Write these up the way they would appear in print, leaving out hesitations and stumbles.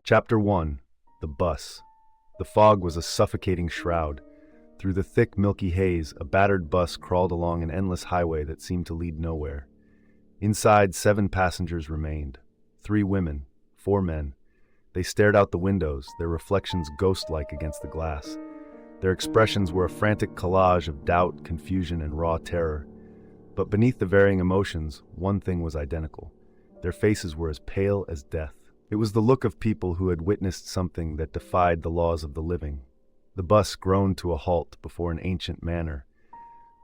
Chapter 1. The Bus. The fog was a suffocating shroud. Through the thick, milky haze, a battered bus crawled along an endless highway that seemed to lead nowhere. Inside, 7 passengers remained. 3 women, 4 men. They stared out the windows, their reflections ghost-like against the glass. Their expressions were a frantic collage of doubt, confusion, and raw terror. But beneath the varying emotions, one thing was identical. Their faces were as pale as death. It was the look of people who had witnessed something that defied the laws of the living. The bus groaned to a halt before an ancient manor.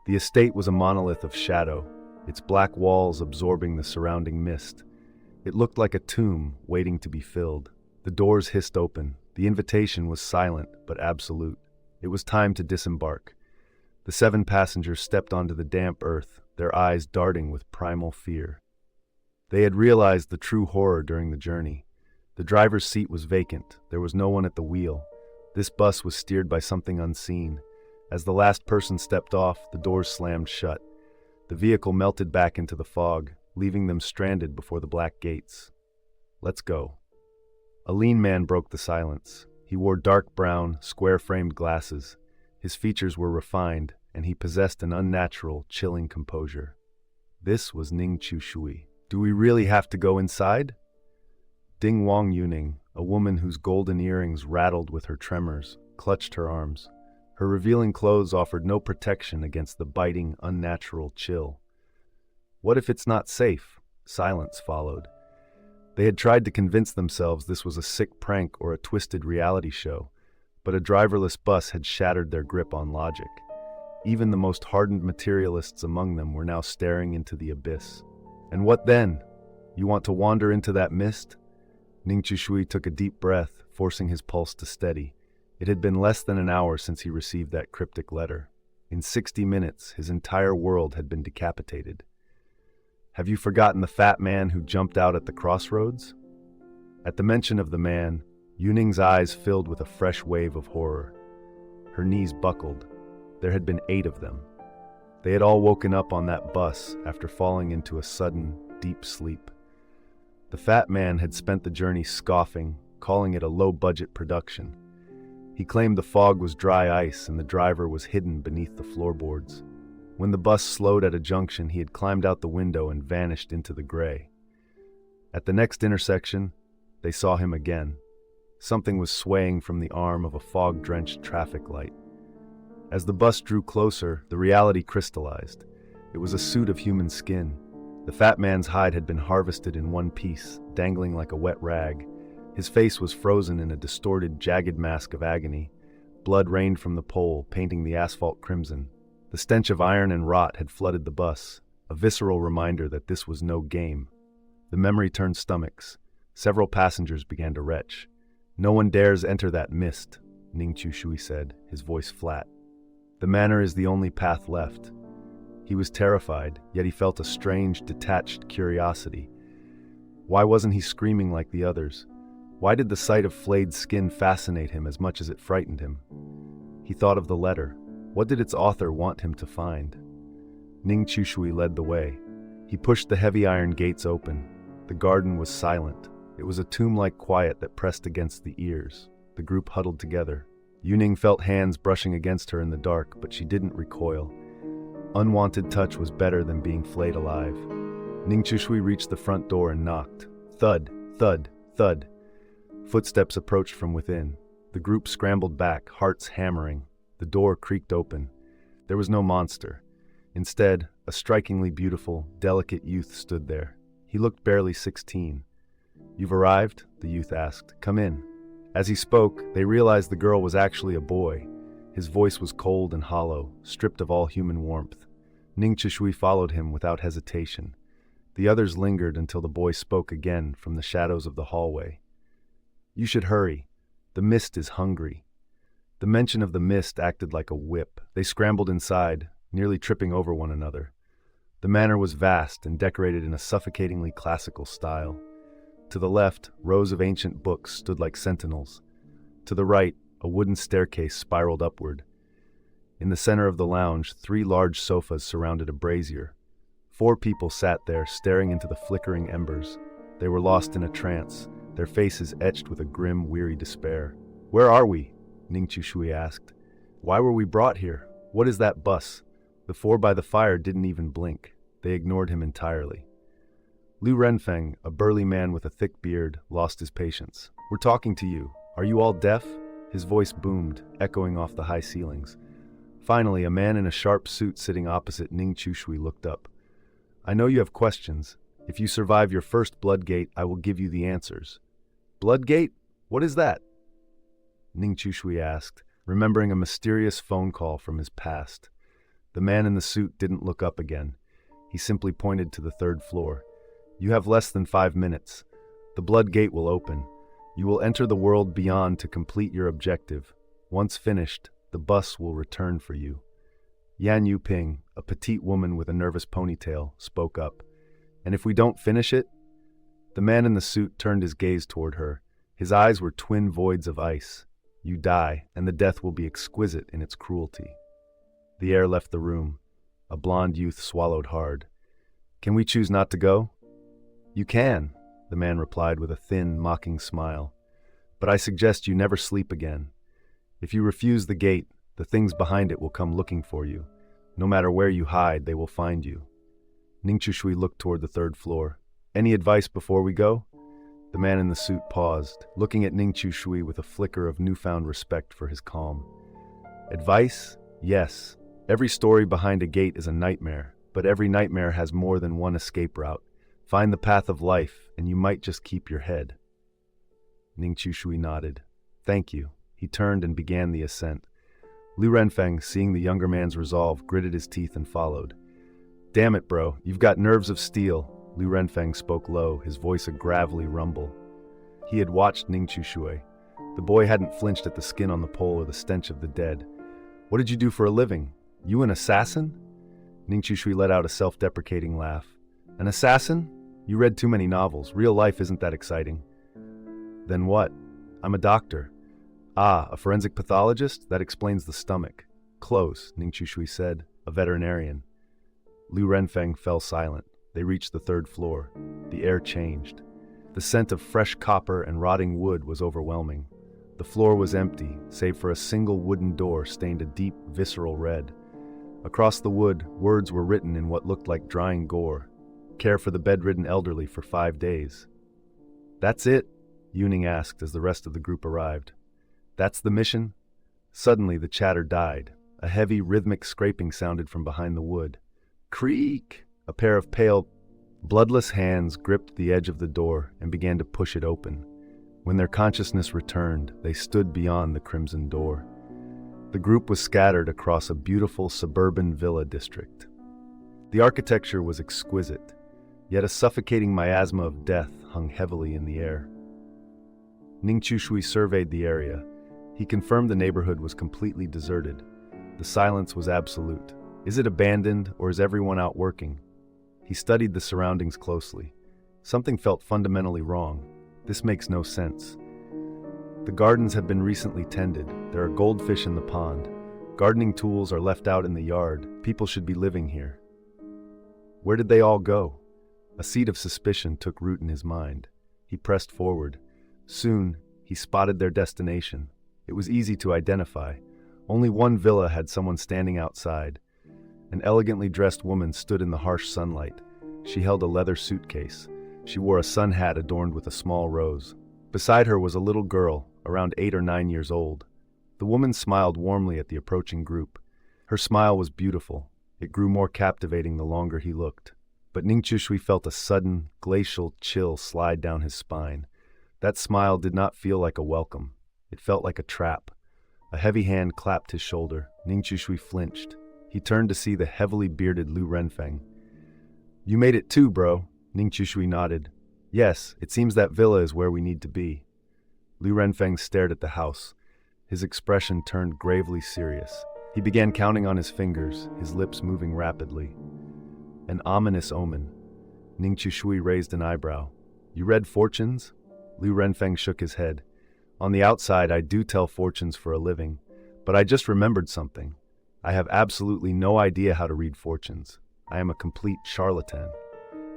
The estate was a monolith of shadow, its black walls absorbing the surrounding mist. It looked like a tomb waiting to be filled. The doors hissed open. The invitation was silent but absolute. It was time to disembark. The 7 passengers stepped onto the damp earth, their eyes darting with primal fear. They had realized the true horror during the journey. The driver's seat was vacant. There was no one at the wheel. This bus was steered by something unseen. As the last person stepped off, the doors slammed shut. The vehicle melted back into the fog, leaving them stranded before the black gates. "Let's go." A lean man broke the silence. He wore dark brown, square-framed glasses. His features were refined, and he possessed an unnatural, chilling composure. This was Ning Chu-shui. "Do we really have to go inside?" Ding Wang Yuning, a woman whose golden earrings rattled with her tremors, clutched her arms. Her revealing clothes offered no protection against the biting, unnatural chill. "What if it's not safe?" Silence followed. They had tried to convince themselves this was a sick prank or a twisted reality show, but a driverless bus had shattered their grip on logic. Even the most hardened materialists among them were now staring into the abyss. "And what then? You want to wander into that mist?" Ning Chu-shui took a deep breath, forcing his pulse to steady. It had been less than an hour since he received that cryptic letter. In 60 minutes, his entire world had been decapitated. "Have you forgotten the fat man who jumped out at the crossroads?" At the mention of the man, Yuning's eyes filled with a fresh wave of horror. Her knees buckled. There had been 8 of them. They had all woken up on that bus after falling into a sudden, deep sleep. The fat man had spent the journey scoffing, calling it a low-budget production. He claimed the fog was dry ice and the driver was hidden beneath the floorboards. When the bus slowed at a junction, he had climbed out the window and vanished into the gray. At the next intersection, they saw him again. Something was swaying from the arm of a fog-drenched traffic light. As the bus drew closer, the reality crystallized. It was a suit of human skin. The fat man's hide had been harvested in one piece, dangling like a wet rag. His face was frozen in a distorted, jagged mask of agony. Blood rained from the pole, painting the asphalt crimson. The stench of iron and rot had flooded the bus, a visceral reminder that this was no game. The memory turned stomachs. Several passengers began to retch. "No one dares enter that mist," Ning Chu-shui said, his voice flat. "The manor is the only path left." He was terrified, yet he felt a strange, detached curiosity. Why wasn't he screaming like the others? Why did the sight of flayed skin fascinate him as much as it frightened him? He thought of the letter. What did its author want him to find? Ning Chu-shui led the way. He pushed the heavy iron gates open. The garden was silent. It was a tomb-like quiet that pressed against the ears. The group huddled together. Yuning felt hands brushing against her in the dark, but she didn't recoil. Unwanted touch was better than being flayed alive. Ning Chu-shui reached the front door and knocked. Thud, thud, thud. Footsteps approached from within. The group scrambled back, hearts hammering. The door creaked open. There was no monster. Instead, a strikingly beautiful, delicate youth stood there. He looked barely 16. "You've arrived?" the youth asked. "Come in." As he spoke, they realized the girl was actually a boy. His voice was cold and hollow, stripped of all human warmth. Ning Chu-shui followed him without hesitation. The others lingered until the boy spoke again from the shadows of the hallway. "You should hurry. The mist is hungry." The mention of the mist acted like a whip. They scrambled inside, nearly tripping over one another. The manor was vast and decorated in a suffocatingly classical style. To the left, rows of ancient books stood like sentinels. To the right, a wooden staircase spiraled upward. In the center of the lounge, 3 large sofas surrounded a brazier. 4 people sat there, staring into the flickering embers. They were lost in a trance, their faces etched with a grim, weary despair. "Where are we?" Ning Chushui asked. "Why were we brought here? What is that bus?" The four by the fire didn't even blink. They ignored him entirely. Lu Renfeng, a burly man with a thick beard, lost his patience. "We're talking to you. Are you all deaf?" His voice boomed, echoing off the high ceilings. Finally, a man in a sharp suit sitting opposite Ning Chushui looked up. "I know you have questions. If you survive your first Bloodgate, I will give you the answers." "Bloodgate? What is that?" Ning Chushui asked, remembering a mysterious phone call from his past. The man in the suit didn't look up again. He simply pointed to the third floor. "You have less than 5 minutes. The Bloodgate will open. You will enter the world beyond to complete your objective. Once finished, the bus will return for you." Yan Yuping, a petite woman with a nervous ponytail, spoke up. "And if we don't finish it?" The man in the suit turned his gaze toward her. His eyes were twin voids of ice. "You die, and the death will be exquisite in its cruelty." The air left the room. A blond youth swallowed hard. "Can we choose not to go?" "You can," the man replied with a thin, mocking smile. "But I suggest you never sleep again. If you refuse the gate, the things behind it will come looking for you. No matter where you hide, they will find you." Ning Chushui looked toward the third floor. "Any advice before we go?" The man in the suit paused, looking at Ning Chushui with a flicker of newfound respect for his calm. "Advice? Yes. Every story behind a gate is a nightmare, but every nightmare has more than one escape route. Find the path of life, and you might just keep your head." Ning Chushui nodded. "Thank you." He turned and began the ascent. Lu Renfeng, seeing the younger man's resolve, gritted his teeth and followed. "Damn it, bro, you've got nerves of steel." Lu Renfeng spoke low, his voice a gravelly rumble. He had watched Ning Chushui. The boy hadn't flinched at the skin on the pole or the stench of the dead. "What did you do for a living? You an assassin?" Ning Chushui let out a self-deprecating laugh. "An assassin? You read too many novels. Real life isn't that exciting." "Then what?" "I'm a doctor." "Ah, a forensic pathologist? That explains the stomach." "Close," Ning Chushui said. "A veterinarian." Lu Renfeng fell silent. They reached the third floor. The air changed. The scent of fresh copper and rotting wood was overwhelming. The floor was empty, save for a single wooden door stained a deep, visceral red. Across the wood, words were written in what looked like drying gore. "Care for the bedridden elderly for 5 days." "That's it?" Yuning asked as the rest of the group arrived. "That's the mission?" Suddenly the chatter died. A heavy, rhythmic scraping sounded from behind the wood. Creak! A pair of pale, bloodless hands gripped the edge of the door and began to push it open. When their consciousness returned, they stood beyond the crimson door. The group was scattered across a beautiful suburban villa district. The architecture was exquisite, yet a suffocating miasma of death hung heavily in the air. Ning Chushui surveyed the area. He confirmed the neighborhood was completely deserted. The silence was absolute. Is it abandoned, or is everyone out working? He studied the surroundings closely. Something felt fundamentally wrong. This makes no sense. The gardens have been recently tended. There are goldfish in the pond. Gardening tools are left out in the yard. People should be living here. Where did they all go? A seed of suspicion took root in his mind. He pressed forward. Soon, he spotted their destination. It was easy to identify. Only one villa had someone standing outside. An elegantly dressed woman stood in the harsh sunlight. She held a leather suitcase. She wore a sun hat adorned with a small rose. Beside her was a little girl, around 8 or 9 years old. The woman smiled warmly at the approaching group. Her smile was beautiful. It grew more captivating the longer he looked. But Ning Chushui felt a sudden, glacial chill slide down his spine. That smile did not feel like a welcome. It felt like a trap. A heavy hand clapped his shoulder. Ning Chushui flinched. He turned to see the heavily bearded Lu Renfeng. "You made it too, bro." Ning Chushui nodded. "Yes, it seems that villa is where we need to be." Lu Renfeng stared at the house. His expression turned gravely serious. He began counting on his fingers, his lips moving rapidly. An ominous omen. Ning Chushui raised an eyebrow. "You read fortunes?" Lu Renfeng shook his head. "On the outside, I do tell fortunes for a living, but I just remembered something. I have absolutely no idea how to read fortunes. I am a complete charlatan."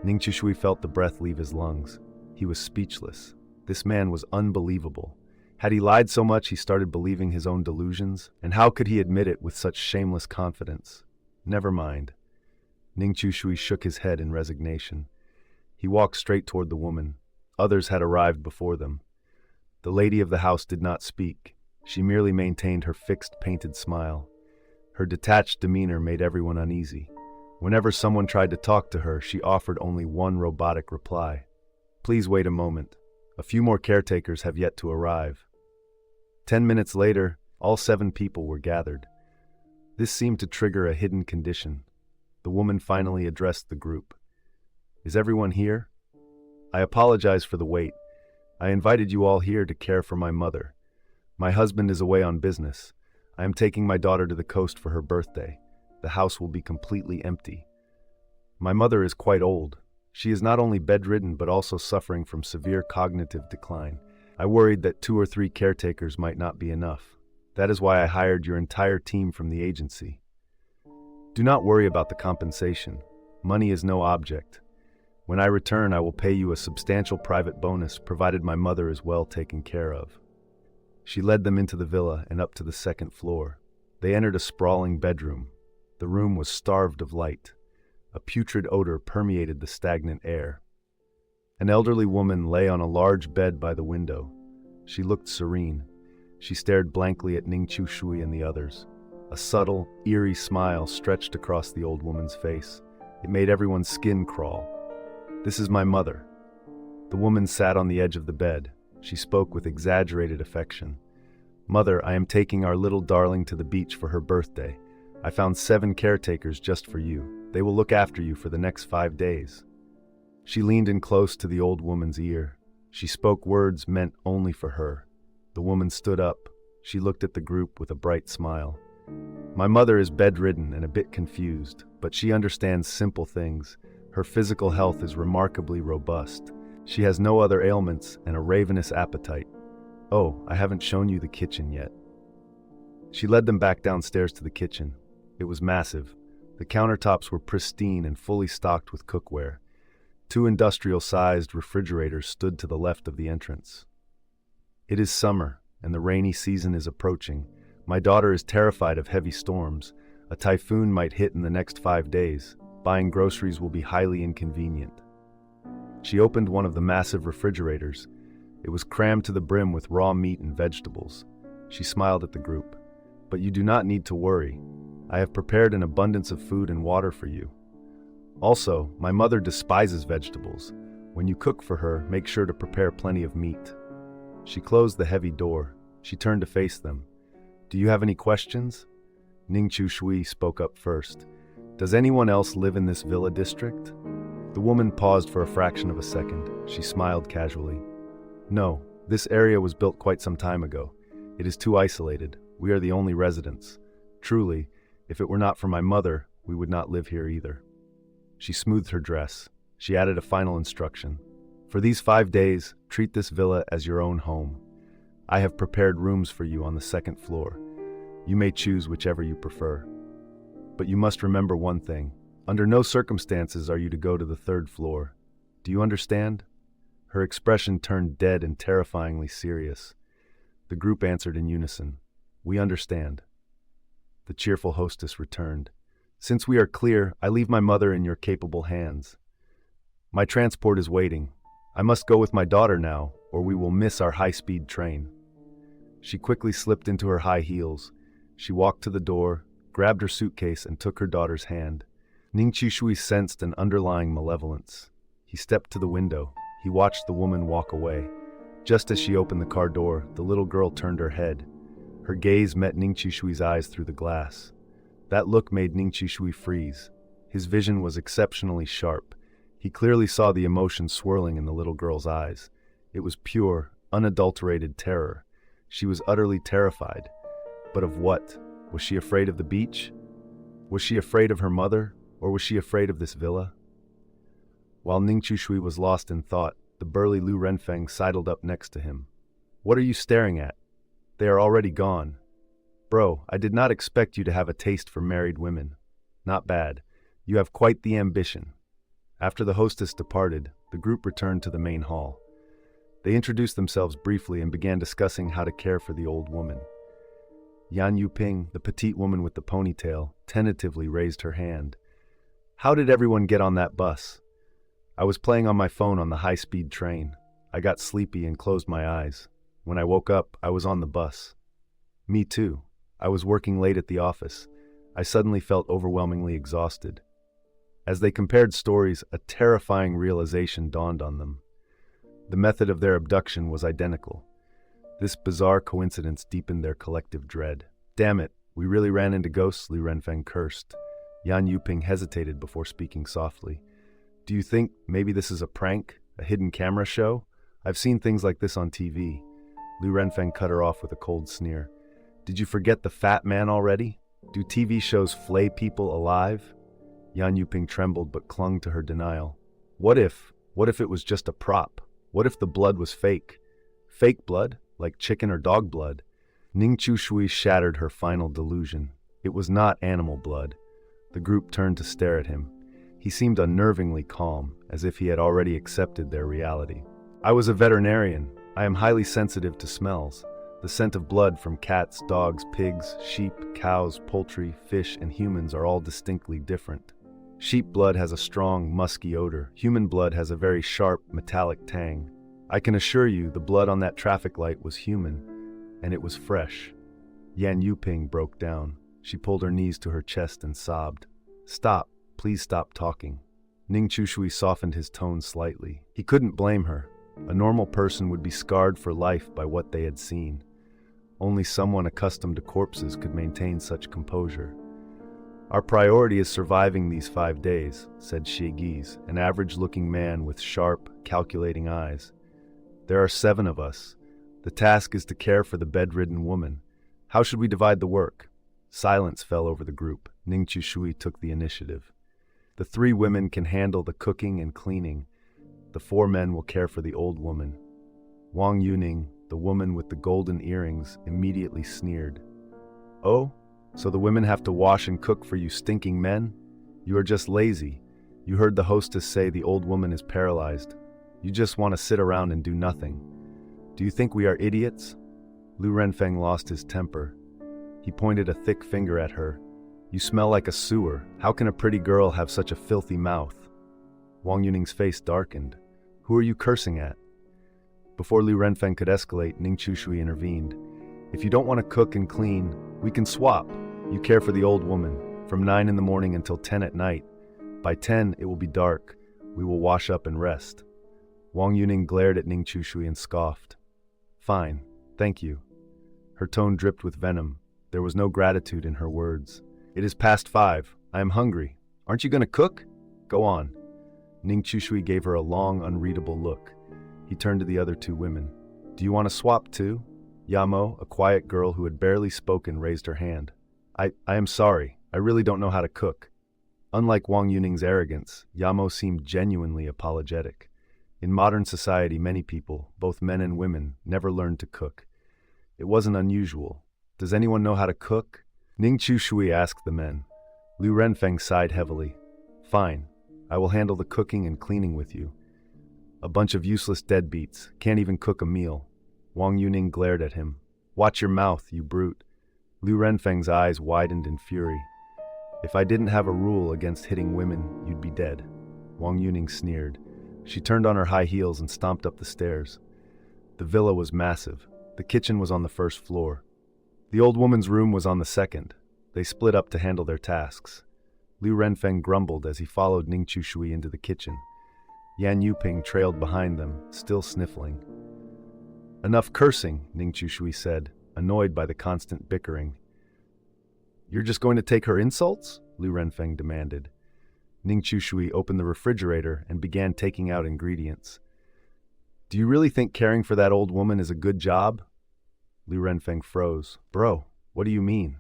Ning Chushui felt the breath leave his lungs. He was speechless. This man was unbelievable. Had he lied so much he started believing his own delusions? And how could he admit it with such shameless confidence? Never mind. Ning Shui shook his head in resignation. He walked straight toward the woman. Others had arrived before them. The lady of the house did not speak. She merely maintained her fixed, painted smile. Her detached demeanor made everyone uneasy. Whenever someone tried to talk to her, she offered only one robotic reply. Please wait a moment. A few more caretakers have yet to arrive. 10 minutes later, all 7 people were gathered. This seemed to trigger a hidden condition. The woman finally addressed the group. Is everyone here? I apologize for the wait. I invited you all here to care for my mother. My husband is away on business. I am taking my daughter to the coast for her birthday. The house will be completely empty. My mother is quite old. She is not only bedridden but also suffering from severe cognitive decline. I worried that 2 or 3 caretakers might not be enough. That is why I hired your entire team from the agency. Do not worry about the compensation. Money is no object. When I return, I will pay you a substantial private bonus, provided my mother is well taken care of. She led them into the villa and up to the 2nd floor. They entered a sprawling bedroom. The room was starved of light. A putrid odor permeated the stagnant air. An elderly woman lay on a large bed by the window. She looked serene. She stared blankly at Ning Shui and the others. A subtle, eerie smile stretched across the old woman's face. It made everyone's skin crawl. This is my mother. The woman sat on the edge of the bed. She spoke with exaggerated affection. Mother, I am taking our little darling to the beach for her birthday. I found 7 caretakers just for you. They will look after you for the next 5 days. She leaned in close to the old woman's ear. She spoke words meant only for her. The woman stood up. She looked at the group with a bright smile. My mother is bedridden and a bit confused, but she understands simple things. Her physical health is remarkably robust. She has no other ailments and a ravenous appetite. Oh, I haven't shown you the kitchen yet. She led them back downstairs to the kitchen. It was massive. The countertops were pristine and fully stocked with cookware. 2 industrial-sized refrigerators stood to the left of the entrance. It is summer, and the rainy season is approaching. My daughter is terrified of heavy storms. A typhoon might hit in the next 5 days. Buying groceries will be highly inconvenient. She opened one of the massive refrigerators. It was crammed to the brim with raw meat and vegetables. She smiled at the group. But you do not need to worry. I have prepared an abundance of food and water for you. Also, my mother despises vegetables. When you cook for her, make sure to prepare plenty of meat. She closed the heavy door. She turned to face them. Do you have any questions? Ning Shui spoke up first. Does anyone else live in this villa district? The woman paused for a fraction of a second. She smiled casually. No, this area was built quite some time ago. It is too isolated. We are the only residents. Truly, if it were not for my mother, we would not live here either. She smoothed her dress. She added a final instruction. For these 5 days, treat this villa as your own home. I have prepared rooms for you on the 2nd floor. You may choose whichever you prefer. But you must remember one thing. Under no circumstances are you to go to the 3rd floor. Do you understand? Her expression turned dead and terrifyingly serious. The group answered in unison. We understand. The cheerful hostess returned. Since we are clear, I leave my mother in your capable hands. My transport is waiting. I must go with my daughter now, or we will miss our high-speed train. She quickly slipped into her high heels. She walked to the door, grabbed her suitcase, and took her daughter's hand. Ning Shui sensed an underlying malevolence. He stepped to the window. He watched the woman walk away. Just as she opened the car door, the little girl turned her head. Her gaze met Ning Shui's eyes through the glass. That look made Ning Shui freeze. His vision was exceptionally sharp. He clearly saw the emotion swirling in the little girl's eyes. It was pure, unadulterated terror. She was utterly terrified. But of what? Was she afraid of the beach? Was she afraid of her mother? Or was she afraid of this villa? While Ning Shui was lost in thought, the burly Lu Renfeng sidled up next to him. What are you staring at? They are already gone. Bro, I did not expect you to have a taste for married women. Not bad. You have quite the ambition. After the hostess departed, the group returned to the main hall. They introduced themselves briefly and began discussing how to care for the old woman. Yan Yuping, the petite woman with the ponytail, tentatively raised her hand. How did everyone get on that bus? I was playing on my phone on the high-speed train. I got sleepy and closed my eyes. When I woke up, I was on the bus. Me too. I was working late at the office. I suddenly felt overwhelmingly exhausted. As they compared stories, a terrifying realization dawned on them. The method of their abduction was identical. This bizarre coincidence deepened their collective dread. Damn it, we really ran into ghosts, Li Renfeng cursed. Yan Yuping hesitated before speaking softly. Do you think maybe this is a prank? A hidden camera show? I've seen things like this on TV. Li Renfeng cut her off with a cold sneer. Did you forget the fat man already? Do TV shows flay people alive? Yan Yuping trembled but clung to her denial. What if it was just a prop? What if the blood was fake? Fake blood? Like chicken or dog blood? Ning Chushui shattered her final delusion. It was not animal blood. The group turned to stare at him. He seemed unnervingly calm, as if he had already accepted their reality. I was a veterinarian. I am highly sensitive to smells. The scent of blood from cats, dogs, pigs, sheep, cows, poultry, fish, and humans are all distinctly different. Sheep blood has a strong, musky odor. Human blood has a very sharp, metallic tang. I can assure you the blood on that traffic light was human, and it was fresh. Yan Yuping broke down. She pulled her knees to her chest and sobbed. Stop. Please stop talking. Ning Chushui softened his tone slightly. He couldn't blame her. A normal person would be scarred for life by what they had seen. Only someone accustomed to corpses could maintain such composure. Our priority is surviving these 5 days, said Shiegiz, an average-looking man with sharp, calculating eyes. There are 7 of us. The task is to care for the bedridden woman. How should we divide the work? Silence fell over the group. Ning Chushui took the initiative. The 3 women can handle the cooking and cleaning. The 4 men will care for the old woman. Wang Yuning, the woman with the golden earrings, immediately sneered. Oh, so the women have to wash and cook for you stinking men? You are just lazy. You heard the hostess say the old woman is paralyzed. You just want to sit around and do nothing. Do you think we are idiots? Lu Renfeng lost his temper. He pointed a thick finger at her. You smell like a sewer. How can a pretty girl have such a filthy mouth? Wang Yuning's face darkened. Who are you cursing at? Before Li Renfeng could escalate, Ning Chushui intervened. If you don't want to cook and clean, we can swap. You care for the old woman, from 9 in the morning until 10 at night. By 10, it will be dark. We will wash up and rest. Wang Yuning glared at Ning Chushui and scoffed. Fine, thank you. Her tone dripped with venom. There was no gratitude in her words. It is past 5. I am hungry. Aren't you going to cook? Go on. Ning Chushui gave her a long, unreadable look. He turned to the other 2 women. Do you want to swap too? Yamo, a quiet girl who had barely spoken, raised her hand. I am sorry. I really don't know how to cook. Unlike Wang Yuning's arrogance, Yamo seemed genuinely apologetic. In modern society, many people, both men and women, never learned to cook. It wasn't unusual. Does anyone know how to cook? Ning Chushui asked the men. Liu Renfeng sighed heavily. Fine. I will handle the cooking and cleaning with you. A bunch of useless deadbeats. Can't even cook a meal. Wang Yuning glared at him. Watch your mouth, you brute. Liu Renfeng's eyes widened in fury. If I didn't have a rule against hitting women, you'd be dead. Wang Yuning sneered. She turned on her high heels and stomped up the stairs. The villa was massive. The kitchen was on the first floor. The old woman's room was on the second. They split up to handle their tasks. Liu Renfeng grumbled as he followed Ning Chushui into the kitchen. Yan Yuping trailed behind them, still sniffling. Enough cursing, Ning Chushui said, annoyed by the constant bickering. You're just going to take her insults? Liu Renfeng demanded. Ning Chushui opened the refrigerator and began taking out ingredients. Do you really think caring for that old woman is a good job? Liu Renfeng froze. Bro, what do you mean?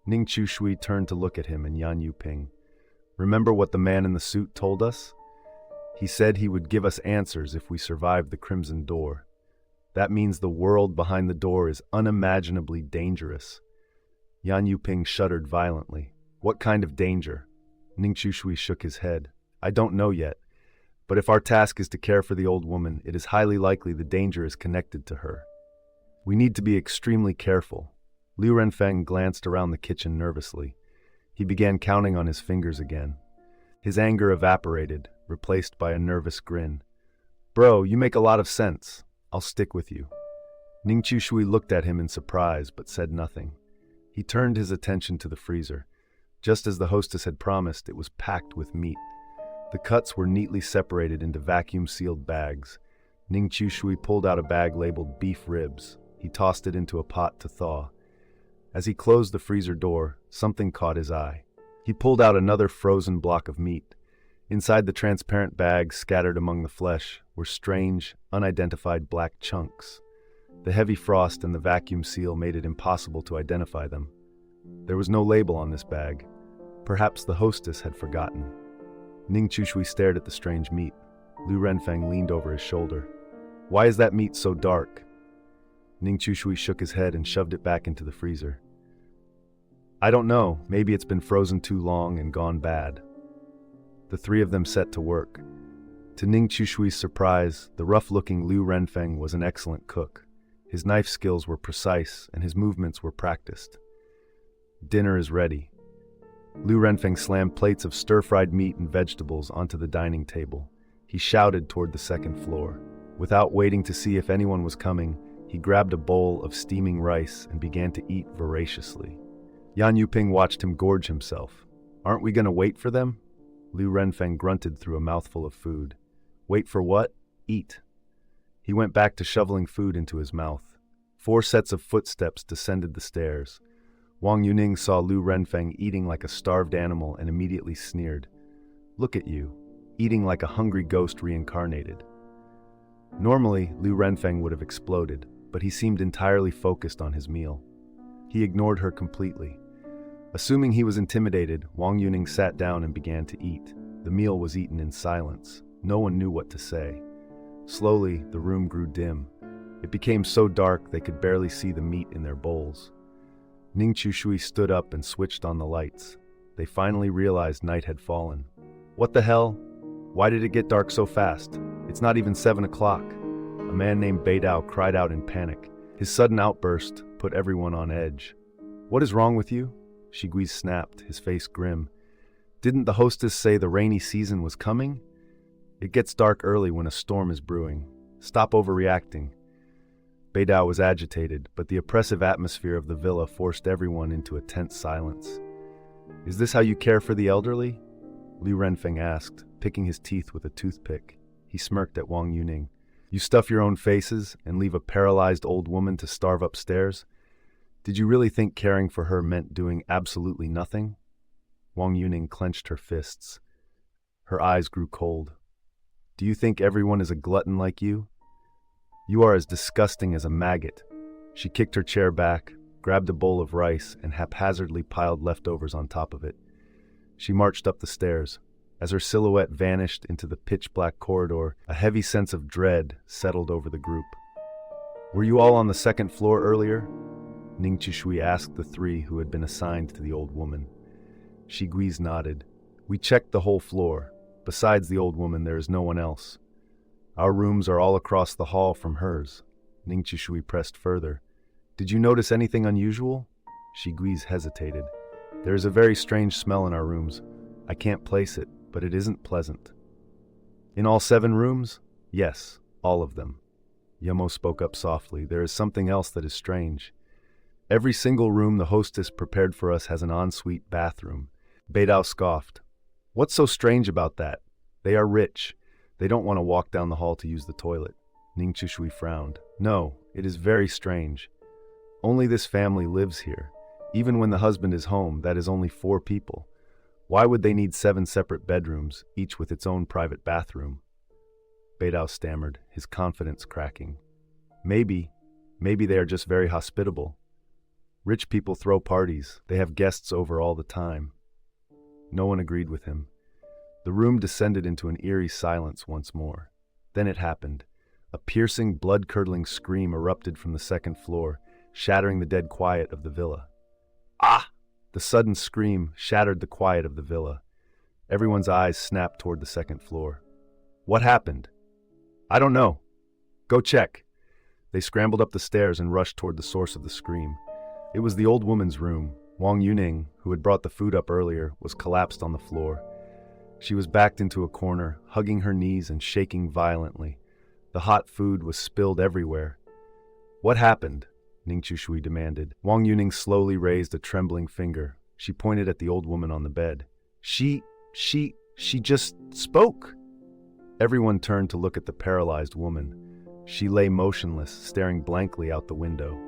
Ning Chushui turned to look at him and Yan Yuping. Remember what the man in the suit told us? He said he would give us answers if we survived the Crimson Door. That means the world behind the door is unimaginably dangerous. Yan Yuping shuddered violently. What kind of danger? Ning Chushui shook his head. I don't know yet, But if our task is to care for the old woman, it is highly likely the danger is connected to her. We need to be extremely careful. Liu Renfeng glanced around the kitchen nervously. He began counting on his fingers again. His anger evaporated, replaced by a nervous grin. Bro, you make a lot of sense. I'll stick with you. Ning Shui looked at him in surprise, but said nothing. He turned his attention to the freezer. Just as the hostess had promised, it was packed with meat. The cuts were neatly separated into vacuum-sealed bags. Ning Shui pulled out a bag labeled beef ribs. He tossed it into a pot to thaw. As he closed the freezer door, something caught his eye. He pulled out another frozen block of meat. Inside the transparent bag, scattered among the flesh, were strange, unidentified black chunks. The heavy frost and the vacuum seal made it impossible to identify them. There was no label on this bag. Perhaps the hostess had forgotten. Ning Shui stared at the strange meat. Liu Renfeng leaned over his shoulder. Why is that meat so dark? Ning Shui shook his head and shoved it back into the freezer. I don't know, maybe it's been frozen too long and gone bad. The three of them set to work. To Ning Shui's surprise, the rough-looking Liu Renfeng was an excellent cook. His knife skills were precise and his movements were practiced. Dinner is ready. Liu Renfeng slammed plates of stir-fried meat and vegetables onto the dining table. He shouted toward the second floor. Without waiting to see if anyone was coming, he grabbed a bowl of steaming rice and began to eat voraciously. Yan Yuping watched him gorge himself. Aren't we going to wait for them? Liu Renfeng grunted through a mouthful of food. Wait for what? Eat. He went back to shoveling food into his mouth. 4 sets of footsteps descended the stairs. Wang Yuning saw Liu Renfeng eating like a starved animal and immediately sneered. Look at you, eating like a hungry ghost reincarnated. Normally, Liu Renfeng would have exploded, but he seemed entirely focused on his meal. He ignored her completely. Assuming he was intimidated, Wang Yuning sat down and began to eat. The meal was eaten in silence. No one knew what to say. Slowly, the room grew dim. It became so dark they could barely see the meat in their bowls. Ning Shui stood up and switched on the lights. They finally realized night had fallen. What the hell? Why did it get dark so fast? It's not even 7 o'clock. A man named Beidao cried out in panic. His sudden outburst put everyone on edge. What is wrong with you? Shiguiz snapped, his face grim. Didn't the hostess say the rainy season was coming? It gets dark early when a storm is brewing. Stop overreacting. Beidao was agitated, but the oppressive atmosphere of the villa forced everyone into a tense silence. Is this how you care for the elderly? Liu Renfeng asked, picking his teeth with a toothpick. He smirked at Wang Yuning. You stuff your own faces and leave a paralyzed old woman to starve upstairs? Did you really think caring for her meant doing absolutely nothing? Wang Yuning clenched her fists. Her eyes grew cold. Do you think everyone is a glutton like you? You are as disgusting as a maggot. She kicked her chair back, grabbed a bowl of rice, and haphazardly piled leftovers on top of it. She marched up the stairs. As her silhouette vanished into the pitch-black corridor, a heavy sense of dread settled over the group. Were you all on the second floor earlier? Ning Shui asked the 3 who had been assigned to the old woman. Shiguiz nodded. We checked the whole floor. Besides the old woman, there is no one else. Our rooms are all across the hall from hers. Ning Shui pressed further. Did you notice anything unusual? Shiguiz hesitated. There is a very strange smell in our rooms. I can't place it, but it isn't pleasant. In all 7 rooms? Yes, all of them. Yemo spoke up softly. There is something else that is strange. Every single room the hostess prepared for us has an ensuite bathroom. Beidao scoffed. What's so strange about that? They are rich. They don't want to walk down the hall to use the toilet. Ning Shui frowned. No, it is very strange. Only this family lives here. Even when the husband is home, that is only 4 people. Why would they need 7 separate bedrooms, each with its own private bathroom? Beidao stammered, his confidence cracking. Maybe they are just very hospitable. Rich people throw parties. They have guests over all the time. No one agreed with him. The room descended into an eerie silence once more. Then it happened. A piercing, blood-curdling scream erupted from the second floor, shattering the dead quiet of the villa. Ah! The sudden scream shattered the quiet of the villa. Everyone's eyes snapped toward the second floor. What happened? I don't know. Go check. They scrambled up the stairs and rushed toward the source of the scream. It was the old woman's room. Wang Yuning, who had brought the food up earlier, was collapsed on the floor. She was backed into a corner, hugging her knees and shaking violently. The hot food was spilled everywhere. What happened? Ning Chushui demanded. Wang Yuning slowly raised a trembling finger. She pointed at the old woman on the bed. She just spoke. Everyone turned to look at the paralyzed woman. She lay motionless, staring blankly out the window.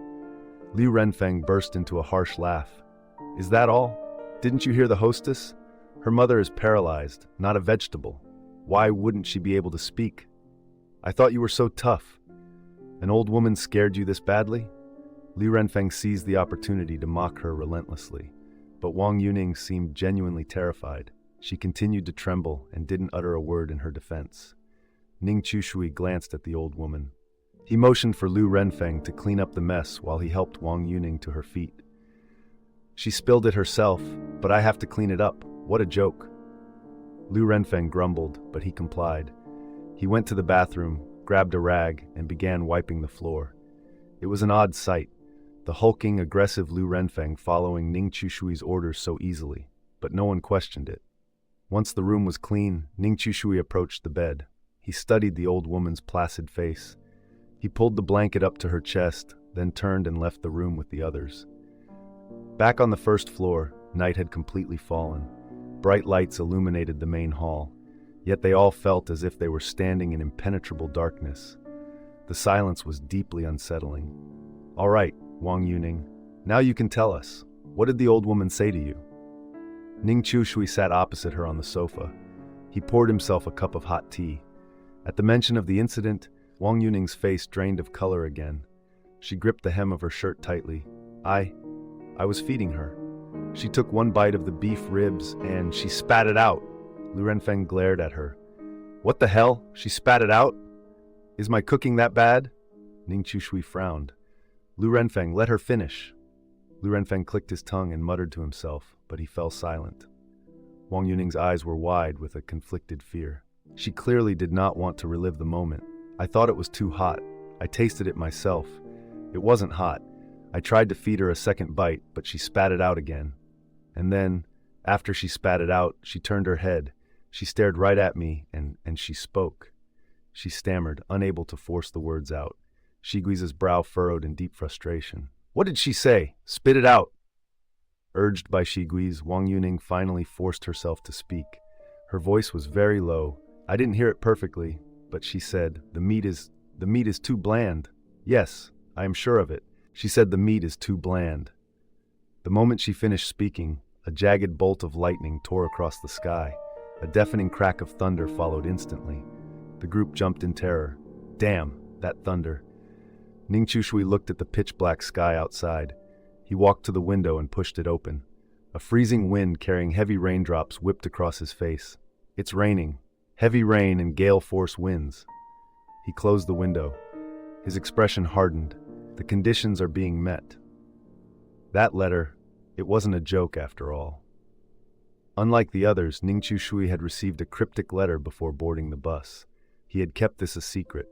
Liu Renfeng burst into a harsh laugh. Is that all? Didn't you hear the hostess? Her mother is paralyzed, not a vegetable. Why wouldn't she be able to speak? I thought you were so tough. An old woman scared you this badly? Liu Renfeng seized the opportunity to mock her relentlessly, but Wang Yuning seemed genuinely terrified. She continued to tremble and didn't utter a word in her defense. Ning Chushui glanced at the old woman. He motioned for Liu Renfeng to clean up the mess while he helped Wang Yuning to her feet. She spilled it herself, but I have to clean it up. What a joke. Liu Renfeng grumbled, but he complied. He went to the bathroom, grabbed a rag, and began wiping the floor. It was an odd sight, the hulking, aggressive Liu Renfeng following Ning Chushui's orders so easily, but no one questioned it. Once the room was clean, Ning Chushui approached the bed. He studied the old woman's placid face. He pulled the blanket up to her chest, then turned and left the room with the others. Back on the first floor, night had completely fallen. Bright lights illuminated the main hall, yet they all felt as if they were standing in impenetrable darkness. The silence was deeply unsettling. All right, Wang Yuning, now you can tell us. What did the old woman say to you? Ning Chushui sat opposite her on the sofa. He poured himself a cup of hot tea. At the mention of the incident, Wang Yuning's face drained of color again. She gripped the hem of her shirt tightly. I was feeding her. She took one bite of the beef ribs and she spat it out. Liu Renfeng glared at her. What the hell? She spat it out? Is my cooking that bad? Ning Chushui frowned. Liu Renfeng, let her finish. Liu Renfeng clicked his tongue and muttered to himself, but he fell silent. Wang Yuning's eyes were wide with a conflicted fear. She clearly did not want to relive the moment. I thought it was too hot. I tasted it myself. It wasn't hot. I tried to feed her a second bite, but she spat it out again. And then, after she spat it out, she turned her head. She stared right at me, and she spoke. She stammered, unable to force the words out. Shigui's brow furrowed in deep frustration. What did she say? Spit it out! Urged by Shigui's, Wang Yuning finally forced herself to speak. Her voice was very low. I didn't hear it perfectly, but she said, the meat is too bland. Yes, I am sure of it. She said the meat is too bland. The moment she finished speaking, a jagged bolt of lightning tore across the sky. A deafening crack of thunder followed instantly. The group jumped in terror. Damn, that thunder. Ning Chushui looked at the pitch-black sky outside. He walked to the window and pushed it open. A freezing wind carrying heavy raindrops whipped across his face. It's raining. Heavy rain and gale-force winds. He closed the window. His expression hardened. The conditions are being met. That letter, it wasn't a joke after all. Unlike the others, Ning Chushui had received a cryptic letter before boarding the bus. He had kept this a secret.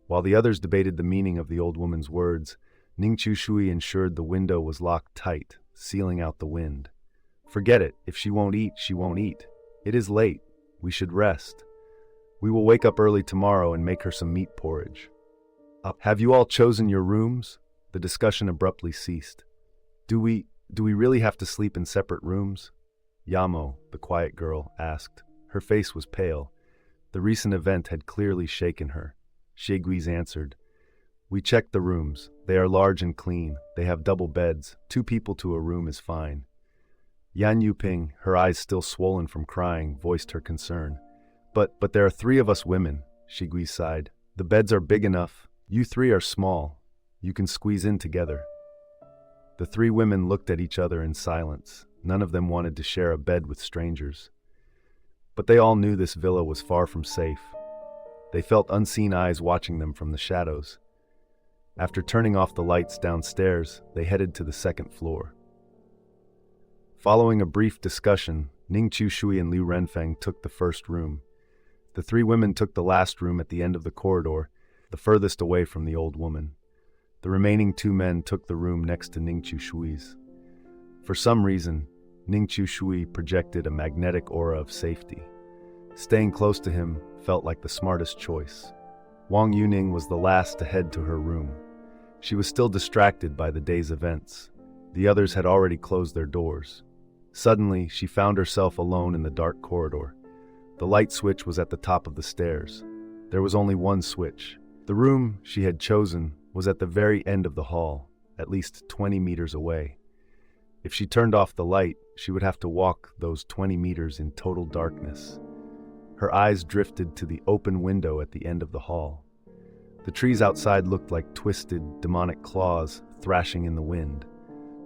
While the others debated the meaning of the old woman's words, Ning Chushui ensured the window was locked tight, sealing out the wind. Forget it. If she won't eat, she won't eat. It is late. We should rest. We will wake up early tomorrow and make her some meat porridge. Have you all chosen your rooms? The discussion abruptly ceased. Do we really have to sleep in separate rooms? Yamo, the quiet girl, asked. Her face was pale. The recent event had clearly shaken her. Shigui's answered. We checked the rooms. They are large and clean. They have double beds. 2 people to a room is fine. Yan Yuping, her eyes still swollen from crying, voiced her concern. But there are 3 of us women, Shigui sighed. The beds are big enough. You 3 are small. You can squeeze in together. The 3 women looked at each other in silence. None of them wanted to share a bed with strangers. But they all knew this villa was far from safe. They felt unseen eyes watching them from the shadows. After turning off the lights downstairs, they headed to the 2nd floor. Following a brief discussion, Ning Chushui and Liu Renfeng took the first room. The three women took the last room at the end of the corridor, the furthest away from the old woman. The remaining two men took the room next to Ning Chu Shui's. For some reason, Ning Chu Shui projected a magnetic aura of safety. Staying close to him felt like the smartest choice. Wang Yuning was the last to head to her room. She was still distracted by the day's events. The others had already closed their doors. Suddenly, she found herself alone in the dark corridor. The light switch was at the top of the stairs. There was only one switch. The room she had chosen was at the very end of the hall, at least 20 meters away. If she turned off the light, she would have to walk those 20 meters in total darkness. Her eyes drifted to the open window at the end of the hall. The trees outside looked like twisted, demonic claws thrashing in the wind.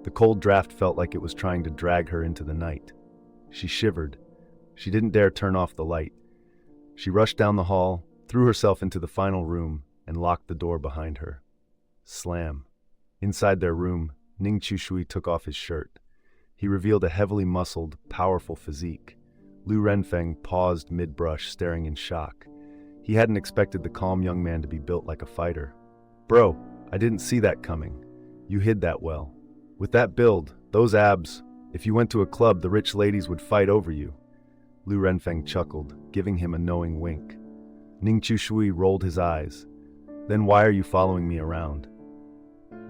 The cold draft felt like it was trying to drag her into the night. She shivered. She didn't dare turn off the light. She rushed down the hall, threw herself into the final room, and locked the door behind her. Slam. Inside their room, Ning Chu Shui took off his shirt. He revealed a heavily muscled, powerful physique. Lu Renfeng paused mid-brush, staring in shock. He hadn't expected the calm young man to be built like a fighter. "Bro, I didn't see that coming. You hid that well. With that build, those abs, if you went to a club, the rich ladies would fight over you." Lu Renfeng chuckled, giving him a knowing wink. Ning Chu Shui rolled his eyes. "Then why are you following me around?"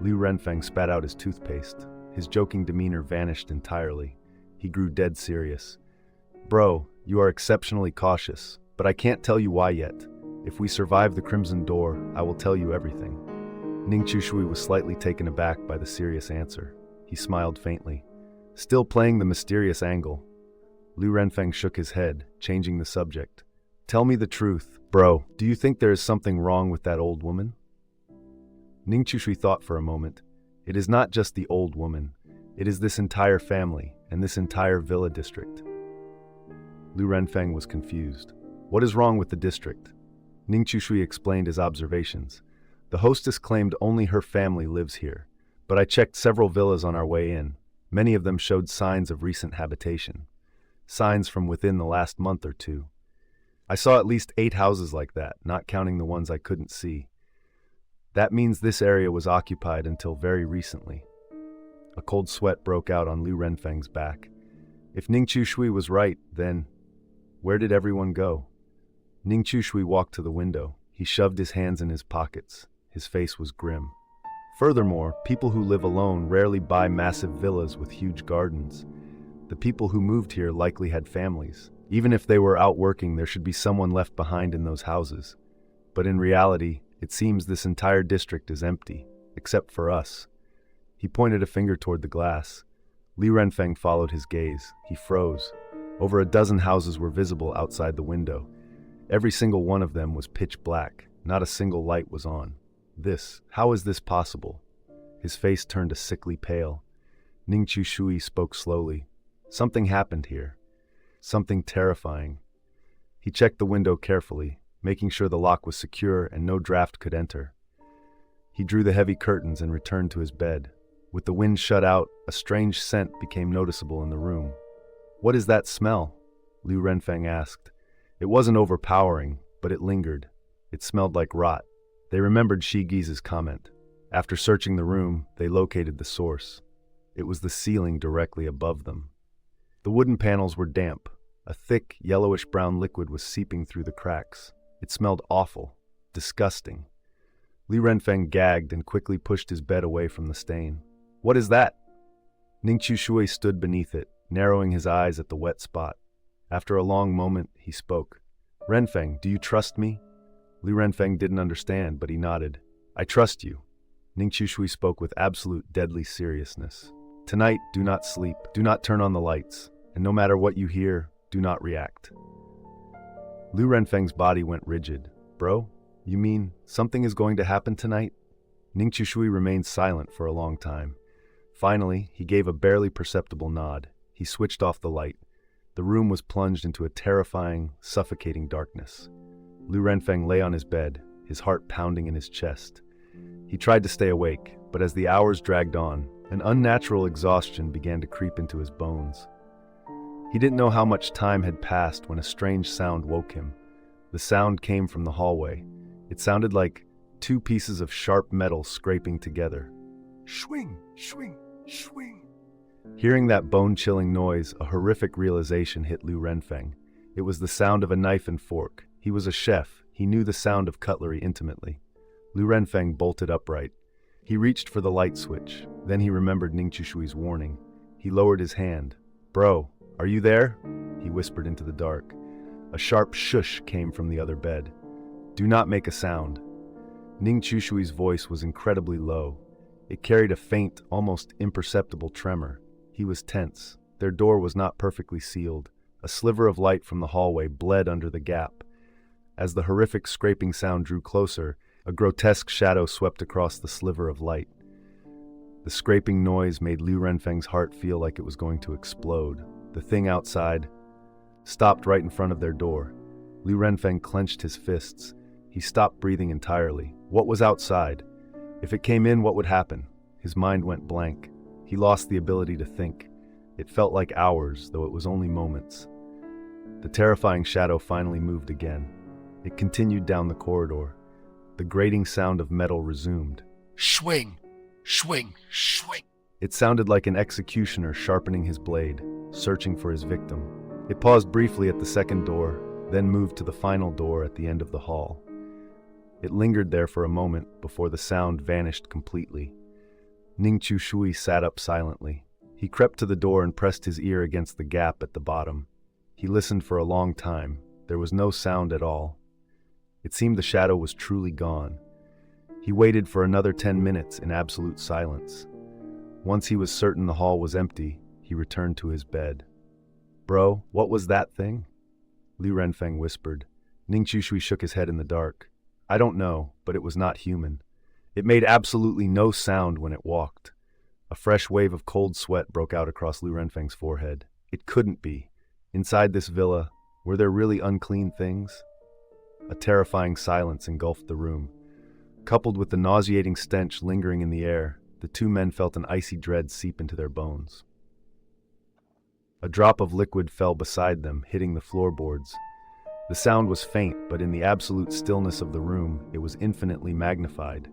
Lu Renfeng spat out his toothpaste. His joking demeanor vanished entirely. He grew dead serious. "Bro, you are exceptionally cautious, but I can't tell you why yet. If we survive the Crimson Door, I will tell you everything." Ning Chu Shui was slightly taken aback by the serious answer. He smiled faintly. Still playing the mysterious angle, Lu Renfeng shook his head, changing the subject. "Tell me the truth, bro. Do you think there is something wrong with that old woman?" Ning Chu Shui thought for a moment. It is not just the old woman. It is this entire family and this entire villa district. Lu Renfeng was confused. What is wrong with the district? Ning Chu Shui explained his observations. The hostess claimed only her family lives here, but I checked several villas on our way in. Many of them showed signs of recent habitation. Signs from within the last month or two. I saw at least 8 houses like that, not counting the ones I couldn't see. That means this area was occupied until very recently. A cold sweat broke out on Lu Renfeng's back. If Ning Chu Shui was right, then where did everyone go? Ning Chu Shui walked to the window. He shoved his hands in his pockets. His face was grim. Furthermore, people who live alone rarely buy massive villas with huge gardens. The people who moved here likely had families. Even if they were out working, there should be someone left behind in those houses. But in reality, it seems this entire district is empty, except for us. He pointed a finger toward the glass. Li Renfeng followed his gaze. He froze. Over a dozen houses were visible outside the window. Every single one of them was pitch black. Not a single light was on. How is this possible? His face turned a sickly pale. Ning Chu Shui spoke slowly. Something happened here. Something terrifying. He checked the window carefully, making sure the lock was secure and no draft could enter. He drew the heavy curtains and returned to his bed. With the wind shut out, a strange scent became noticeable in the room. "What is that smell?" Lu Renfeng asked. It wasn't overpowering, but it lingered. It smelled like rot. They remembered Shi Gi's comment. After searching the room, they located the source. It was the ceiling directly above them. The wooden panels were damp. A thick, yellowish-brown liquid was seeping through the cracks. It smelled awful, disgusting. Li Renfeng gagged and quickly pushed his bed away from the stain. "What is that?" Ning Chu Shui stood beneath it, narrowing his eyes at the wet spot. After a long moment, he spoke. "Renfeng, do you trust me?" Li Renfeng didn't understand, but he nodded. "I trust you." Ning Chu Shui spoke with absolute deadly seriousness. "Tonight, do not sleep. Do not turn on the lights. And no matter what you hear, do not react." Lu Renfeng's body went rigid. "Bro, you mean something is going to happen tonight?" Ning Chu Shui remained silent for a long time. Finally, he gave a barely perceptible nod. He switched off the light. The room was plunged into a terrifying, suffocating darkness. Lu Renfeng lay on his bed, his heart pounding in his chest. He tried to stay awake, but as the hours dragged on, an unnatural exhaustion began to creep into his bones. He didn't know how much time had passed when a strange sound woke him. The sound came from the hallway. It sounded like two pieces of sharp metal scraping together. Swing, swing, swing. Hearing that bone-chilling noise, a horrific realization hit Liu Renfeng. It was the sound of a knife and fork. He was a chef. He knew the sound of cutlery intimately. Liu Renfeng bolted upright. He reached for the light switch. Then he remembered Ning Chushui's warning. He lowered his hand. "Bro, are you there?" he whispered into the dark. A sharp shush came from the other bed. "Do not make a sound." Ning Chushui's voice was incredibly low. It carried a faint, almost imperceptible tremor. He was tense. Their door was not perfectly sealed. A sliver of light from the hallway bled under the gap. As the horrific scraping sound drew closer, a grotesque shadow swept across the sliver of light. The scraping noise made Liu Renfeng's heart feel like it was going to explode. The thing outside stopped right in front of their door. Liu Renfeng clenched his fists. He stopped breathing entirely. What was outside? If it came in, what would happen? His mind went blank. He lost the ability to think. It felt like hours, though it was only moments. The terrifying shadow finally moved again. It continued down the corridor. The grating sound of metal resumed. Swing! Swing! Swing! It sounded like an executioner sharpening his blade, searching for his victim. It paused briefly at the second door, then moved to the final door at the end of the hall. It lingered there for a moment before the sound vanished completely. Ning Chushui sat up silently. He crept to the door and pressed his ear against the gap at the bottom. He listened for a long time. There was no sound at all. It seemed the shadow was truly gone. He waited for another 10 minutes in absolute silence. Once he was certain the hall was empty, he returned to his bed. "Bro, what was that thing?" Liu Renfeng whispered. Ning Chushui shook his head in the dark. "I don't know, but it was not human. It made absolutely no sound when it walked." A fresh wave of cold sweat broke out across Liu Renfeng's forehead. It couldn't be. Inside this villa, were there really unclean things? A terrifying silence engulfed the room. Coupled with the nauseating stench lingering in the air, the two men felt an icy dread seep into their bones. A drop of liquid fell beside them, hitting the floorboards. The sound was faint, but in the absolute stillness of the room, it was infinitely magnified.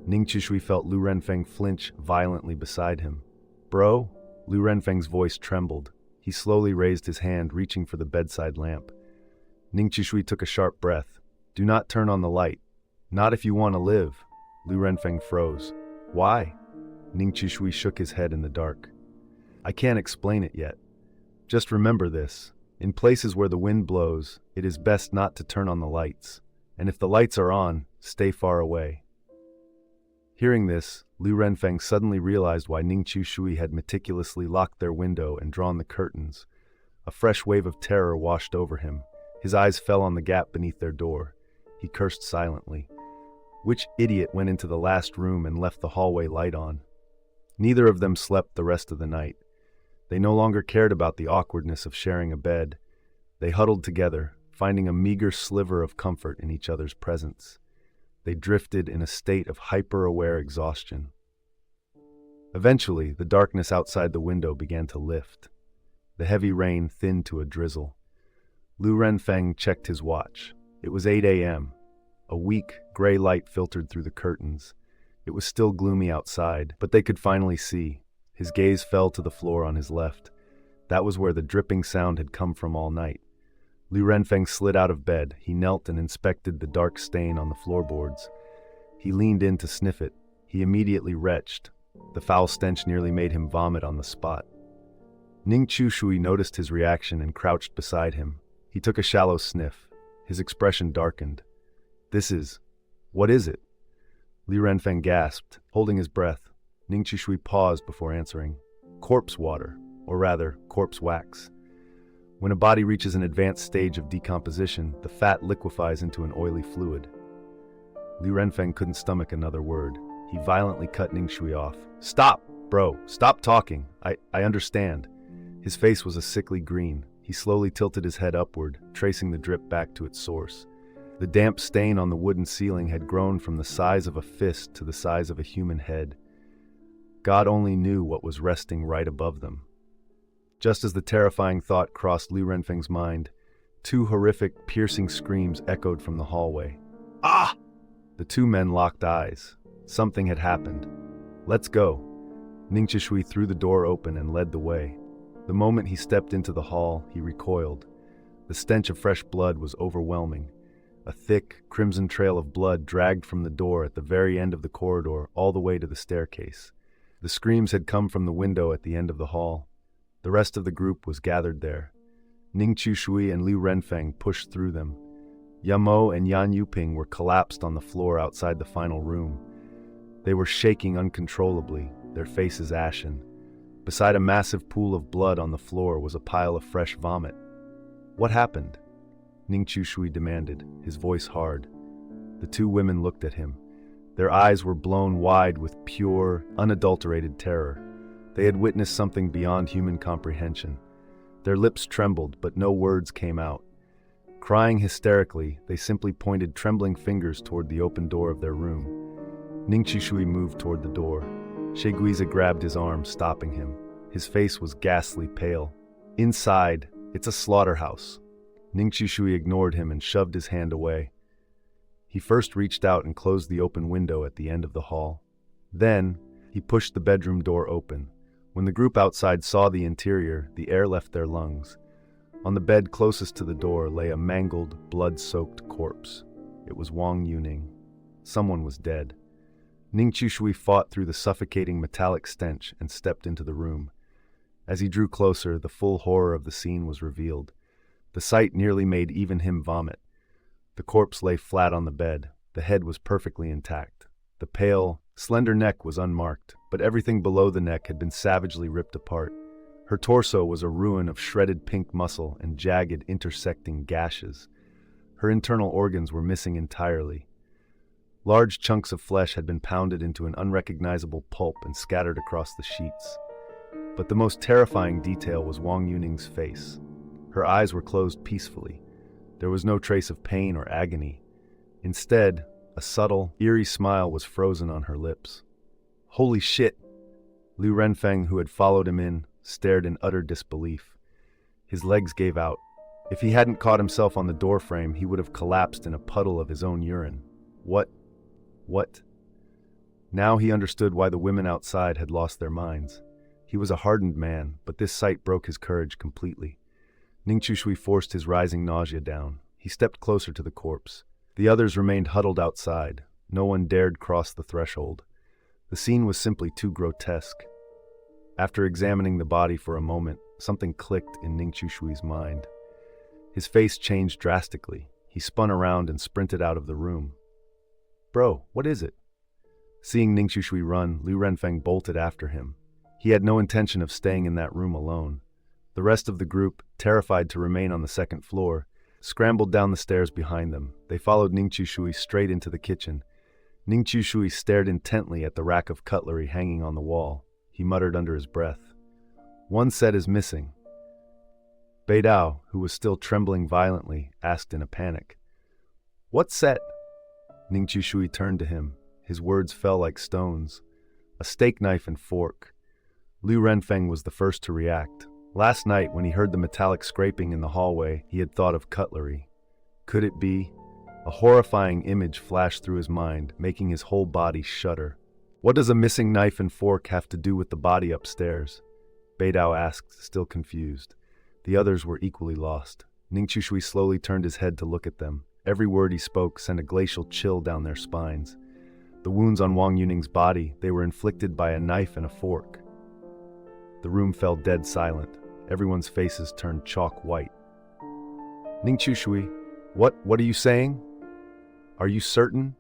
Ning Chushui felt Liu Renfeng flinch violently beside him. "Bro?" Liu Renfeng's voice trembled. He slowly raised his hand, reaching for the bedside lamp. Ning Chushui took a sharp breath. "Do not turn on the light. Not if you want to live." Liu Renfeng froze. "Why?" Ning Chushui shook his head in the dark. "I can't explain it yet. Just remember this. In places where the wind blows, it is best not to turn on the lights. And if the lights are on, stay far away." Hearing this, Liu Renfeng suddenly realized why Ning Chushui had meticulously locked their window and drawn the curtains. A fresh wave of terror washed over him. His eyes fell on the gap beneath their door. He cursed silently. Which idiot went into the last room and left the hallway light on? Neither of them slept the rest of the night. They no longer cared about the awkwardness of sharing a bed. They huddled together, finding a meager sliver of comfort in each other's presence. They drifted in a state of hyper-aware exhaustion. Eventually, the darkness outside the window began to lift. The heavy rain thinned to a drizzle. Liu Renfeng checked his watch. It was 8 a.m. A weak, gray light filtered through the curtains. It was still gloomy outside, but they could finally see. His gaze fell to the floor on his left. That was where the dripping sound had come from all night. Liu Renfeng slid out of bed. He knelt and inspected the dark stain on the floorboards. He leaned in to sniff it. He immediately retched. The foul stench nearly made him vomit on the spot. Ning Chushui noticed his reaction and crouched beside him. He took a shallow sniff. His expression darkened. What is it?" Liu Renfeng gasped, holding his breath. Ning Chushui paused before answering. "Corpse water, or rather, corpse wax. When a body reaches an advanced stage of decomposition, the fat liquefies into an oily fluid." Liu Renfeng couldn't stomach another word. He violently cut Ning Chushui off. "Stop, bro, stop talking. I understand." His face was a sickly green. He slowly tilted his head upward, tracing the drip back to its source. The damp stain on the wooden ceiling had grown from the size of a fist to the size of a human head. God only knew what was resting right above them. Just as the terrifying thought crossed Liu Renfeng's mind, Two horrific, piercing screams echoed from the hallway. Ah! The two men locked eyes. Something had happened. Let's go. Ning Chishui threw the door open and led the way. The moment he stepped into the hall, he recoiled. The stench of fresh blood was overwhelming. A thick, crimson trail of blood dragged from the door at the very end of the corridor all the way to the staircase. The screams had come from the window at the end of the hall. The rest of the group was gathered there. Ning Chishui and Liu Renfeng pushed through them. Yamo and Yan Yuping were collapsed on the floor outside the final room. They were shaking uncontrollably, their faces ashen. Beside a massive pool of blood on the floor was a pile of fresh vomit. What happened? Ning Chishui demanded, his voice hard. The two women looked at him. Their eyes were blown wide with pure, unadulterated terror. They had witnessed something beyond human comprehension. Their lips trembled, but no words came out. Crying hysterically, they simply pointed trembling fingers toward the open door of their room. Ning Chishui moved toward the door. Sheguiza grabbed his arm, stopping him. His face was ghastly pale. Inside, it's a slaughterhouse. Ning Chishui ignored him and shoved his hand away. He first reached out and closed the open window at the end of the hall. Then, he pushed the bedroom door open. When the group outside saw the interior, the air left their lungs. On the bed closest to the door lay a mangled, blood-soaked corpse. It was Wang Yuning. Someone was dead. Ning Chishui fought through the suffocating metallic stench and stepped into the room. As he drew closer, the full horror of the scene was revealed. The sight nearly made even him vomit. The corpse lay flat on the bed. The head was perfectly intact. The pale, slender neck was unmarked, but everything below the neck had been savagely ripped apart. Her torso was a ruin of shredded pink muscle and jagged, intersecting gashes. Her internal organs were missing entirely. Large chunks of flesh had been pounded into an unrecognizable pulp and scattered across the sheets. But the most terrifying detail was Wang Yuning's face. Her eyes were closed peacefully. There was no trace of pain or agony. Instead, a subtle, eerie smile was frozen on her lips. Holy shit! Liu Renfeng, who had followed him in, stared in utter disbelief. His legs gave out. If he hadn't caught himself on the doorframe, he would have collapsed in a puddle of his own urine. What? Now he understood why the women outside had lost their minds. He was a hardened man, but this sight broke his courage completely. Ning Chishui forced his rising nausea down. He stepped closer to the corpse. The others remained huddled outside. No one dared cross the threshold. The scene was simply too grotesque. After examining the body for a moment, something clicked in Ning Chishui's mind. His face changed drastically. He spun around and sprinted out of the room. Bro, what is it? Seeing Ning Chishui run, Liu Renfeng bolted after him. He had no intention of staying in that room alone. The rest of the group, terrified to remain on the second floor, scrambled down the stairs behind them. They followed Ning Chishui straight into the kitchen. Ning Chishui stared intently at the rack of cutlery hanging on the wall. He muttered under his breath. One set is missing. Beidao, who was still trembling violently, asked in a panic. What set? Ning Chishui turned to him. His words fell like stones. A steak knife and fork. Liu Renfeng was the first to react. Last night, when he heard the metallic scraping in the hallway, he had thought of cutlery. Could it be? A horrifying image flashed through his mind, making his whole body shudder. What does a missing knife and fork have to do with the body upstairs? Beidao asked, still confused. The others were equally lost. Ning Chishui slowly turned his head to look at them. Every word he spoke sent a glacial chill down their spines. The wounds on Wang Yuning's body, they were inflicted by a knife and a fork. The room fell dead silent. Everyone's faces turned chalk white. Ning Chishui, what are you saying? Are you certain?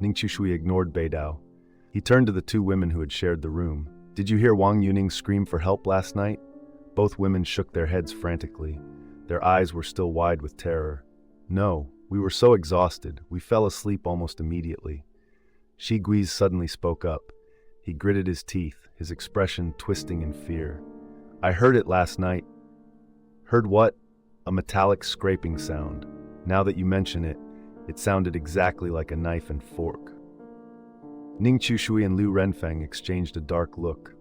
Ning Chishui ignored Beidao. He turned to the two women who had shared the room. Did you hear Wang Yuning scream for help last night? Both women shook their heads frantically. Their eyes were still wide with terror. No, we were so exhausted, we fell asleep almost immediately. Shi Guiz suddenly spoke up. He gritted his teeth, his expression twisting in fear. I heard it last night. Heard what? A metallic scraping sound. Now that you mention it, it sounded exactly like a knife and fork. Ning Chishui and Liu Renfeng exchanged a dark look.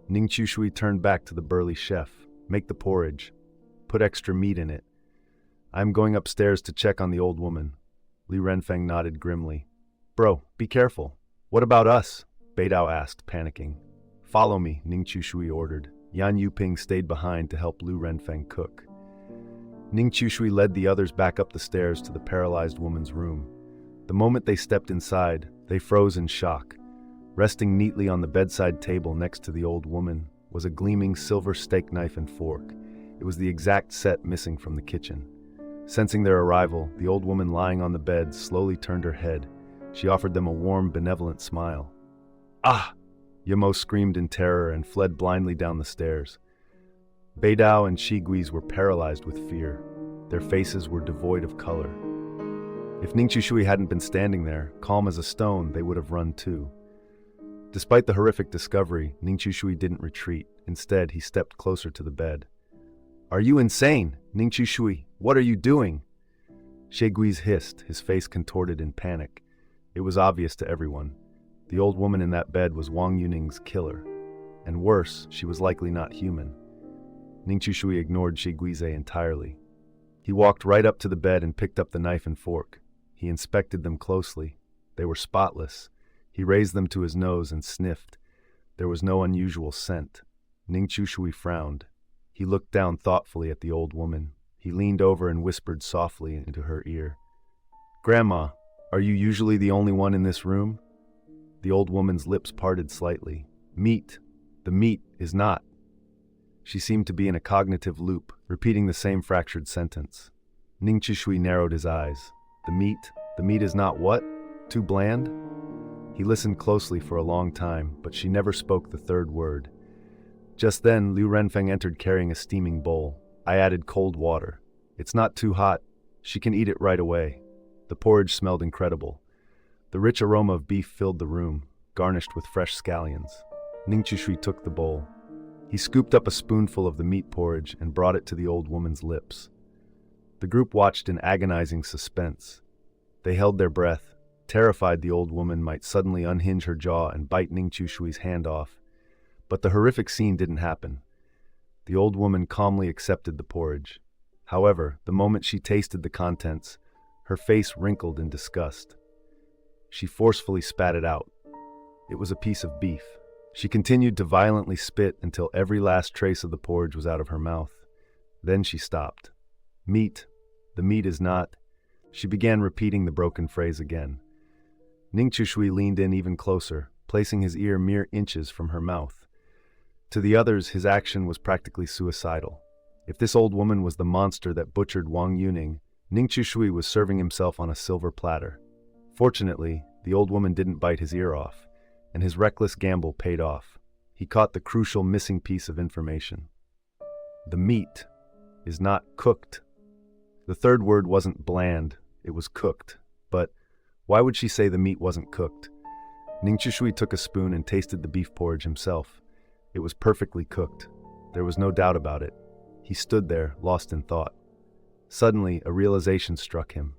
Ning Chishui turned back to the burly chef. Make the porridge. Put extra meat in it. I'm going upstairs to check on the old woman. Li Renfeng nodded grimly. Bro, be careful. What about us? Beidao asked, panicking. Follow me, Ning Chushui ordered. Yan Yuping stayed behind to help Lu Renfeng cook. Ning Chushui led the others back up the stairs to the paralyzed woman's room. The moment they stepped inside, they froze in shock. Resting neatly on the bedside table next to the old woman was a gleaming silver steak knife and fork. It was the exact set missing from the kitchen. Sensing their arrival, the old woman lying on the bed slowly turned her head. She offered them a warm, benevolent smile. Ah! Yamo screamed in terror and fled blindly down the stairs. Beidao and Shigui's were paralyzed with fear. Their faces were devoid of color. If Ning Chushui hadn't been standing there, calm as a stone, they would have run too. Despite the horrific discovery, Ning Chushui didn't retreat. Instead, he stepped closer to the bed. Are you insane? Ning Chushui, what are you doing? Shigui's hissed, his face contorted in panic. It was obvious to everyone. The old woman in that bed was Wang Yuning's killer. And worse, she was likely not human. Ning Chushui ignored Shigui's entirely. He walked right up to the bed and picked up the knife and fork. He inspected them closely. They were spotless. He raised them to his nose and sniffed. There was no unusual scent. Ning Chushui frowned. He looked down thoughtfully at the old woman. He leaned over and whispered softly into her ear. Grandma, are you usually the only one in this room? The old woman's lips parted slightly. Meat. The meat is not. She seemed to be in a cognitive loop, repeating the same fractured sentence. Ning Chushui narrowed his eyes. The meat is not what? Too bland? He listened closely for a long time, but she never spoke the third word. Just then, Lu Renfeng entered carrying a steaming bowl. I added cold water. It's not too hot. She can eat it right away. The porridge smelled incredible. The rich aroma of beef filled the room, garnished with fresh scallions. Ning Chushui took the bowl. He scooped up a spoonful of the meat porridge and brought it to the old woman's lips. The group watched in agonizing suspense. They held their breath, terrified the old woman might suddenly unhinge her jaw and bite Ning Chushui's hand off. But the horrific scene didn't happen. The old woman calmly accepted the porridge. However, the moment she tasted the contents, her face wrinkled in disgust. She forcefully spat it out. It was a piece of beef. She continued to violently spit until every last trace of the porridge was out of her mouth. Then she stopped. Meat. The meat is not. She began repeating the broken phrase again. Ning Chushui leaned in even closer, placing his ear mere inches from her mouth. To the others, his action was practically suicidal. If this old woman was the monster that butchered Wang Yuning, Ning Chushui was serving himself on a silver platter. Fortunately, the old woman didn't bite his ear off, and his reckless gamble paid off. He caught the crucial missing piece of information. The meat is not cooked. The third word wasn't bland, it was cooked. But why would she say the meat wasn't cooked? Ning Chushui took a spoon and tasted the beef porridge himself. It was perfectly cooked. There was no doubt about it. He stood there, lost in thought. Suddenly, a realization struck him.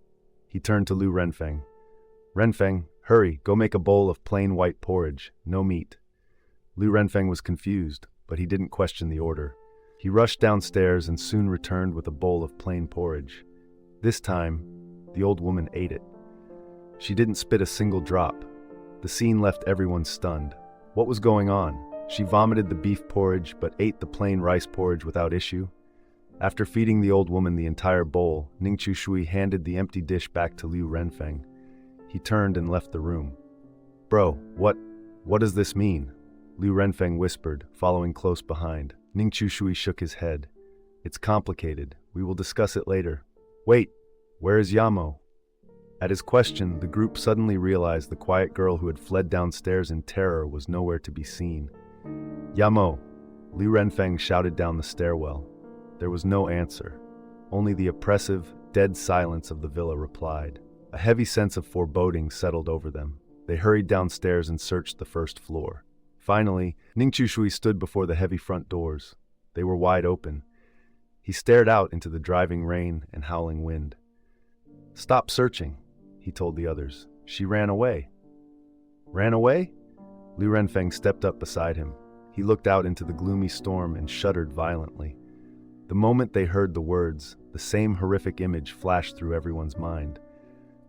He turned to Lu Renfeng. Renfeng, hurry, go make a bowl of plain white porridge, no meat. Lu Renfeng was confused, but he didn't question the order. He rushed downstairs and soon returned with a bowl of plain porridge. This time, the old woman ate it. She didn't spit a single drop. The scene left everyone stunned. What was going on? She vomited the beef porridge but ate the plain rice porridge without issue. After feeding the old woman the entire bowl, Ning Chushui handed the empty dish back to Lu Renfeng. He turned and left the room. Bro, what does this mean? Lu Renfeng whispered, following close behind. Ning Chushui shook his head. It's complicated. We will discuss it later. Wait, where is Yamo? At his question, the group suddenly realized the quiet girl who had fled downstairs in terror was nowhere to be seen. Yamo! Lu Renfeng shouted down the stairwell. There was no answer. Only the oppressive, dead silence of the villa replied. A heavy sense of foreboding settled over them. They hurried downstairs and searched the first floor. Finally, Ning Chushui stood before the heavy front doors. They were wide open. He stared out into the driving rain and howling wind. Stop searching, he told the others. She ran away. Ran away? Lu Renfeng stepped up beside him. He looked out into the gloomy storm and shuddered violently. The moment they heard the words, the same horrific image flashed through everyone's mind.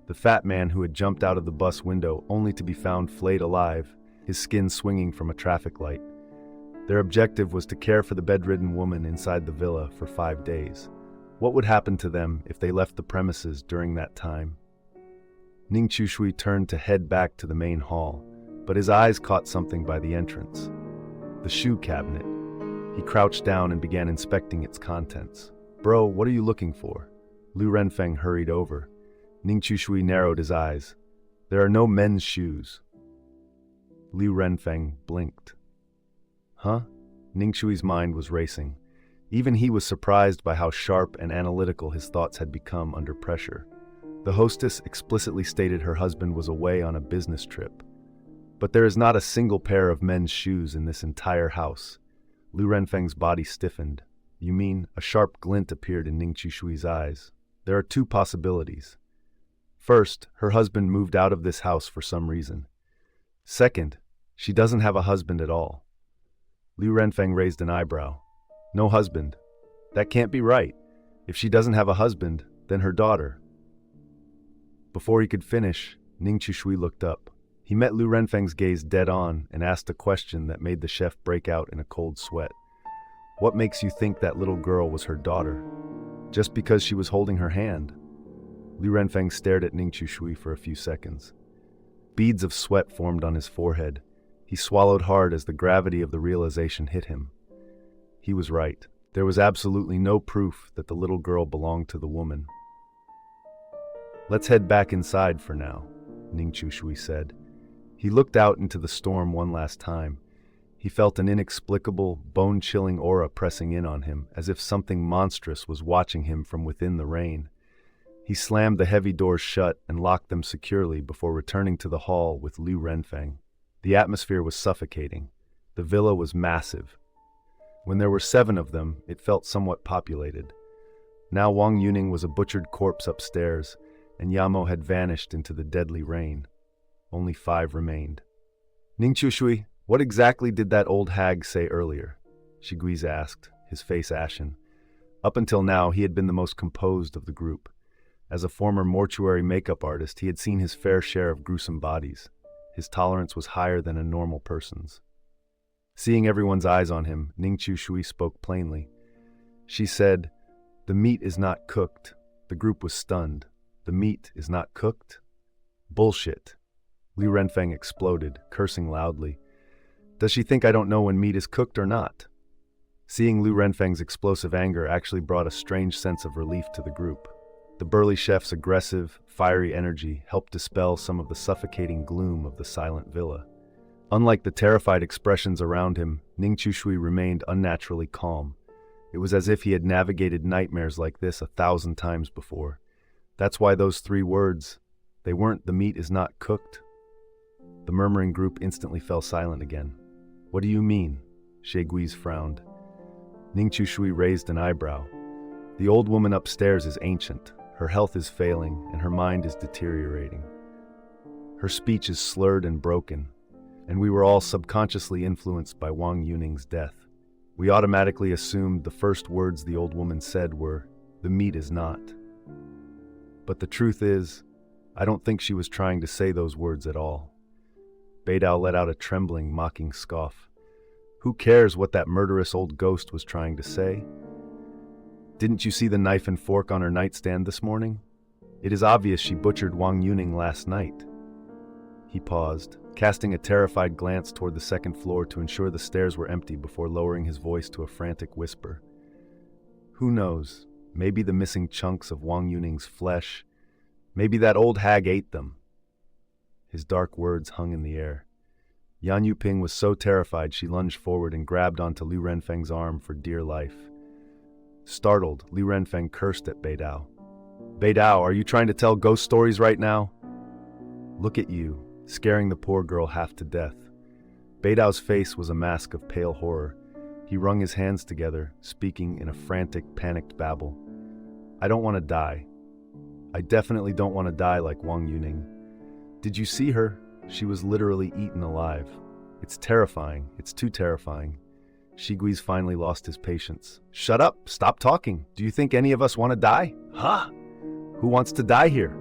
The fat man who had jumped out of the bus window only to be found flayed alive, his skin swinging from a traffic light. Their objective was to care for the bedridden woman inside the villa for 5 days. What would happen to them if they left the premises during that time? Ning Chushui turned to head back to the main hall, but his eyes caught something by the entrance. The shoe cabinet. He crouched down and began inspecting its contents. "Bro, what are you looking for?" Lu Renfeng hurried over. Ning Chushui narrowed his eyes. "There are no men's shoes." Liu Renfeng blinked. Huh? Ning Chui's mind was racing. Even he was surprised by how sharp and analytical his thoughts had become under pressure. The hostess explicitly stated her husband was away on a business trip. But there is not a single pair of men's shoes in this entire house. Liu Renfeng's body stiffened. "You mean?" A sharp glint appeared in Ning Chushui's eyes. "There are 2 possibilities. First, her husband moved out of this house for some reason. Second, she doesn't have a husband at all." Liu Renfeng raised an eyebrow. "No husband. That can't be right. If she doesn't have a husband, then her daughter." Before he could finish, Ning Chushui looked up. He met Liu Renfeng's gaze dead on and asked a question that made the chef break out in a cold sweat. "What makes you think that little girl was her daughter? Just because she was holding her hand?" Liu Renfeng stared at Ning Chushui for a few seconds. Beads of sweat formed on his forehead. He swallowed hard as the gravity of the realization hit him. He was right. There was absolutely no proof that the little girl belonged to the woman. "Let's head back inside for now," Ning Chushui said. He looked out into the storm one last time. He felt an inexplicable, bone-chilling aura pressing in on him, as if something monstrous was watching him from within the rain. He slammed the heavy doors shut and locked them securely before returning to the hall with Liu Renfeng. The atmosphere was suffocating. The villa was massive. When there were 7 of them, it felt somewhat populated. Now Wang Yuning was a butchered corpse upstairs, and Yamo had vanished into the deadly rain. Only 5 remained. "Ning Chushui, what exactly did that old hag say earlier?" Shiguiz asked, his face ashen. Up until now, he had been the most composed of the group. As a former mortuary makeup artist, he had seen his fair share of gruesome bodies. His tolerance was higher than a normal person's. Seeing everyone's eyes on him, Ning Chushui spoke plainly. She said, "The meat is not cooked." The group was stunned. "The meat is not cooked?" "Bullshit." Liu Renfeng exploded, cursing loudly. "Does she think I don't know when meat is cooked or not?" Seeing Liu Renfeng's explosive anger actually brought a strange sense of relief to the group. The burly chef's aggressive, fiery energy helped dispel some of the suffocating gloom of the silent villa. Unlike the terrified expressions around him, Ning Chushui remained unnaturally calm. It was as if he had navigated nightmares like this 1,000 times before. That's why those 3 words, they weren't "the meat is not cooked." The murmuring group instantly fell silent again. "What do you mean?" Shiguiz frowned. Ning Chushui raised an eyebrow. "The old woman upstairs is ancient. Her health is failing, and her mind is deteriorating. Her speech is slurred and broken, and we were all subconsciously influenced by Wang Yuning's death. We automatically assumed the first words the old woman said were, 'The meat is not.' But the truth is, I don't think she was trying to say those words at all." Beidao let out a trembling, mocking scoff. "Who cares what that murderous old ghost was trying to say? Didn't you see the knife and fork on her nightstand this morning? It is obvious she butchered Wang Yuning last night." He paused, casting a terrified glance toward the 2nd floor to ensure the stairs were empty before lowering his voice to a frantic whisper. "Who knows? Maybe the missing chunks of Wang Yuning's flesh. Maybe that old hag ate them." His dark words hung in the air. Yan Yuping was so terrified she lunged forward and grabbed onto Liu Renfeng's arm for dear life. Startled, Liu Renfeng cursed at Beidao. "Beidao, are you trying to tell ghost stories right now? Look at you, scaring the poor girl half to death." Beidao's face was a mask of pale horror. He wrung his hands together, speaking in a frantic, panicked babble. "I don't want to die. I definitely don't want to die like Wang Yuning. Did you see her? She was literally eaten alive. It's terrifying. It's too terrifying. Shigui's finally lost his patience. Shut up! Stop talking! Do you think any of us want to die? Huh? Who wants to die here?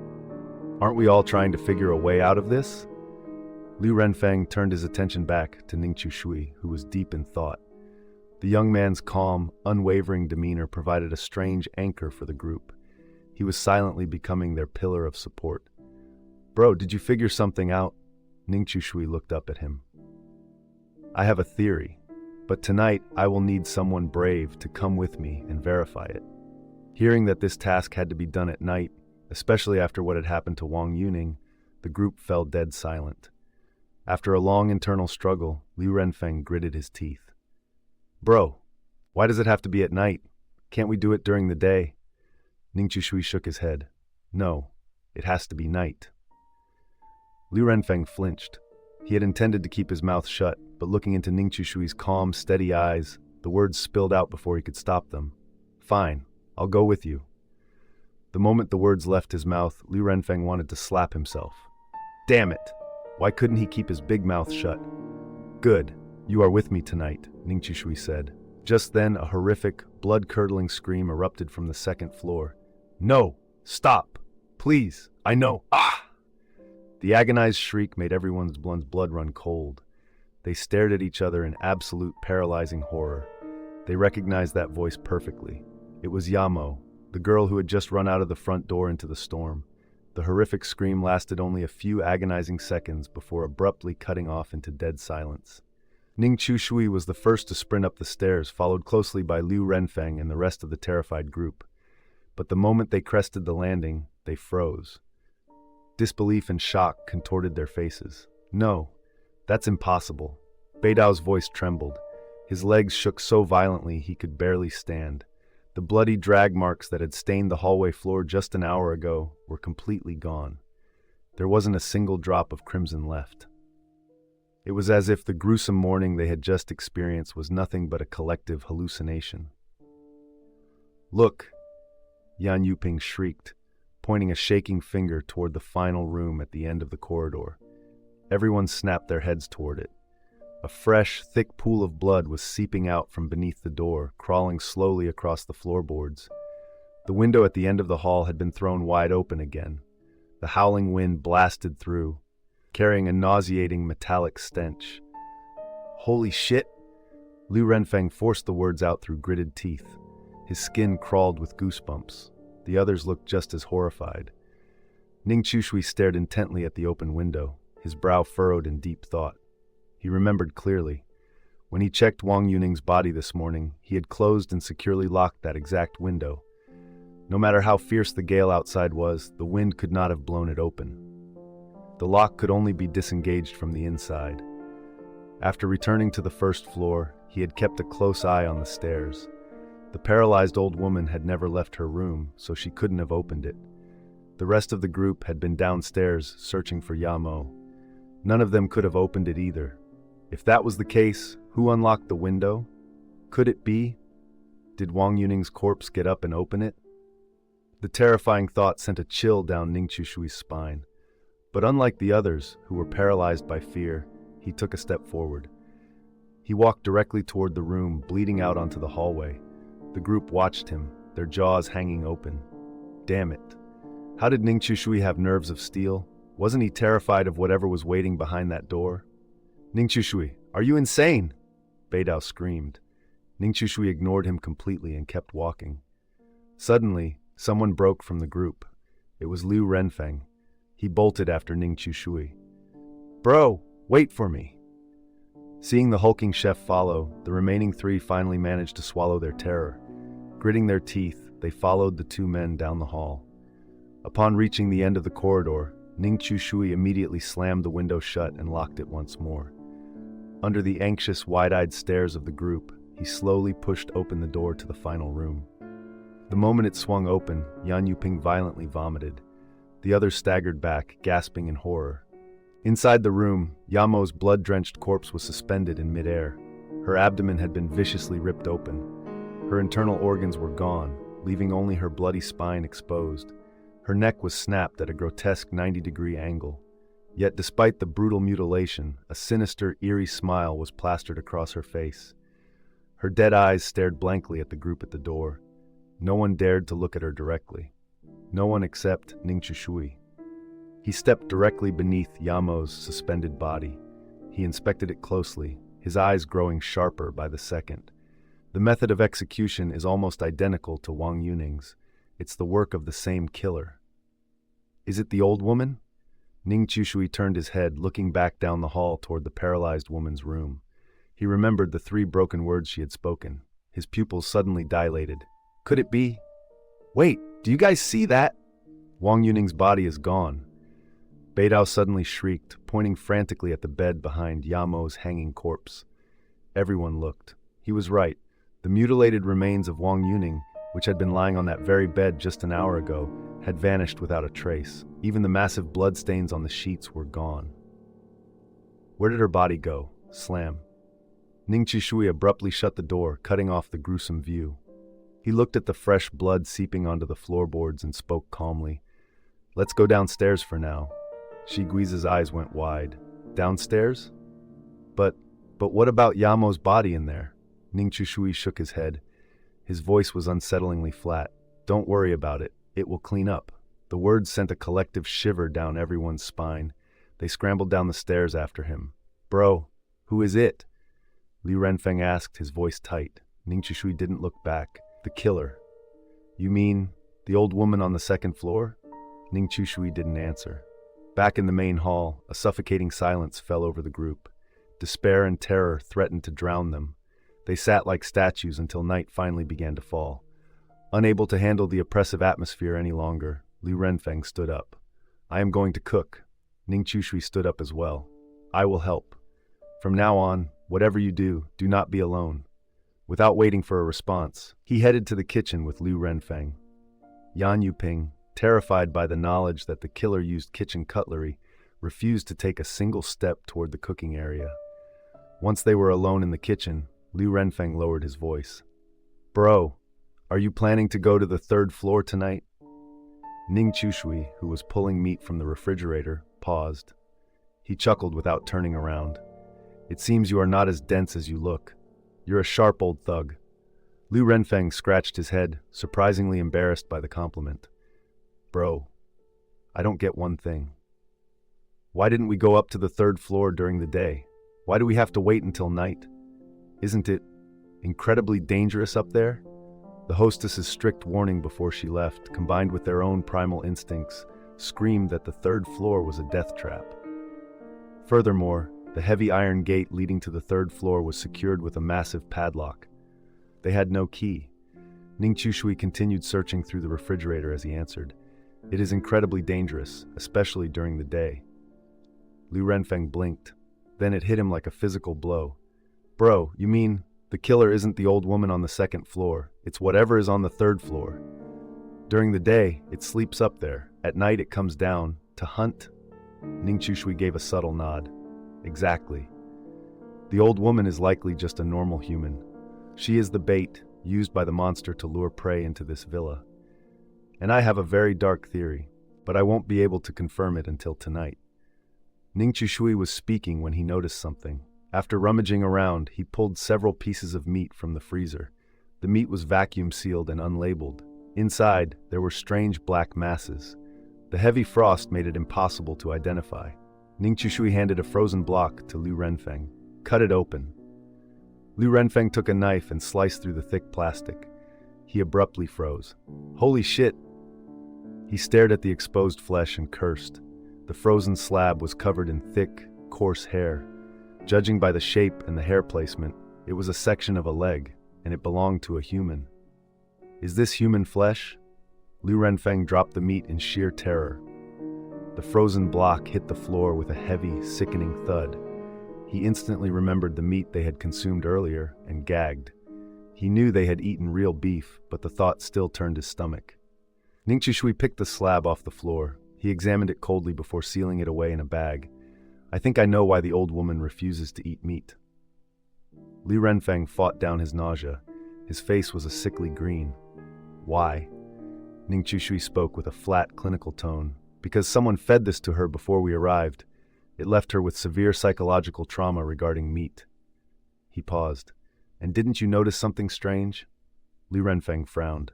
Aren't we all trying to figure a way out of this? Liu Renfeng turned his attention back to Ningqiu Shui, who was deep in thought. The young man's calm, unwavering demeanor provided a strange anchor for the group. He was silently becoming their pillar of support. Bro, did you figure something out? Ningqiu Shui looked up at him. I have a theory, but tonight I will need someone brave to come with me and verify it. Hearing that this task had to be done at night, especially after what had happened to Wang Yuning, the group fell dead silent. After a long internal struggle, Liu Renfeng gritted his teeth. Bro, why does it have to be at night? Can't we do it during the day? Ningqiu Shui shook his head. No, it has to be night. Liu Renfeng flinched. He had intended to keep his mouth shut, but looking into Ningqiu Shui's calm, steady eyes, the words spilled out before he could stop them. Fine, I'll go with you. The moment the words left his mouth, Liu Renfeng wanted to slap himself. Damn it! Why couldn't he keep his big mouth shut? Good, you are with me tonight, Ningqiu Shui said. Just then, a horrific, blood-curdling scream erupted from the second floor. No! Stop! Please! I know! Ah! The agonized shriek made everyone's blood run cold. They stared at each other in absolute paralyzing horror. They recognized that voice perfectly. It was Yamo, the girl who had just run out of the front door into the storm. The horrific scream lasted only a few agonizing seconds before abruptly cutting off into dead silence. Ningqiu Shui was the first to sprint up the stairs, followed closely by Liu Renfeng and the rest of the terrified group. But the moment they crested the landing, they froze. Disbelief and shock contorted their faces. No, that's impossible. Beidao's voice trembled. His legs shook so violently he could barely stand. The bloody drag marks that had stained the hallway floor just an hour ago were completely gone. There wasn't a single drop of crimson left. It was as if the gruesome morning they had just experienced was nothing but a collective hallucination. Look, Yan Yuping shrieked, pointing a shaking finger toward the final room at the end of the corridor. Everyone snapped their heads toward it. A fresh, thick pool of blood was seeping out from beneath the door, crawling slowly across the floorboards. The window at the end of the hall had been thrown wide open again. The howling wind blasted through, carrying a nauseating metallic stench. Holy shit! Liu Renfeng forced the words out through gritted teeth. His skin crawled with goosebumps. The others looked just as horrified. Ningqiu Shui stared intently at the open window, his brow furrowed in deep thought. He remembered clearly. When he checked Wang Yuning's body this morning, he had closed and securely locked that exact window. No matter how fierce the gale outside was, the wind could not have blown it open. The lock could only be disengaged from the inside. After returning to the first floor, he had kept a close eye on the stairs. The paralyzed old woman had never left her room, so she couldn't have opened it. The rest of the group had been downstairs searching for Yamo. None of them could have opened it either. If that was the case, who unlocked the window? Could it be? Did Wang Yuning's corpse get up and open it? The terrifying thought sent a chill down Ningqiu Shui's spine. But unlike the others, who were paralyzed by fear, he took a step forward. He walked directly toward the room, bleeding out onto the hallway. The group watched him, their jaws hanging open. Damn it. How did Ningqiu Shui have nerves of steel? Wasn't he terrified of whatever was waiting behind that door? Ningqiu Shui, are you insane? Beidao screamed. Ningqiu Shui ignored him completely and kept walking. Suddenly, someone broke from the group. It was Liu Renfeng. He bolted after Ningqiu Shui. Bro, wait for me. Seeing the hulking chef follow, the remaining three finally managed to swallow their terror. Gritting their teeth, they followed the two men down the hall. Upon reaching the end of the corridor, Ningqiu Shui immediately slammed the window shut and locked it once more. Under the anxious, wide-eyed stares of the group, he slowly pushed open the door to the final room. The moment it swung open, Yan Yuping violently vomited. The others staggered back, gasping in horror. Inside the room, Yamo's blood-drenched corpse was suspended in midair. Her abdomen had been viciously ripped open. Her internal organs were gone, leaving only her bloody spine exposed. Her neck was snapped at a grotesque 90-degree angle. Yet despite the brutal mutilation, a sinister, eerie smile was plastered across her face. Her dead eyes stared blankly at the group at the door. No one dared to look at her directly. No one except Ning Chushui. He stepped directly beneath Yamo's suspended body. He inspected it closely, his eyes growing sharper by the second. The method of execution is almost identical to Wang Yuning's. It's the work of the same killer. Is it the old woman? Ning Chushui turned his head, looking back down the hall toward the paralyzed woman's room. He remembered the 3 broken words she had spoken. His pupils suddenly dilated. Could it be? Wait, do you guys see that? Wang Yuning's body is gone. Beidao suddenly shrieked, pointing frantically at the bed behind Yamo's hanging corpse. Everyone looked. He was right. The mutilated remains of Wang Yuning, which had been lying on that very bed just an hour ago, had vanished without a trace. Even the massive bloodstains on the sheets were gone. Where did her body go? Slam. Ning Chishui abruptly shut the door, cutting off the gruesome view. He looked at the fresh blood seeping onto the floorboards and spoke calmly. Let's go downstairs for now. Shi Gui's eyes went wide. Downstairs? But what about Yamo's body in there? Ning Chishui shook his head. His voice was unsettlingly flat. Don't worry about it. It will clean up. The words sent a collective shiver down everyone's spine. They scrambled down the stairs after him. Bro, who is it? Li Renfeng asked, his voice tight. Ning Chishui didn't look back. The killer. You mean the old woman on the 2nd floor? Ning Chishui didn't answer. Back in the main hall, a suffocating silence fell over the group. Despair and terror threatened to drown them. They sat like statues until night finally began to fall. Unable to handle the oppressive atmosphere any longer, Li Renfeng stood up. I am going to cook. Ning Chishui stood up as well. I will help. From now on, whatever you do, do not be alone. Without waiting for a response, he headed to the kitchen with Li Renfeng. Yan Yuping, terrified by the knowledge that the killer used kitchen cutlery, refused to take a single step toward the cooking area. Once they were alone in the kitchen, Li Renfeng lowered his voice. Bro, are you planning to go to the 3rd floor tonight? Ning Chishui, who was pulling meat from the refrigerator, paused. He chuckled without turning around. It seems you are not as dense as you look. You're a sharp old thug. Li Renfeng scratched his head, surprisingly embarrassed by the compliment. Bro, I don't get one thing. Why didn't we go up to the 3rd floor during the day? Why do we have to wait until night? Isn't it incredibly dangerous up there? The hostess's strict warning before she left, combined with their own primal instincts, screamed that the 3rd floor was a death trap. Furthermore, the heavy iron gate leading to the 3rd floor was secured with a massive padlock. They had no key. Ning Chishui continued searching through the refrigerator as he answered. It is incredibly dangerous, especially during the day. Li Renfeng blinked. Then it hit him like a physical blow. Bro, you mean the killer isn't the old woman on the 2nd floor. It's whatever is on the 3rd floor. During the day, it sleeps up there. At night, it comes down to hunt. Ning Chishui gave a subtle nod. Exactly. The old woman is likely just a normal human. She is the bait used by the monster to lure prey into this villa. And I have a very dark theory, but I won't be able to confirm it until tonight. Ning Chishui was speaking when he noticed something. After rummaging around, he pulled several pieces of meat from the freezer. The meat was vacuum sealed and unlabeled. Inside, there were strange black masses. The heavy frost made it impossible to identify. Ning Chishui handed a frozen block to Li Renfeng. Cut it open. Li Renfeng took a knife and sliced through the thick plastic. He abruptly froze. Holy shit! He stared at the exposed flesh and cursed. The frozen slab was covered in thick, coarse hair. Judging by the shape and the hair placement, it was a section of a leg, and it belonged to a human. Is this human flesh? Li Renfeng dropped the meat in sheer terror. The frozen block hit the floor with a heavy, sickening thud. He instantly remembered the meat they had consumed earlier and gagged. He knew they had eaten real beef, but the thought still turned his stomach. Ning Chishui picked the slab off the floor. He examined it coldly before sealing it away in a bag. I think I know why the old woman refuses to eat meat. Li Renfeng fought down his nausea. His face was a sickly green. Why? Ning Chishui spoke with a flat, clinical tone. Because someone fed this to her before we arrived. It left her with severe psychological trauma regarding meat. He paused. And didn't you notice something strange? Li Renfeng frowned.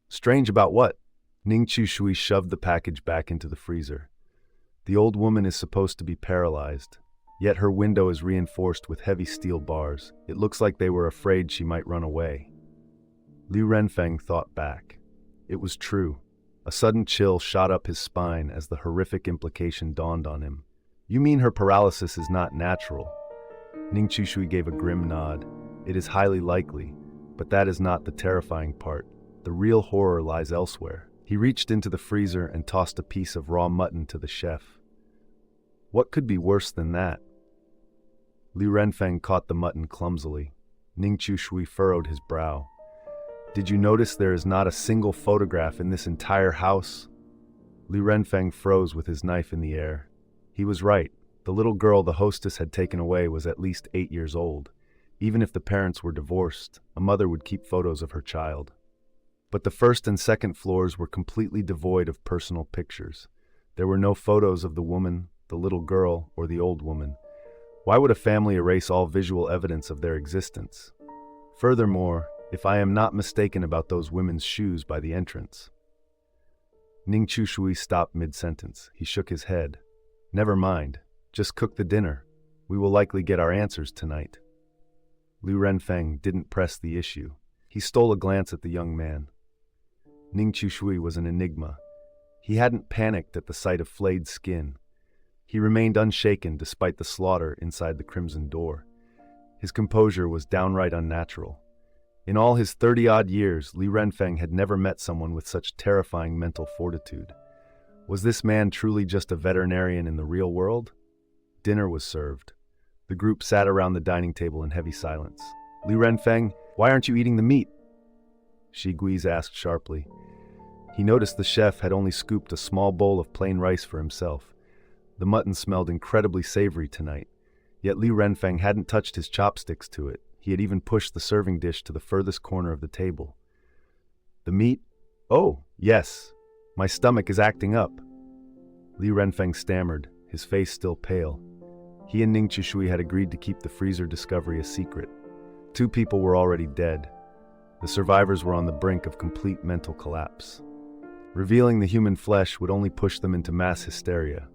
Strange about what? Ning Shui shoved the package back into the freezer. The old woman is supposed to be paralyzed, yet her window is reinforced with heavy steel bars. It looks like they were afraid she might run away. Li Renfeng thought back. It was true. A sudden chill shot up his spine as the horrific implication dawned on him. You mean her paralysis is not natural? Ning Shui gave a grim nod. It is highly likely, but that is not the terrifying part. The real horror lies elsewhere. He reached into the freezer and tossed a piece of raw mutton to the chef. What could be worse than that? Li Renfeng caught the mutton clumsily. Ning Shui furrowed his brow. Did you notice there is not a single photograph in this entire house? Li Renfeng froze with his knife in the air. He was right. The little girl the hostess had taken away was at least 8 years old. Even if the parents were divorced, a mother would keep photos of her child. But the first and second floors were completely devoid of personal pictures. There were no photos of the woman, the little girl, or the old woman. Why would a family erase all visual evidence of their existence? Furthermore, if I am not mistaken about those women's shoes by the entrance. Ning Shui stopped mid-sentence. He shook his head. Never mind. Just cook the dinner. We will likely get our answers tonight. Li Renfeng didn't press the issue. He stole a glance at the young man. Ning Shui was an enigma. He hadn't panicked at the sight of flayed skin. He remained unshaken despite the slaughter inside the crimson door. His composure was downright unnatural. In all his 30-odd years, Li Renfeng had never met someone with such terrifying mental fortitude. Was this man truly just a veterinarian in the real world? Dinner was served. The group sat around the dining table in heavy silence. Li Renfeng, why aren't you eating the meat? Shi Guiz asked sharply. He noticed the chef had only scooped a small bowl of plain rice for himself. The mutton smelled incredibly savory tonight, yet Li Renfeng hadn't touched his chopsticks to it. He had even pushed the serving dish to the furthest corner of the table. The meat? Oh, yes. My stomach is acting up. Li Renfeng stammered, his face still pale. He and Ning Shui had agreed to keep the freezer discovery a secret. 2 people were already dead. The survivors were on the brink of complete mental collapse. Revealing the human flesh would only push them into mass hysteria.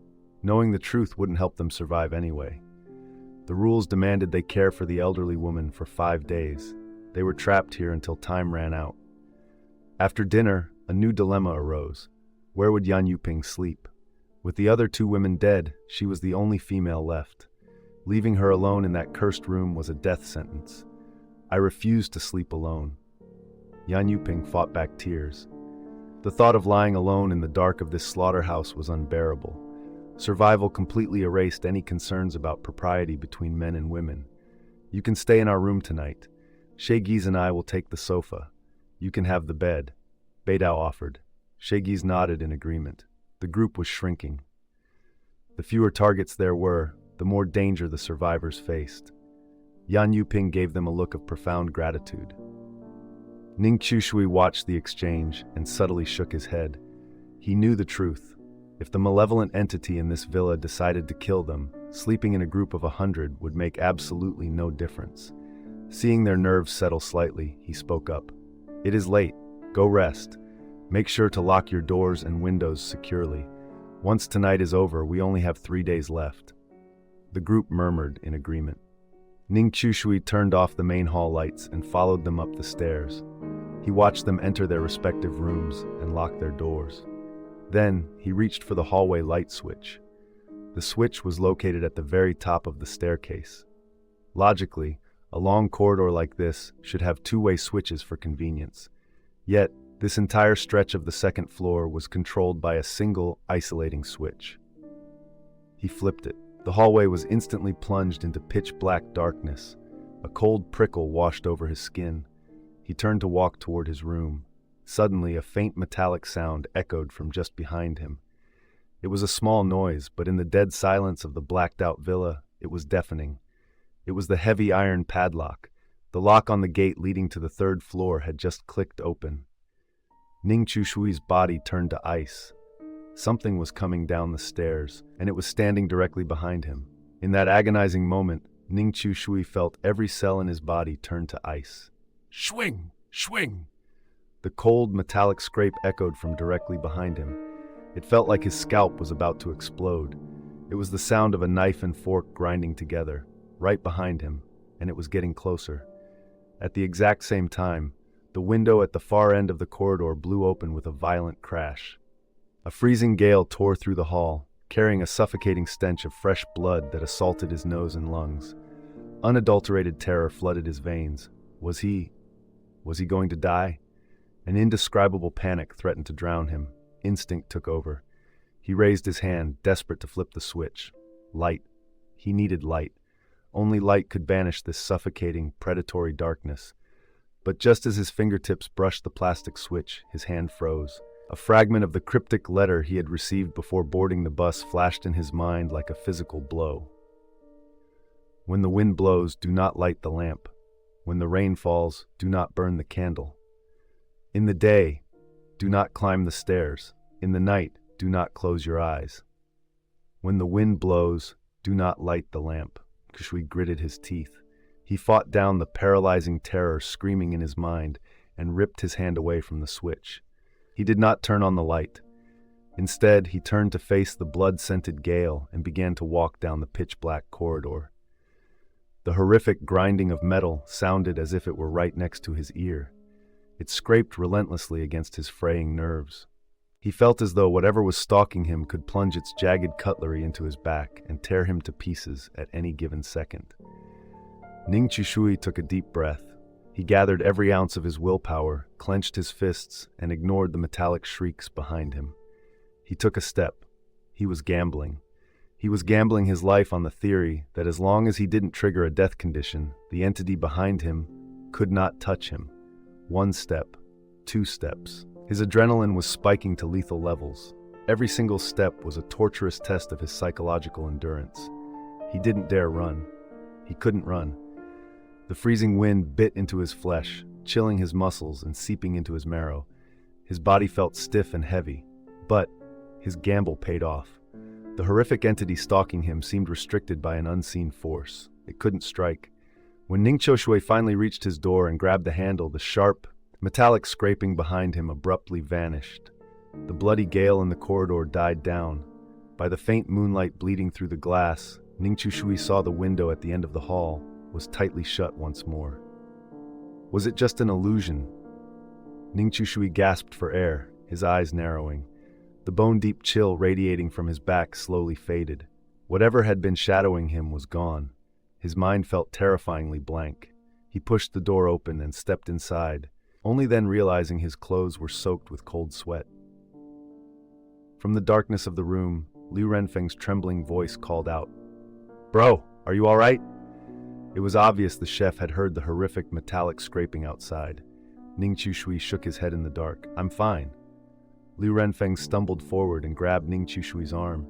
Knowing the truth wouldn't help them survive anyway. The rules demanded they care for the elderly woman for 5 days. They were trapped here until time ran out. After dinner, a new dilemma arose. Where would Yan Yuping sleep? With the other 2 women dead, she was the only female left. Leaving her alone in that cursed room was a death sentence. I refused to sleep alone. Yan Yuping fought back tears. The thought of lying alone in the dark of this slaughterhouse was unbearable. Survival completely erased any concerns about propriety between men and women. You can stay in our room tonight. Sheng and I will take the sofa. You can have the bed. Beidao offered. Sheng nodded in agreement. The group was shrinking. The fewer targets there were, the more danger the survivors faced. Yan Yuping gave them a look of profound gratitude. Ning Shui watched the exchange and subtly shook his head. He knew the truth. If the malevolent entity in this villa decided to kill them, sleeping in a group of 100 would make absolutely no difference. Seeing their nerves settle slightly, he spoke up. It is late. Go rest. Make sure to lock your doors and windows securely. Once tonight is over, we only have 3 days left. The group murmured in agreement. Ning Shui turned off the main hall lights and followed them up the stairs. He watched them enter their respective rooms and lock their doors. Then, he reached for the hallway light switch. The switch was located at the very top of the staircase. Logically, a long corridor like this should have 2-way switches for convenience. Yet, this entire stretch of the 2nd floor was controlled by a single, isolating switch. He flipped it. The hallway was instantly plunged into pitch-black darkness. A cold prickle washed over his skin. He turned to walk toward his room. Suddenly, a faint metallic sound echoed from just behind him. It was a small noise, but in the dead silence of the blacked-out villa, it was deafening. It was the heavy iron padlock. The lock on the gate leading to the 3rd floor had just clicked open. Ning Shui's body turned to ice. Something was coming down the stairs, and it was standing directly behind him. In that agonizing moment, Ning Chu Shui felt every cell in his body turn to ice. Swing! Swing! The cold, metallic scrape echoed from directly behind him. It felt like his scalp was about to explode. It was the sound of a knife and fork grinding together, right behind him, and it was getting closer. At the exact same time, the window at the far end of the corridor blew open with a violent crash. A freezing gale tore through the hall, carrying a suffocating stench of fresh blood that assaulted his nose and lungs. Unadulterated terror flooded his veins. Was he going to die? An indescribable panic threatened to drown him. Instinct took over. He raised his hand, desperate to flip the switch. Light. He needed light. Only light could banish this suffocating, predatory darkness. But just as his fingertips brushed the plastic switch, his hand froze. A fragment of the cryptic letter he had received before boarding the bus flashed in his mind like a physical blow. When the wind blows, do not light the lamp. When the rain falls, do not burn the candle. In the day, do not climb the stairs. In the night, do not close your eyes. When the wind blows, do not light the lamp. Kushui gritted his teeth. He fought down the paralyzing terror screaming in his mind and ripped his hand away from the switch. He did not turn on the light. Instead, he turned to face the blood-scented gale and began to walk down the pitch-black corridor. The horrific grinding of metal sounded as if it were right next to his ear. It scraped relentlessly against his fraying nerves. He felt as though whatever was stalking him could plunge its jagged cutlery into his back and tear him to pieces at any given second. Ning Chu Shui took a deep breath. He gathered every ounce of his willpower, clenched his fists, and ignored the metallic shrieks behind him. He took a step. He was gambling. He was gambling his life on the theory that as long as he didn't trigger a death condition, the entity behind him could not touch him. 1 step, 2 steps. His adrenaline was spiking to lethal levels. Every single step was a torturous test of his psychological endurance. He didn't dare run. He couldn't run. The freezing wind bit into his flesh, chilling his muscles and seeping into his marrow. His body felt stiff and heavy, but his gamble paid off. The horrific entity stalking him seemed restricted by an unseen force. It couldn't strike. When Ning Chu Shui finally reached his door and grabbed the handle, the sharp, metallic scraping behind him abruptly vanished. The bloody gale in the corridor died down. By the faint moonlight bleeding through the glass, Ning Chu Shui saw the window at the end of the hall was tightly shut once more. Was it just an illusion? Ning Chu Shui gasped for air, his eyes narrowing. The bone-deep chill radiating from his back slowly faded. Whatever had been shadowing him was gone. His mind felt terrifyingly blank. He pushed the door open and stepped inside, only then realizing his clothes were soaked with cold sweat. From the darkness of the room, Liu Renfeng's trembling voice called out, "Bro, are you all right?" It was obvious the chef had heard the horrific metallic scraping outside. Ning Chu Shui shook his head in the dark. "I'm fine." Liu Renfeng stumbled forward and grabbed Ning Chu Shui's arm.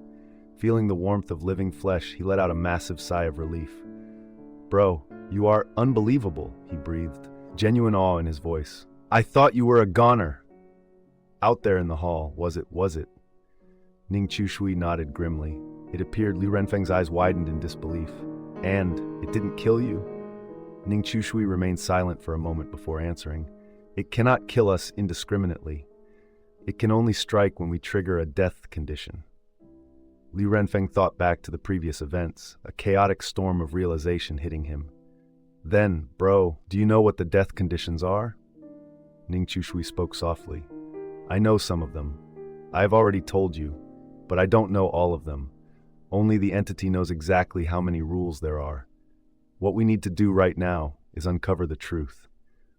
Feeling the warmth of living flesh, he let out a massive sigh of relief. "Bro, you are unbelievable," he breathed, genuine awe in his voice. "I thought you were a goner." "Out there in the hall, was it?" Ning Chu Shui nodded grimly. It appeared Liu Renfeng's eyes widened in disbelief. "And it didn't kill you?" Ning Chu Shui remained silent for a moment before answering. "It cannot kill us indiscriminately. It can only strike when we trigger a death condition." Liu Renfeng thought back to the previous events, a chaotic storm of realization hitting him. "Then, bro, do you know what the death conditions are?" Ning Chu Shui spoke softly. "I know some of them. I have already told you, but I don't know all of them. Only the entity knows exactly how many rules there are. What we need to do right now is uncover the truth."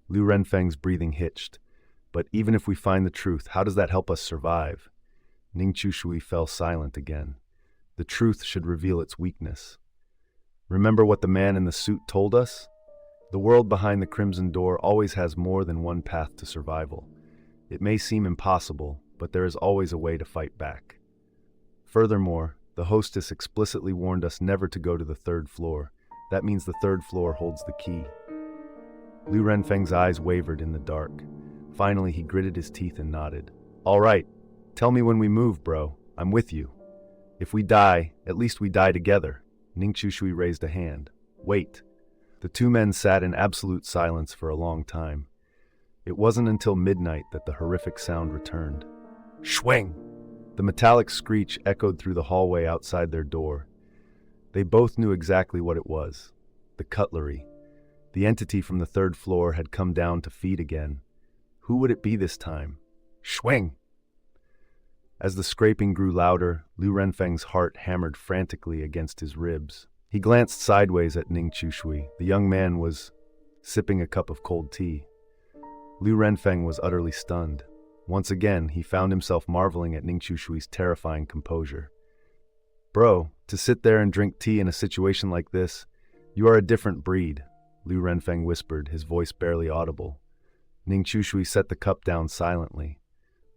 Liu Renfeng's breathing hitched. "But even if we find the truth, how does that help us survive?" Ning Chu Shui fell silent again. The truth should reveal its weakness. Remember what the man in the suit told us? The world behind the Crimson Door always has more than one path to survival. It may seem impossible, but there is always a way to fight back. Furthermore, the hostess explicitly warned us never to go to the 3rd floor. That means the 3rd floor holds the key. Liu Renfeng's eyes wavered in the dark. Finally, he gritted his teeth and nodded. "All right, tell me when we move, bro. I'm with you. If we die, at least we die together." Ning Chu Shui raised a hand. Wait. The two men sat in absolute silence for a long time. It wasn't until midnight that the horrific sound returned. Sheng! The metallic screech echoed through the hallway outside their door. They both knew exactly what it was. The cutlery. The entity from the third floor had come down to feed again. Who would it be this time? Sheng! As the scraping grew louder, Liu Renfeng's heart hammered frantically against his ribs. He glanced sideways at Ning Chushui. The young man was sipping a cup of cold tea. Liu Renfeng was utterly stunned. Once again, he found himself marveling at Ning Chushui's terrifying composure. Bro, to sit there and drink tea in a situation like this, you are a different breed, Liu Renfeng whispered, his voice barely audible. Ning Chushui set the cup down silently.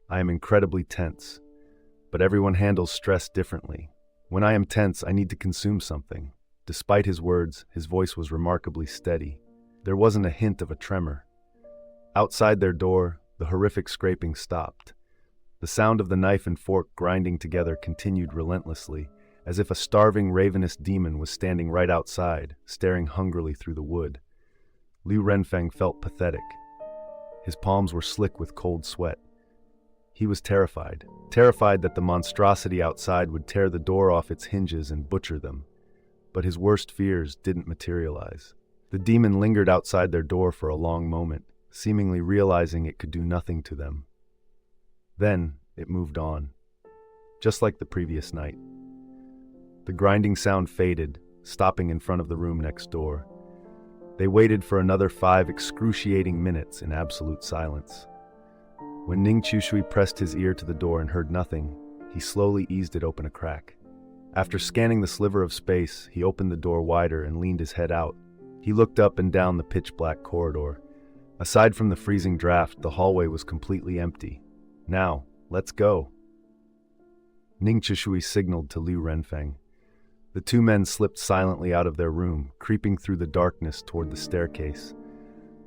I am incredibly tense, but everyone handles stress differently. When I am tense, I need to consume something. Despite his words, his voice was remarkably steady. There wasn't a hint of a tremor. Outside their door, the horrific scraping stopped. The sound of the knife and fork grinding together continued relentlessly, as if a starving, ravenous demon was standing right outside, staring hungrily through the wood. Liu Renfeng felt pathetic. His palms were slick with cold sweat. He was terrified that the monstrosity outside would tear the door off its hinges and butcher them. But his worst fears didn't materialize. The demon lingered outside their door for a long moment, seemingly realizing it could do nothing to them. Then it moved on, just like the previous night. The grinding sound faded, stopping in front of the room next door. They waited for another 5 excruciating minutes in absolute silence. When Ning Chushui pressed his ear to the door and heard nothing, he slowly eased it open a crack. After scanning the sliver of space, he opened the door wider and leaned his head out. He looked up and down the pitch-black corridor. Aside from the freezing draft, the hallway was completely empty. Now, let's go. Ning Chushui signaled to Liu Renfeng. The two men slipped silently out of their room, creeping through the darkness toward the staircase.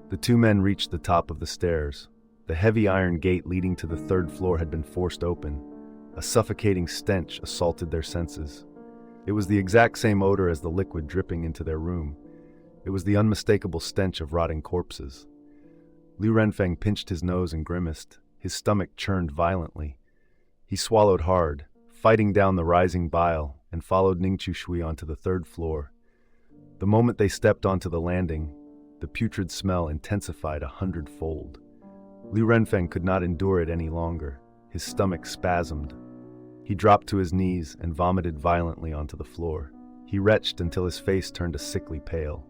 The two men reached the top of the stairs. The heavy iron gate leading to the third floor had been forced open. A suffocating stench assaulted their senses. It was the exact same odor as the liquid dripping into their room. It was the unmistakable stench of rotting corpses. Liu Renfeng pinched his nose and grimaced. His stomach churned violently. He swallowed hard, fighting down the rising bile, and followed Ning Chushui onto the third floor. The moment they stepped onto the landing, the putrid smell intensified 100-fold. Liu Renfeng could not endure it any longer. His stomach spasmed. He dropped to his knees and vomited violently onto the floor. He retched until his face turned a sickly pale.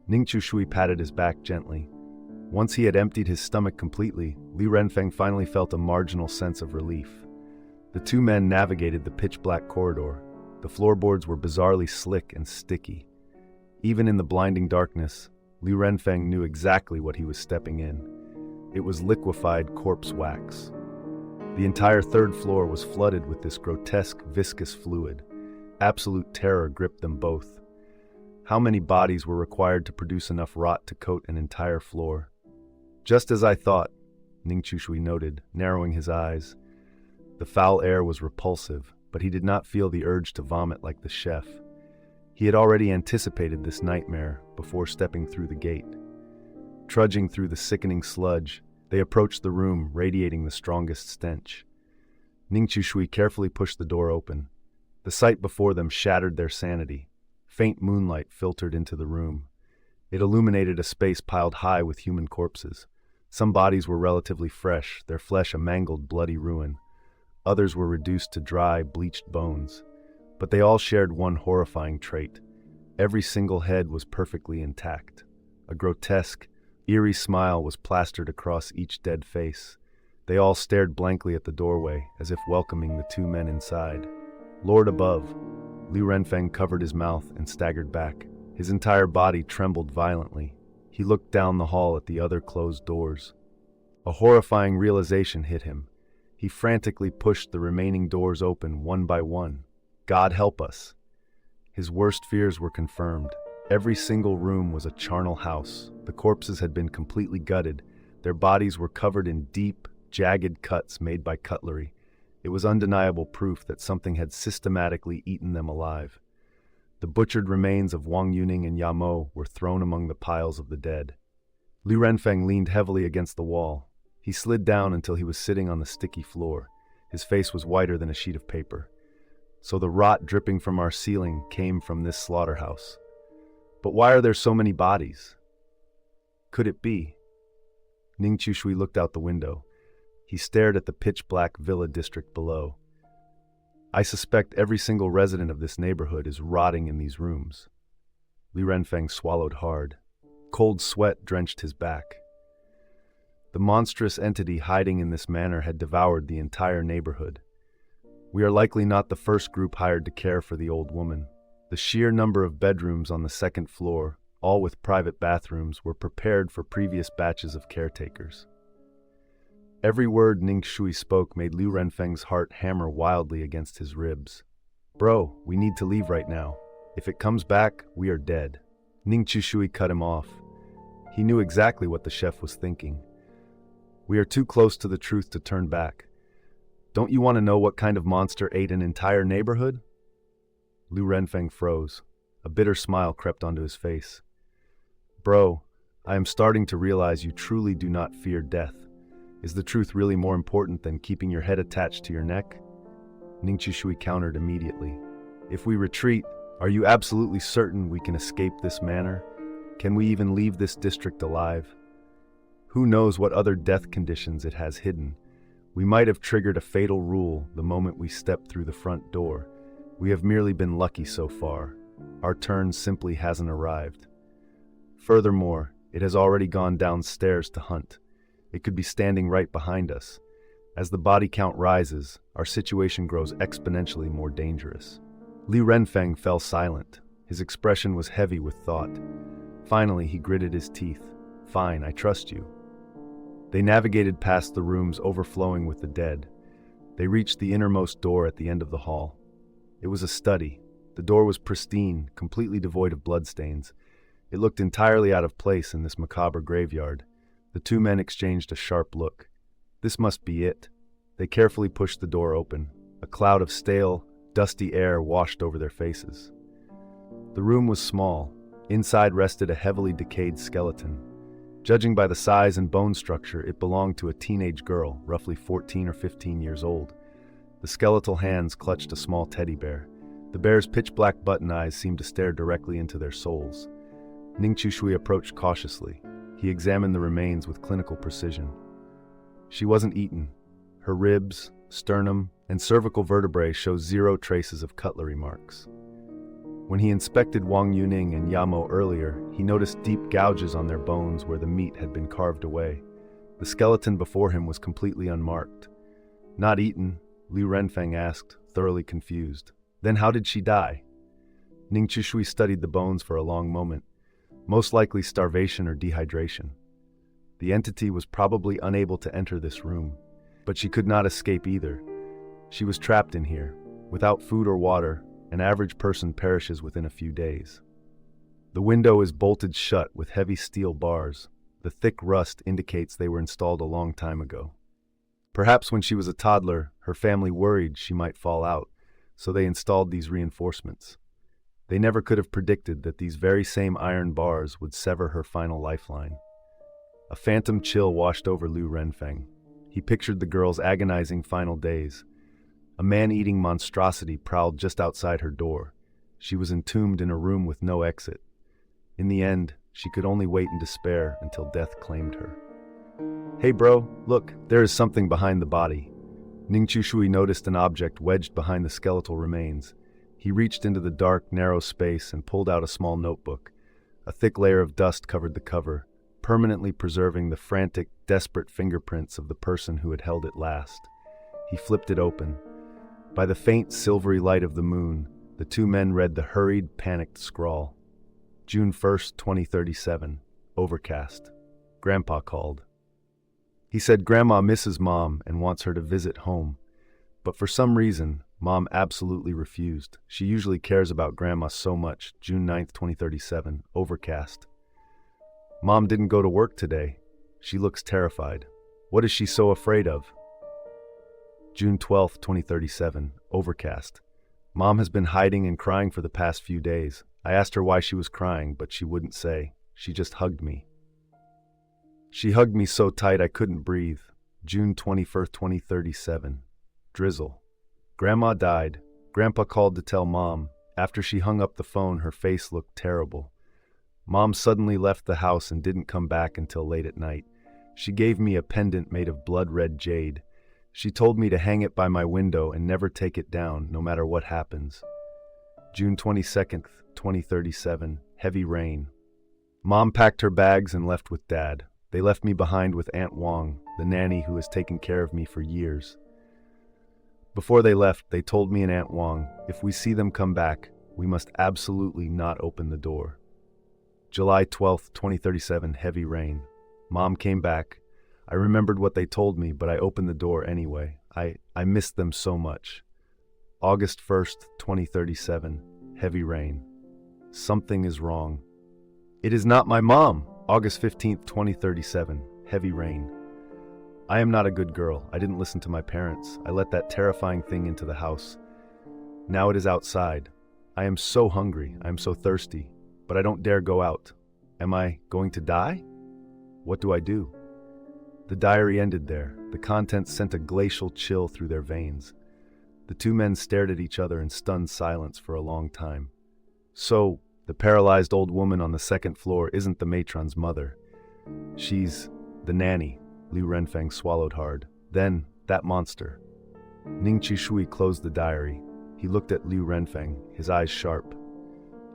Ning Chushui patted his back gently. Once he had emptied his stomach completely, Liu Renfeng finally felt a marginal sense of relief. The two men navigated the pitch-black corridor. The floorboards were bizarrely slick and sticky. Even in the blinding darkness, Liu Renfeng knew exactly what he was stepping in. It was liquefied corpse wax. The entire third floor was flooded with this grotesque, viscous fluid. Absolute terror gripped them both. How many bodies were required to produce enough rot to coat an entire floor? Just as I thought, Ning Chushui noted, narrowing his eyes. The foul air was repulsive, but he did not feel the urge to vomit like the chef. He had already anticipated this nightmare before stepping through the gate. Trudging through the sickening sludge, they approached the room radiating the strongest stench. Ning Chushui carefully pushed the door open. The sight before them shattered their sanity. Faint moonlight filtered into the room. It illuminated a space piled high with human corpses. Some bodies were relatively fresh, their flesh a mangled, bloody ruin. Others were reduced to dry, bleached bones. But they all shared one horrifying trait. Every single head was perfectly intact. A grotesque, eerie smile was plastered across each dead face. They all stared blankly at the doorway, as if welcoming the two men inside. Lord above, Liu Renfeng covered his mouth and staggered back. His entire body trembled violently. He looked down the hall at the other closed doors. A horrifying realization hit him. He frantically pushed the remaining doors open one by one. God help us. His worst fears were confirmed. Every single room was a charnel house. The corpses had been completely gutted. Their bodies were covered in deep, jagged cuts made by cutlery. It was undeniable proof that something had systematically eaten them alive. The butchered remains of Wang Yuning and Yamo were thrown among the piles of the dead. Li Renfeng leaned heavily against the wall. He slid down until he was sitting on the sticky floor. His face was whiter than a sheet of paper. So the rot dripping from our ceiling came from this slaughterhouse. But why are there so many bodies? Could it be? Ning Chushui looked out the window. He stared at the pitch-black villa district below. I suspect every single resident of this neighborhood is rotting in these rooms. Li Renfeng swallowed hard. Cold sweat drenched his back. The monstrous entity hiding in this manor had devoured the entire neighborhood. We are likely not the first group hired to care for the old woman. The sheer number of bedrooms on the second floor, all with private bathrooms, were prepared for previous batches of caretakers. Every word Ning Shui spoke made Liu Renfeng's heart hammer wildly against his ribs. Bro, we need to leave right now. If it comes back, we are dead. Ning Chushui cut him off. He knew exactly what the chef was thinking. We are too close to the truth to turn back. Don't you want to know what kind of monster ate an entire neighborhood? Liu Renfeng froze. A bitter smile crept onto his face. Bro, I am starting to realize you truly do not fear death. Is the truth really more important than keeping your head attached to your neck? Ning Chushui countered immediately. If we retreat, are you absolutely certain we can escape this manor? Can we even leave this district alive? Who knows what other death conditions it has hidden? We might have triggered a fatal rule the moment we stepped through the front door. We have merely been lucky so far. Our turn simply hasn't arrived. Furthermore, it has already gone downstairs to hunt. It could be standing right behind us. As the body count rises, our situation grows exponentially more dangerous. Li Renfeng fell silent. His expression was heavy with thought. Finally, he gritted his teeth. Fine, I trust you. They navigated past the rooms overflowing with the dead. They reached the innermost door at the end of the hall. It was a study. The door was pristine, completely devoid of bloodstains. It looked entirely out of place in this macabre graveyard. The two men exchanged a sharp look. This must be it. They carefully pushed the door open. A cloud of stale, dusty air washed over their faces. The room was small. Inside rested a heavily decayed skeleton. Judging by the size and bone structure, it belonged to a teenage girl, roughly 14 or 15 years old. The skeletal hands clutched a small teddy bear. The bear's pitch-black button eyes seemed to stare directly into their souls. Ning Chushui approached cautiously. He examined the remains with clinical precision. She wasn't eaten. Her ribs, sternum, and cervical vertebrae show zero traces of cutlery marks. When he inspected Wang Yuning and Yamo earlier, he noticed deep gouges on their bones where the meat had been carved away. The skeleton before him was completely unmarked. Not eaten, Liu Renfeng asked, thoroughly confused. Then how did she die? Ning Chushui studied the bones for a long moment. Most likely starvation or dehydration. The entity was probably unable to enter this room, but she could not escape either. She was trapped in here. Without food or water, an average person perishes within a few days. The window is bolted shut with heavy steel bars. The thick rust indicates they were installed a long time ago. Perhaps when she was a toddler, her family worried she might fall out, so they installed these reinforcements. They never could have predicted that these very same iron bars would sever her final lifeline. A phantom chill washed over Liu Renfeng. He pictured the girl's agonizing final days. A man-eating monstrosity prowled just outside her door. She was entombed in a room with no exit. In the end, she could only wait in despair until death claimed her. Hey bro, look, there is something behind the body. Ning Chushui noticed an object wedged behind the skeletal remains. He reached into the dark, narrow space and pulled out a small notebook. A thick layer of dust covered the cover, permanently preserving the frantic, desperate fingerprints of the person who had held it last. He flipped it open. By the faint, silvery light of the moon, the two men read the hurried, panicked scrawl. June 1st, 2037. Overcast. Grandpa called. He said Grandma misses Mom and wants her to visit home. But for some reason, Mom absolutely refused. She usually cares about Grandma so much. June 9th, 2037. Overcast. Mom didn't go to work today. She looks terrified. What is she so afraid of? June 12th, 2037. Overcast. Mom has been hiding and crying for the past few days. I asked her why she was crying, but she wouldn't say. She just hugged me. She hugged me so tight I couldn't breathe. June 21st, 2037. Drizzle. Grandma died. Grandpa called to tell Mom. After she hung up the phone, her face looked terrible. Mom suddenly left the house and didn't come back until late at night. She gave me a pendant made of blood-red jade. She told me to hang it by my window and never take it down, no matter what happens. June 22nd, 2037. Heavy rain. Mom packed her bags and left with Dad. They left me behind with Aunt Wong, the nanny who has taken care of me for years. Before they left, they told me and Aunt Wong, if we see them come back, we must absolutely not open the door. July 12th, 2037, heavy rain. Mom came back. I remembered what they told me, but I opened the door anyway. I missed them so much. August 1st, 2037, heavy rain. Something is wrong. It is not my mom. August 15th, 2037, heavy rain. I am not a good girl. I didn't listen to my parents. I let that terrifying thing into the house. Now it is outside. I am so hungry. I am so thirsty, but I don't dare go out. Am I going to die? What do I do? The diary ended there. The contents sent a glacial chill through their veins. The two men stared at each other in stunned silence for a long time. So, the paralyzed old woman on the second floor isn't the matron's mother. She's the nanny. Liu Renfeng swallowed hard. Then, that monster. Ning Qishui closed the diary. He looked at Liu Renfeng, his eyes sharp.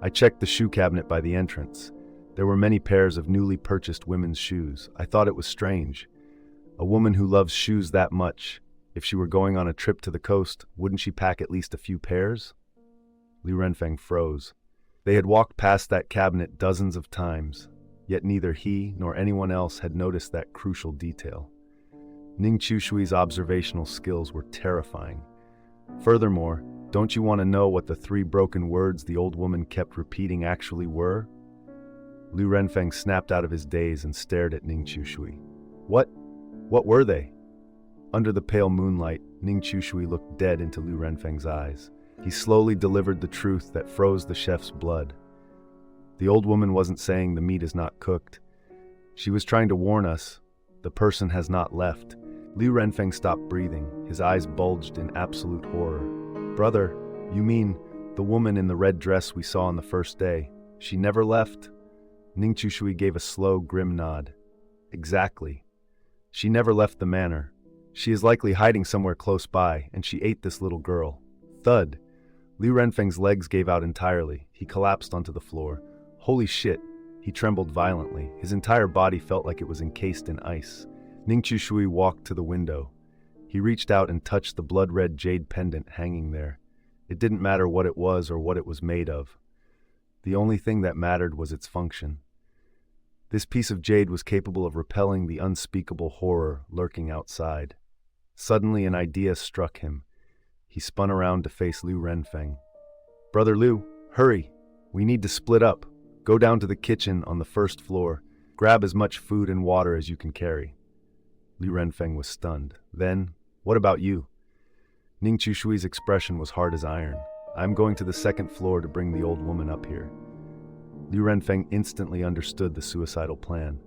I checked the shoe cabinet by the entrance. There were many pairs of newly purchased women's shoes. I thought it was strange. A woman who loves shoes that much, if she were going on a trip to the coast, wouldn't she pack at least a few pairs? Liu Renfeng froze. They had walked past that cabinet dozens of times, yet neither he nor anyone else had noticed that crucial detail. Ning Qishui's observational skills were terrifying. Furthermore, don't you want to know what the three broken words the old woman kept repeating actually were? Liu Renfeng snapped out of his daze and stared at Ning Qishui. What were they? Under the pale moonlight, Ning Qishui looked dead into Liu Renfeng's eyes. He slowly delivered the truth that froze the chef's blood. The old woman wasn't saying the meat is not cooked. She was trying to warn us, the person has not left. Liu Renfeng stopped breathing. His eyes bulged in absolute horror. Brother, you mean the woman in the red dress we saw on the first day? She never left? Ning Qishui gave a slow, grim nod. Exactly. She never left the manor. She is likely hiding somewhere close by, and she ate this little girl. Thud. Liu Renfeng's legs gave out entirely. He collapsed onto the floor. Holy shit. He trembled violently. His entire body felt like it was encased in ice. Ning Qishui walked to the window. He reached out and touched the blood-red jade pendant hanging there. It didn't matter what it was or what it was made of. The only thing that mattered was its function. This piece of jade was capable of repelling the unspeakable horror lurking outside. Suddenly an idea struck him. He spun around to face Liu Renfeng. Brother Liu, hurry! We need to split up. Go down to the kitchen on the first floor. Grab as much food and water as you can carry. Liu Renfeng was stunned. Then, what about you? Ning Qishui's expression was hard as iron. I'm going to the second floor to bring the old woman up here. Liu Renfeng instantly understood the suicidal plan.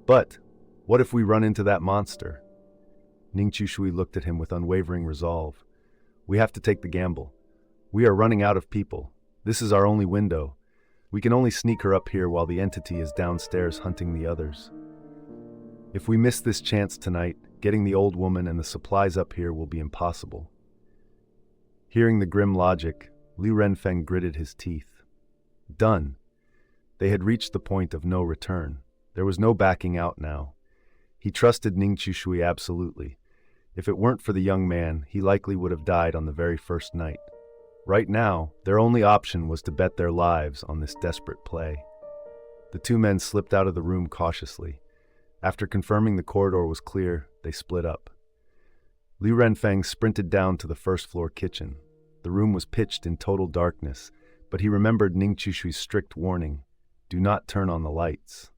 But, what if we run into that monster? Ning Qishui looked at him with unwavering resolve. We have to take the gamble. We are running out of people. This is our only window. We can only sneak her up here while the entity is downstairs hunting the others. If we miss this chance tonight, getting the old woman and the supplies up here will be impossible. Hearing the grim logic, Liu Renfeng gritted his teeth. Done. They had reached the point of no return. There was no backing out now. He trusted Ning Qishui absolutely. If it weren't for the young man, he likely would have died on the very first night. Right now, their only option was to bet their lives on this desperate play. The two men slipped out of the room cautiously. After confirming the corridor was clear, they split up. Liu Renfeng sprinted down to the first-floor kitchen. The room was pitched in total darkness, but he remembered Ning Qishui's strict warning, do not turn on the lights.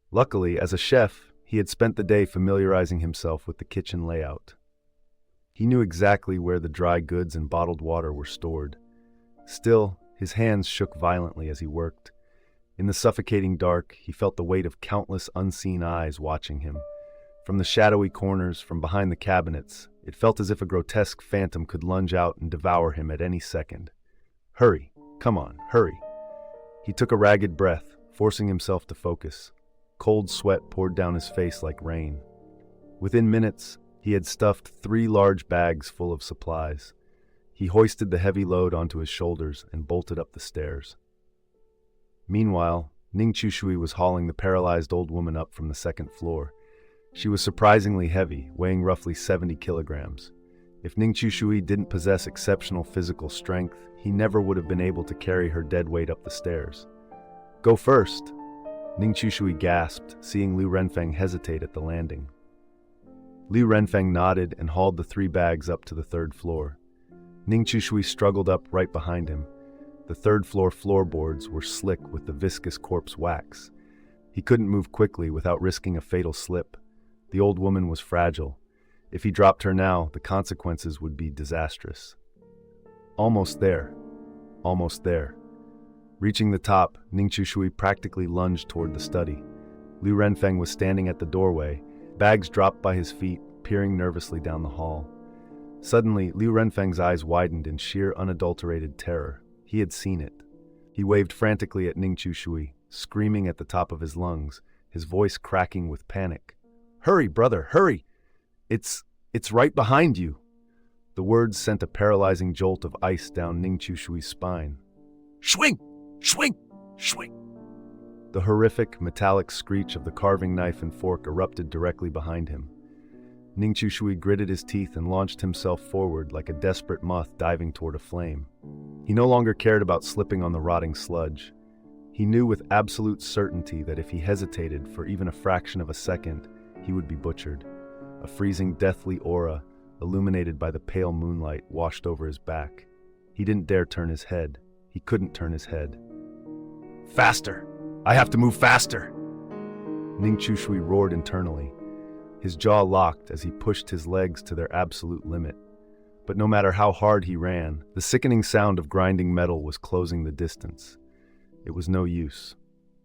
Luckily, as a chef, he had spent the day familiarizing himself with the kitchen layout. He knew exactly where the dry goods and bottled water were stored. Still, his hands shook violently as he worked. In the suffocating dark, he felt the weight of countless unseen eyes watching him. From the shadowy corners, from behind the cabinets, it felt as if a grotesque phantom could lunge out and devour him at any second. Hurry, come on, hurry. He took a ragged breath, forcing himself to focus. Cold sweat poured down his face like rain. Within minutes, he had stuffed 3 large bags full of supplies. He hoisted the heavy load onto his shoulders and bolted up the stairs. Meanwhile, Ning Chushui was hauling the paralyzed old woman up from the 2nd floor. She was surprisingly heavy, weighing roughly 70 kilograms. If Ning Chushui didn't possess exceptional physical strength, he never would have been able to carry her dead weight up the stairs. Go first! Ning Chushui gasped, seeing Liu Renfeng hesitate at the landing. Liu Renfeng nodded and hauled the 3 bags up to the 3rd floor. Ning Chushui struggled up right behind him. The 3rd floor floorboards were slick with the viscous corpse wax. He couldn't move quickly without risking a fatal slip. The old woman was fragile. If he dropped her now, the consequences would be disastrous. Almost there. Almost there. Reaching the top, Ning Chushui practically lunged toward the study. Liu Renfeng was standing at the doorway, bags dropped by his feet, peering nervously down the hall. Suddenly, Liu Renfeng's eyes widened in sheer unadulterated terror. He had seen it. He waved frantically at Ning Chushui, screaming at the top of his lungs, his voice cracking with panic. Hurry, brother, hurry! It's right behind you! The words sent a paralyzing jolt of ice down Ning Chushui's spine. Shwing! Shwing! Shwing! The horrific, metallic screech of the carving knife and fork erupted directly behind him. Ning Chushui gritted his teeth and launched himself forward like a desperate moth diving toward a flame. He no longer cared about slipping on the rotting sludge. He knew with absolute certainty that if he hesitated for even a fraction of a second, he would be butchered. A freezing, deathly aura, illuminated by the pale moonlight, washed over his back. He didn't dare turn his head. He couldn't turn his head. Faster! I have to move faster! Ning Chushui roared internally. His jaw locked as he pushed his legs to their absolute limit. But no matter how hard he ran, the sickening sound of grinding metal was closing the distance. It was no use.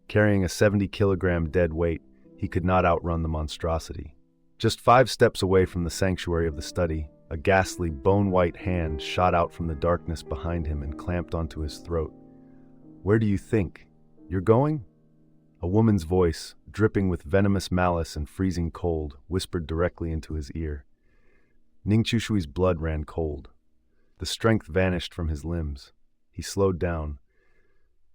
Carrying a 70-kilogram dead weight, he could not outrun the monstrosity. Just 5 steps away from the sanctuary of the study, a ghastly, bone-white hand shot out from the darkness behind him and clamped onto his throat. Where do you think? You're going? A woman's voice, dripping with venomous malice and freezing cold, whispered directly into his ear. Ning Chushui's blood ran cold. The strength vanished from his limbs. He slowed down.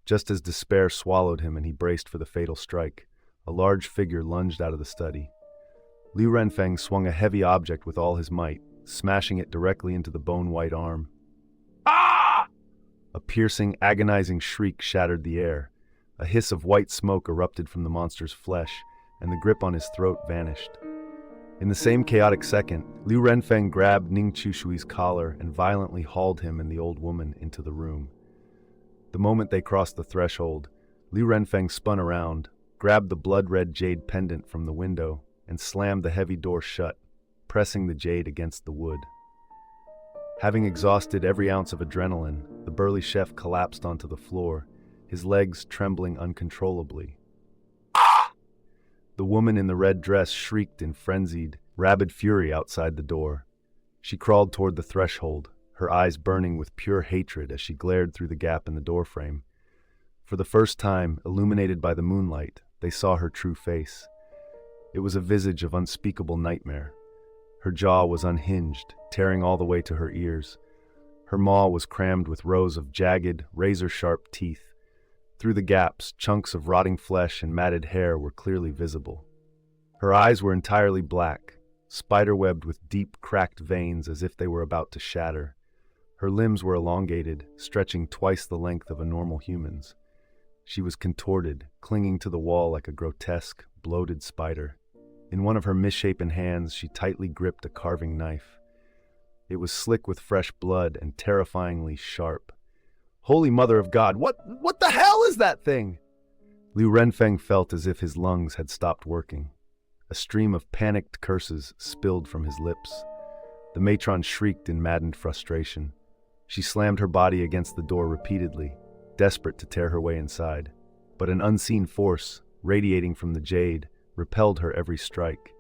Just as despair swallowed him and he braced for the fatal strike, a large figure lunged out of the study. Liu Renfeng swung a heavy object with all his might, smashing it directly into the bone-white arm. Ah! A piercing, agonizing shriek shattered the air. A hiss of white smoke erupted from the monster's flesh, and the grip on his throat vanished. In the same chaotic second, Liu Renfeng grabbed Ning Chushui's collar and violently hauled him and the old woman into the room. The moment they crossed the threshold, Liu Renfeng spun around, grabbed the blood-red jade pendant from the window, and slammed the heavy door shut, pressing the jade against the wood. Having exhausted every ounce of adrenaline, the burly chef collapsed onto the floor, his legs trembling uncontrollably. Ah! The woman in the red dress shrieked in frenzied, rabid fury outside the door. She crawled toward the threshold, her eyes burning with pure hatred as she glared through the gap in the doorframe. For the first time, illuminated by the moonlight, they saw her true face. It was a visage of unspeakable nightmare. Her jaw was unhinged, tearing all the way to her ears. Her maw was crammed with rows of jagged, razor-sharp teeth. Through the gaps, chunks of rotting flesh and matted hair were clearly visible. Her eyes were entirely black, spider-webbed with deep, cracked veins as if they were about to shatter. Her limbs were elongated, stretching twice the length of a normal human's. She was contorted, clinging to the wall like a grotesque, bloated spider. In one of her misshapen hands, she tightly gripped a carving knife. It was slick with fresh blood and terrifyingly sharp. Holy Mother of God, what the hell is that thing? Liu Renfeng felt as if his lungs had stopped working. A stream of panicked curses spilled from his lips. The matron shrieked in maddened frustration. She slammed her body against the door repeatedly, desperate to tear her way inside. But an unseen force, radiating from the jade, repelled her every strike.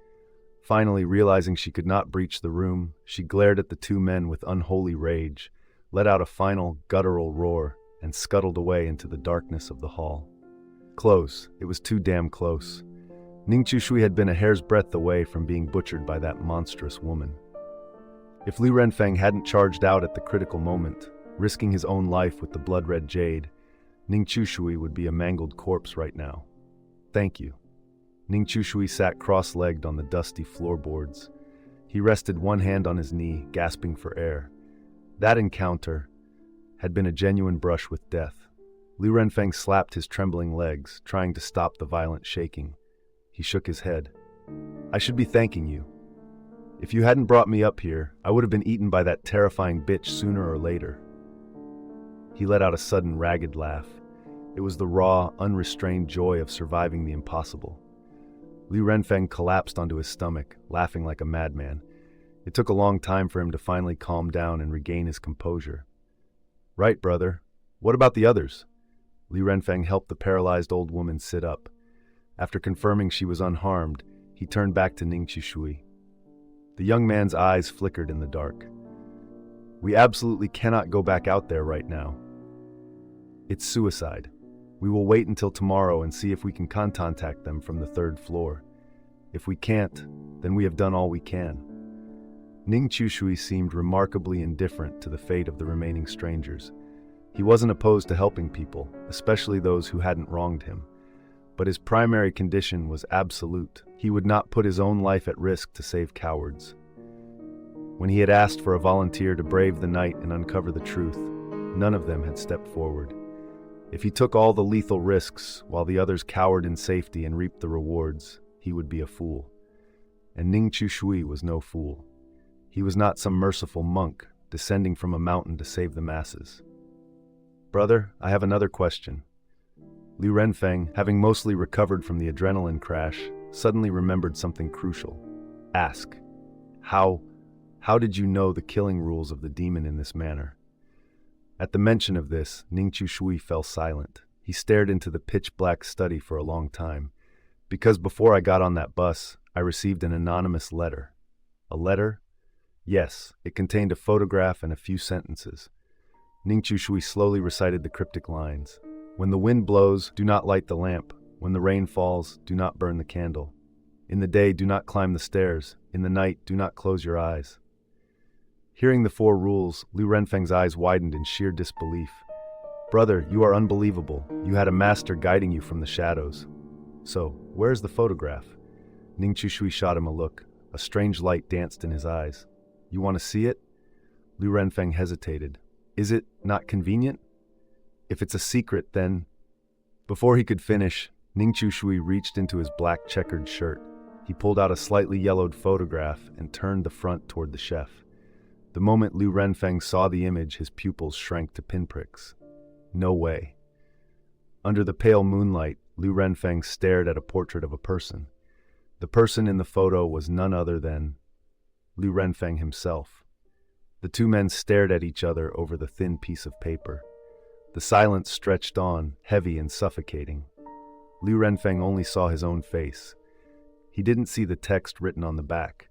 Finally, realizing she could not breach the room, she glared at the two men with unholy rage, let out a final, guttural roar, and scuttled away into the darkness of the hall. Close. It was too damn close. Ning Chushui had been a hair's breadth away from being butchered by that monstrous woman. If Li Renfeng hadn't charged out at the critical moment, risking his own life with the blood-red jade, Ning Chushui would be a mangled corpse right now. Thank you. Ning Chushui sat cross-legged on the dusty floorboards. He rested one hand on his knee, gasping for air. That encounter had been a genuine brush with death. Li Renfeng slapped his trembling legs, trying to stop the violent shaking. He shook his head. I should be thanking you. If you hadn't brought me up here, I would have been eaten by that terrifying bitch sooner or later. He let out a sudden ragged laugh. It was the raw, unrestrained joy of surviving the impossible. Li Renfeng collapsed onto his stomach, laughing like a madman. It took a long time for him to finally calm down and regain his composure. Right, brother. What about the others? Li Renfeng helped the paralyzed old woman sit up. After confirming she was unharmed, he turned back to Ning Chushui. The young man's eyes flickered in the dark. We absolutely cannot go back out there right now. It's suicide. We will wait until tomorrow and see if we can contact them from the 3rd floor. If we can't, then we have done all we can. Ning Chushui seemed remarkably indifferent to the fate of the remaining strangers. He wasn't opposed to helping people, especially those who hadn't wronged him. But his primary condition was absolute. He would not put his own life at risk to save cowards. When he had asked for a volunteer to brave the night and uncover the truth, none of them had stepped forward. If he took all the lethal risks while the others cowered in safety and reaped the rewards, he would be a fool. And Ning Chushui was no fool. He was not some merciful monk descending from a mountain to save the masses. Brother, I have another question. Li Renfeng, having mostly recovered from the adrenaline crash, suddenly remembered something crucial. Ask, how did you know the killing rules of the demon in this manner? At the mention of this, Ning Chushui fell silent. He stared into the pitch-black study for a long time. Because before I got on that bus, I received an anonymous letter. A letter? Yes, it contained a photograph and a few sentences. Ning Chushui slowly recited the cryptic lines. When the wind blows, do not light the lamp. When the rain falls, do not burn the candle. In the day, do not climb the stairs. In the night, do not close your eyes. Hearing the 4 rules, Li Renfeng's eyes widened in sheer disbelief. Brother, you are unbelievable. You had a master guiding you from the shadows. So, where's the photograph? Ning Chushui shot him a look. A strange light danced in his eyes. You want to see it? Li Renfeng hesitated. Is it not convenient? If it's a secret, then... Before he could finish, Ning Chushui reached into his black checkered shirt. He pulled out a slightly yellowed photograph and turned the front toward the chef. The moment Li Renfeng saw the image, his pupils shrank to pinpricks. No way. Under the pale moonlight, Li Renfeng stared at a portrait of a person. The person in the photo was none other than Li Renfeng himself. The two men stared at each other over the thin piece of paper. The silence stretched on, heavy and suffocating. Li Renfeng only saw his own face. He didn't see the text written on the back.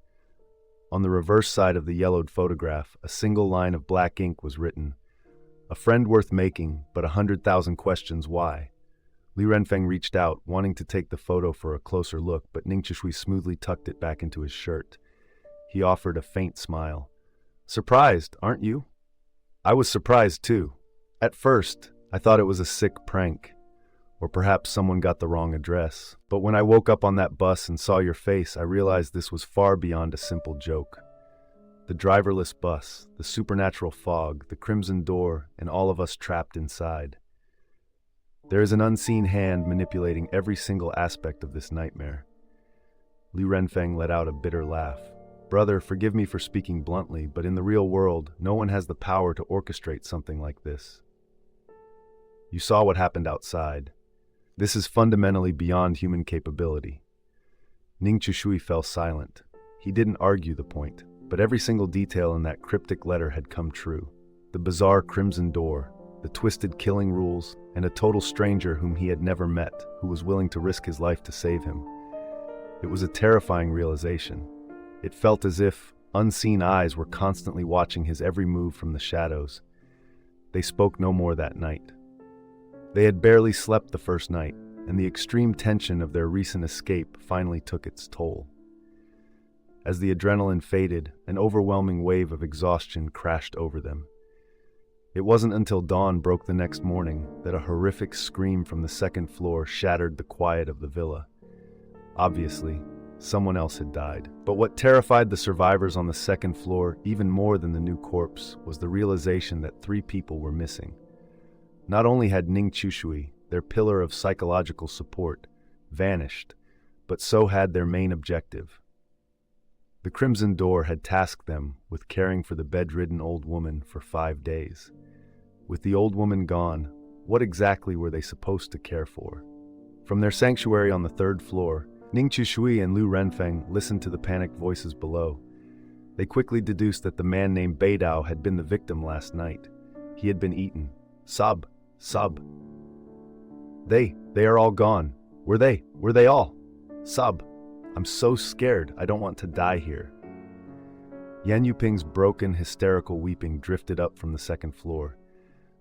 On the reverse side of the yellowed photograph, a single line of black ink was written. A friend worth making, but 100,000 questions why. Li Renfeng reached out, wanting to take the photo for a closer look, but Ning Chushui smoothly tucked it back into his shirt. He offered a faint smile. Surprised, aren't you? I was surprised too. At first, I thought it was a sick prank. Or perhaps someone got the wrong address. But when I woke up on that bus and saw your face, I realized this was far beyond a simple joke. The driverless bus, the supernatural fog, the crimson door, and all of us trapped inside. There is an unseen hand manipulating every single aspect of this nightmare. Li Renfeng let out a bitter laugh. Brother, forgive me for speaking bluntly, but in the real world, no one has the power to orchestrate something like this. You saw what happened outside. This is fundamentally beyond human capability. Ning Chushui fell silent. He didn't argue the point. But every single detail in that cryptic letter had come true. The bizarre crimson door, the twisted killing rules, and a total stranger whom he had never met, who was willing to risk his life to save him. It was a terrifying realization. It felt as if unseen eyes were constantly watching his every move from the shadows. They spoke no more that night. They had barely slept the first night, and the extreme tension of their recent escape finally took its toll. As the adrenaline faded, an overwhelming wave of exhaustion crashed over them. It wasn't until dawn broke the next morning that a horrific scream from the second floor shattered the quiet of the villa. Obviously, someone else had died. But what terrified the survivors on the second floor even more than the new corpse was the realization that 3 people were missing. Not only had Ning Chushui, their pillar of psychological support, vanished, but so had their main objective. The Crimson Door had tasked them with caring for the bedridden old woman for 5 days. With the old woman gone, what exactly were they supposed to care for? From their sanctuary on the 3rd floor, Ning Chushui and Lu Renfeng listened to the panicked voices below. They quickly deduced that the man named Beidao had been the victim last night. He had been eaten. Sob. They are all gone. Were they all? Sob. I'm so scared. I don't want to die here. Yan Yuping's broken, hysterical weeping drifted up from the 2nd floor.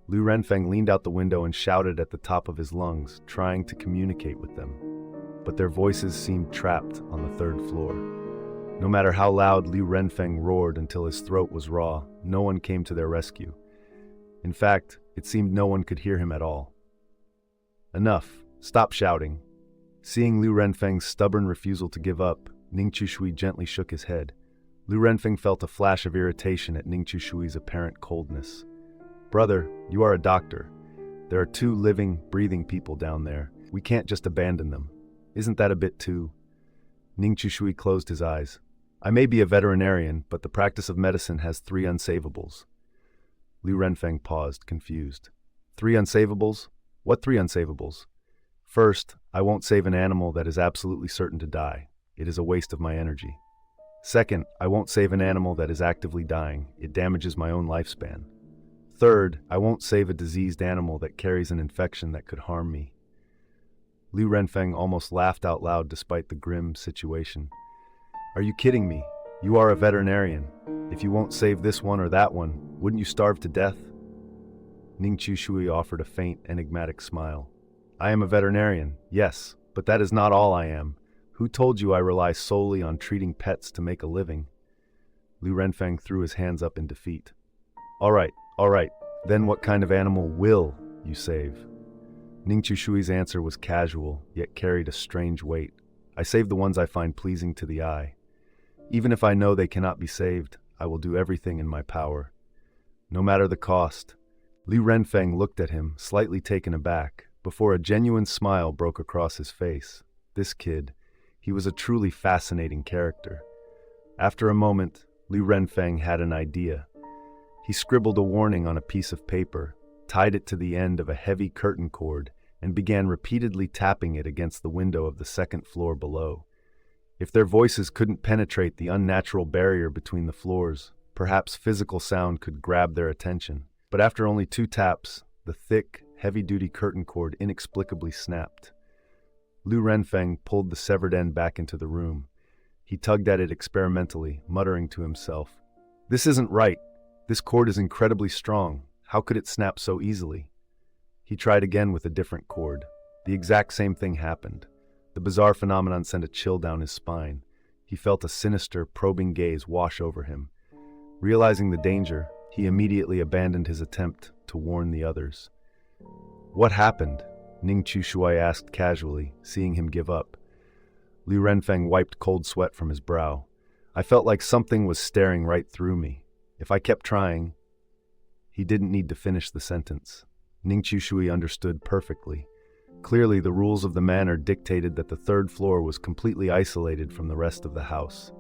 Lu Renfeng leaned out the window and shouted at the top of his lungs, trying to communicate with them. But their voices seemed trapped on the 3rd floor. No matter how loud Lu Renfeng roared until his throat was raw, no one came to their rescue. In fact, it seemed no one could hear him at all. Enough. Stop shouting. Seeing Lu Renfeng's stubborn refusal to give up, Ning Chushui gently shook his head. Lu Renfeng felt a flash of irritation at Ning Chushui's apparent coldness. Brother, you are a doctor. There are 2 living, breathing people down there. We can't just abandon them. Isn't that a bit too? Ning Chushui closed his eyes. I may be a veterinarian, but the practice of medicine has 3 unsavables. Lu Renfeng paused, confused. 3 unsavables? What 3 unsavables? First, I won't save an animal that is absolutely certain to die. It is a waste of my energy. Second, I won't save an animal that is actively dying. It damages my own lifespan. Third, I won't save a diseased animal that carries an infection that could harm me. Lu Renfeng almost laughed out loud despite the grim situation. Are you kidding me? You are a veterinarian. If you won't save this one or that one, wouldn't you starve to death? Ning Chushui offered a faint, enigmatic smile. I am a veterinarian, yes, but that is not all I am. Who told you I rely solely on treating pets to make a living? Lu Renfeng threw his hands up in defeat. All right. Then what kind of animal will you save? Ning Chushui's answer was casual, yet carried a strange weight. I save the ones I find pleasing to the eye. Even if I know they cannot be saved, I will do everything in my power. No matter the cost. Lu Renfeng looked at him, slightly taken aback, before a genuine smile broke across his face. This kid, he was a truly fascinating character. After a moment, Lu Renfeng had an idea. He scribbled a warning on a piece of paper, tied it to the end of a heavy curtain cord, and began repeatedly tapping it against the window of the 2nd floor below. If their voices couldn't penetrate the unnatural barrier between the floors, perhaps physical sound could grab their attention. But after only 2 taps, the thick, heavy-duty curtain cord inexplicably snapped. Lu Renfeng pulled the severed end back into the room. He tugged at it experimentally, muttering to himself, "This isn't right. This cord is incredibly strong. How could it snap so easily?" He tried again with a different cord. The exact same thing happened. The bizarre phenomenon sent a chill down his spine. He felt a sinister, probing gaze wash over him. Realizing the danger, he immediately abandoned his attempt to warn the others. What happened? Ning Chushui asked casually, seeing him give up. Lu Renfeng wiped cold sweat from his brow. I felt like something was staring right through me. If I kept trying... He didn't need to finish the sentence. Ning Chushui understood perfectly. Clearly, the rules of the manor dictated that the 3rd floor was completely isolated from the rest of the house.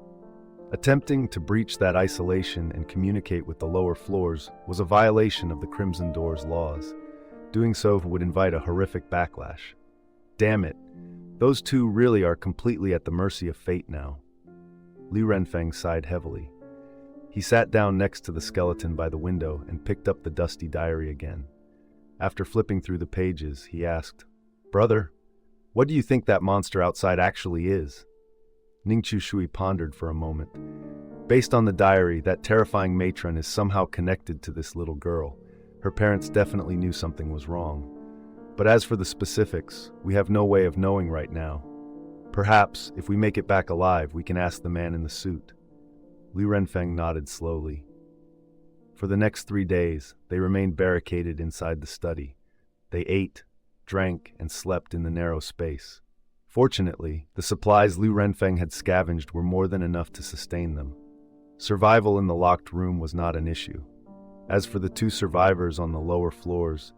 Attempting to breach that isolation and communicate with the lower floors was a violation of the Crimson Door's laws. Doing so would invite a horrific backlash. Damn it, those 2 really are completely at the mercy of fate now. Lu Renfeng sighed heavily. He sat down next to the skeleton by the window and picked up the dusty diary again. After flipping through the pages, he asked, "Brother, what do you think that monster outside actually is?" Ningqiu Shui pondered for a moment. Based on the diary, that terrifying matron is somehow connected to this little girl. Her parents definitely knew something was wrong. But as for the specifics, we have no way of knowing right now. Perhaps, if we make it back alive, we can ask the man in the suit. Li Renfeng nodded slowly. For the next 3 days, they remained barricaded inside the study. They ate, drank, and slept in the narrow space. Fortunately, the supplies Li Renfeng had scavenged were more than enough to sustain them. Survival in the locked room was not an issue. As for the 2 survivors on the lower floors,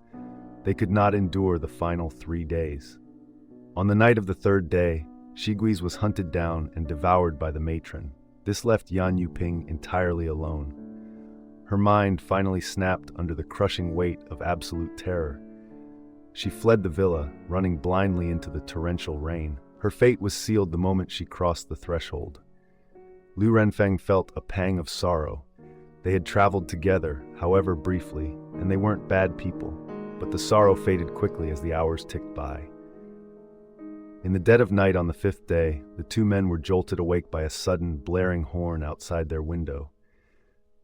they could not endure the final 3 days. On the night of the 3rd day, Shigui's was hunted down and devoured by the matron. This left Yan Yuping entirely alone. Her mind finally snapped under the crushing weight of absolute terror. She fled the villa, running blindly into the torrential rain. Her fate was sealed the moment she crossed the threshold. Li Renfeng felt a pang of sorrow. They had traveled together, however briefly, and they weren't bad people, but the sorrow faded quickly as the hours ticked by. In the dead of night on the 5th day, the 2 men were jolted awake by a sudden, blaring horn outside their window.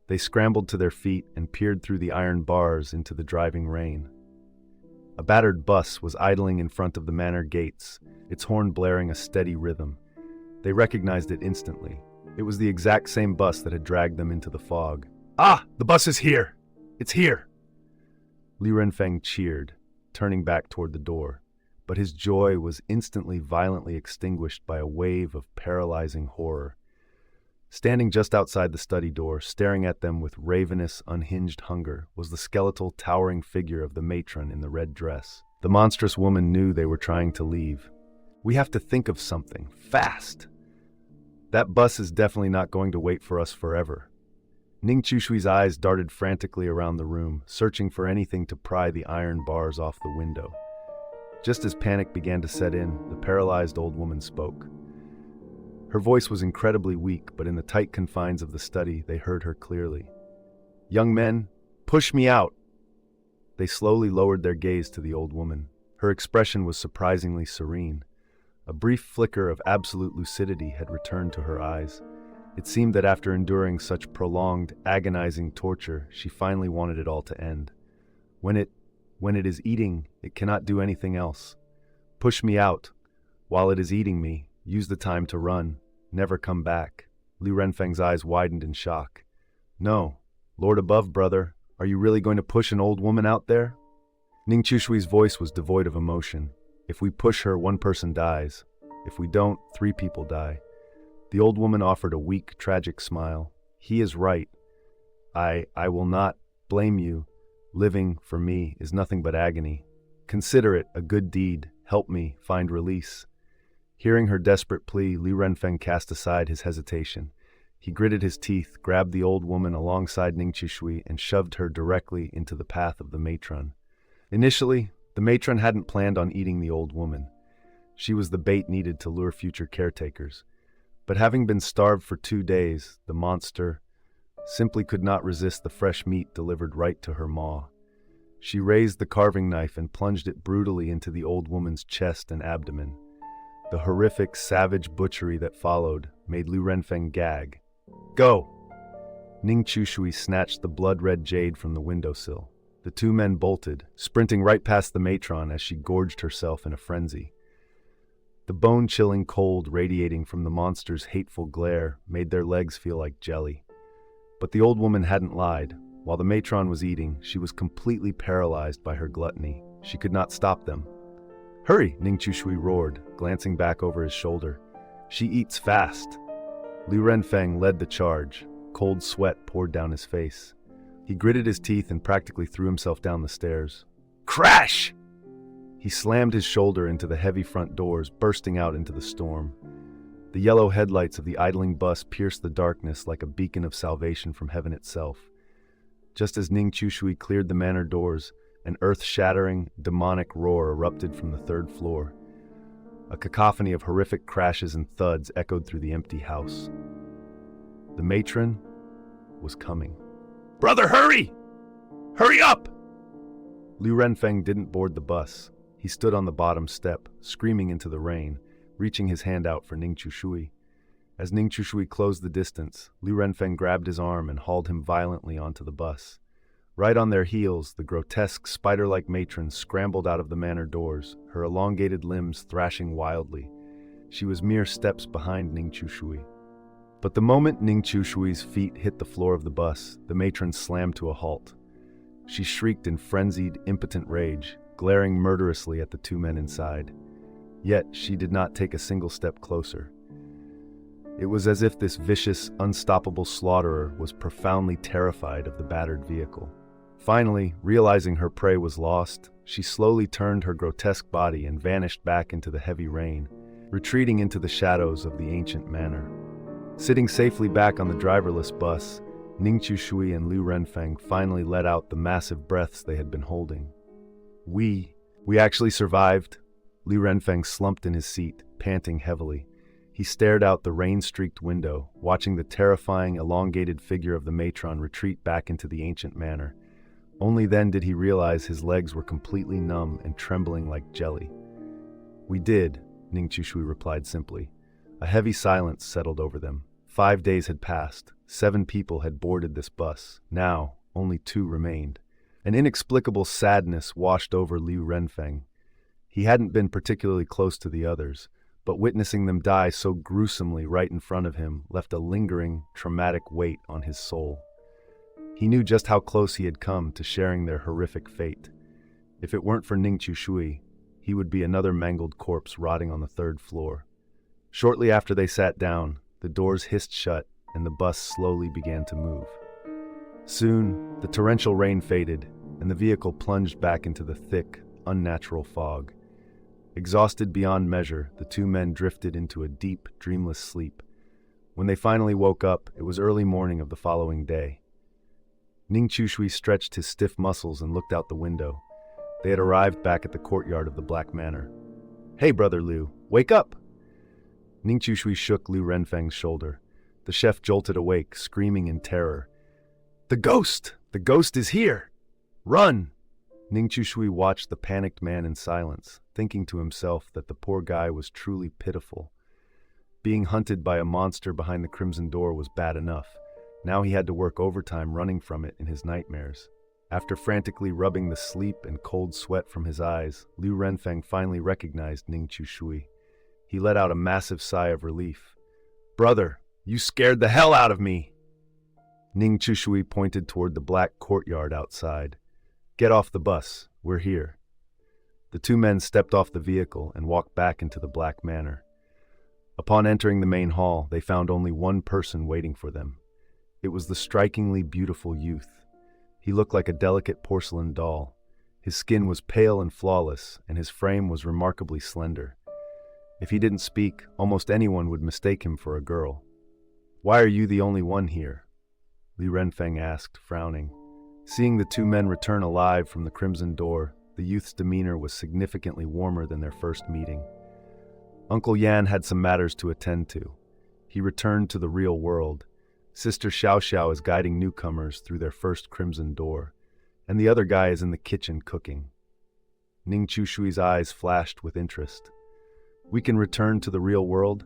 They scrambled to their feet and peered through the iron bars into the driving rain. A battered bus was idling in front of the manor gates, its horn blaring a steady rhythm. They recognized it instantly. It was the exact same bus that had dragged them into the fog. "Ah, the bus is here! It's here!" Li Renfeng cheered, turning back toward the door. But his joy was instantly violently extinguished by a wave of paralyzing horror. Standing just outside the study door, staring at them with ravenous, unhinged hunger, was the skeletal, towering figure of the matron in the red dress. The monstrous woman knew they were trying to leave. "We have to think of something, fast! That bus is definitely not going to wait for us forever." Ningqiu Shui's eyes darted frantically around the room, searching for anything to pry the iron bars off the window. Just as panic began to set in, the paralyzed old woman spoke. Her voice was incredibly weak, but in the tight confines of the study, they heard her clearly. "Young men, push me out!" They slowly lowered their gaze to the old woman. Her expression was surprisingly serene. A brief flicker of absolute lucidity had returned to her eyes. It seemed that after enduring such prolonged, agonizing torture, she finally wanted it all to end. When it is eating, it cannot do anything else. Push me out. While it is eating me, use the time to run. Never come back. Li Renfeng's eyes widened in shock. "No. Lord above, brother. Are you really going to push an old woman out there?" Ningqiu Shui's voice was devoid of emotion. "If we push her, 1 person dies. If we don't, 3 people die." The old woman offered a weak, tragic smile. "He is right. I will not blame you. Living, for me, is nothing but agony. Consider it a good deed. Help me find release." Hearing her desperate plea, Li Renfeng cast aside his hesitation. He gritted his teeth, grabbed the old woman alongside Ningqiu Shui, and shoved her directly into the path of the matron. Initially, the matron hadn't planned on eating the old woman. She was the bait needed to lure future caretakers. But having been starved for 2 days, the monster simply could not resist the fresh meat delivered right to her maw. She raised the carving knife and plunged it brutally into the old woman's chest and abdomen. The horrific, savage butchery that followed made Li Renfeng gag. "Go!" Ningqiu Shui snatched the blood-red jade from the windowsill. The 2 men bolted, sprinting right past the matron as she gorged herself in a frenzy. The bone-chilling cold radiating from the monster's hateful glare made their legs feel like jelly. But the old woman hadn't lied. While the matron was eating, she was completely paralyzed by her gluttony. She could not stop them. "Hurry!" Ningqiu Shui roared, glancing back over his shoulder. "She eats fast." Li Renfeng led the charge. Cold sweat poured down his face. He gritted his teeth and practically threw himself down the stairs. Crash! He slammed his shoulder into the heavy front doors, bursting out into the storm. The yellow headlights of the idling bus pierced the darkness like a beacon of salvation from heaven itself. Just as Ningqiu Shui cleared the manor doors, an earth-shattering, demonic roar erupted from the 3rd floor. A cacophony of horrific crashes and thuds echoed through the empty house. The matron? was coming. "Brother, hurry! Hurry up!" Liu Renfeng didn't board the bus. He stood on the bottom step, screaming into the rain, reaching his hand out for Ning Chushui. As Ning Chushui closed the distance, Liu Renfeng grabbed his arm and hauled him violently onto the bus. Right on their heels, the grotesque, spider-like matron scrambled out of the manor doors, her elongated limbs thrashing wildly. She was mere steps behind Ning Chushui. But the moment Ning Chushui's feet hit the floor of the bus, the matron slammed to a halt. She shrieked in frenzied, impotent rage, glaring murderously at the two men inside. Yet she did not take a single step closer. It was as if this vicious, unstoppable slaughterer was profoundly terrified of the battered vehicle. Finally, realizing her prey was lost, she slowly turned her grotesque body and vanished back into the heavy rain, retreating into the shadows of the ancient manor. Sitting safely back on the driverless bus, Ning Chushui and Liu Renfeng finally let out the massive breaths they had been holding. We actually survived." Liu Renfeng slumped in his seat, panting heavily. He stared out the rain-streaked window, watching the terrifying, elongated figure of the matron retreat back into the ancient manor. Only then did he realize his legs were completely numb and trembling like jelly. "We did," Ning Chushui replied simply. A heavy silence settled over them. 5 days had passed. 7 people had boarded this bus. Now, only 2 remained. An inexplicable sadness washed over Liu Renfeng. He hadn't been particularly close to the others, but witnessing them die so gruesomely right in front of him left a lingering, traumatic weight on his soul. He knew just how close he had come to sharing their horrific fate. If it weren't for Ning Chushui, he would be another mangled corpse rotting on the 3rd floor. Shortly after they sat down, the doors hissed shut and the bus slowly began to move. Soon, the torrential rain faded, and the vehicle plunged back into the thick, unnatural fog. Exhausted beyond measure, the 2 men drifted into a deep, dreamless sleep. When they finally woke up, it was early morning of the following day. Ning Chushui stretched his stiff muscles and looked out the window. They had arrived back at the courtyard of the Black Manor. "Hey, Brother Liu, wake up!" Ning Chushui shook Liu Renfeng's shoulder. The chef jolted awake, screaming in terror. "The ghost! The ghost is here! Run!" Ning Chushui watched the panicked man in silence, thinking to himself that the poor guy was truly pitiful. Being hunted by a monster behind the crimson door was bad enough. Now he had to work overtime running from it in his nightmares. After frantically rubbing the sleep and cold sweat from his eyes, Liu Renfeng finally recognized Ning Chushui. He let out a massive sigh of relief. "Brother, you scared the hell out of me!" Ning Chushui pointed toward the black courtyard outside. "Get off the bus. We're here." The 2 men stepped off the vehicle and walked back into the Black Manor. Upon entering the main hall, they found only one person waiting for them. It was the strikingly beautiful youth. He looked like a delicate porcelain doll. His skin was pale and flawless, and his frame was remarkably slender. If he didn't speak, almost anyone would mistake him for a girl. "Why are you the only one here?" Liu Renfeng asked, frowning. Seeing the 2 men return alive from the crimson door, the youth's demeanor was significantly warmer than their first meeting. Uncle Yan had some matters to attend to. He returned to the real world. Sister Xiao Xiao is guiding newcomers through their first crimson door, and the other guy is in the kitchen cooking. Ning Chushui's eyes flashed with interest. "We can return to the real world?"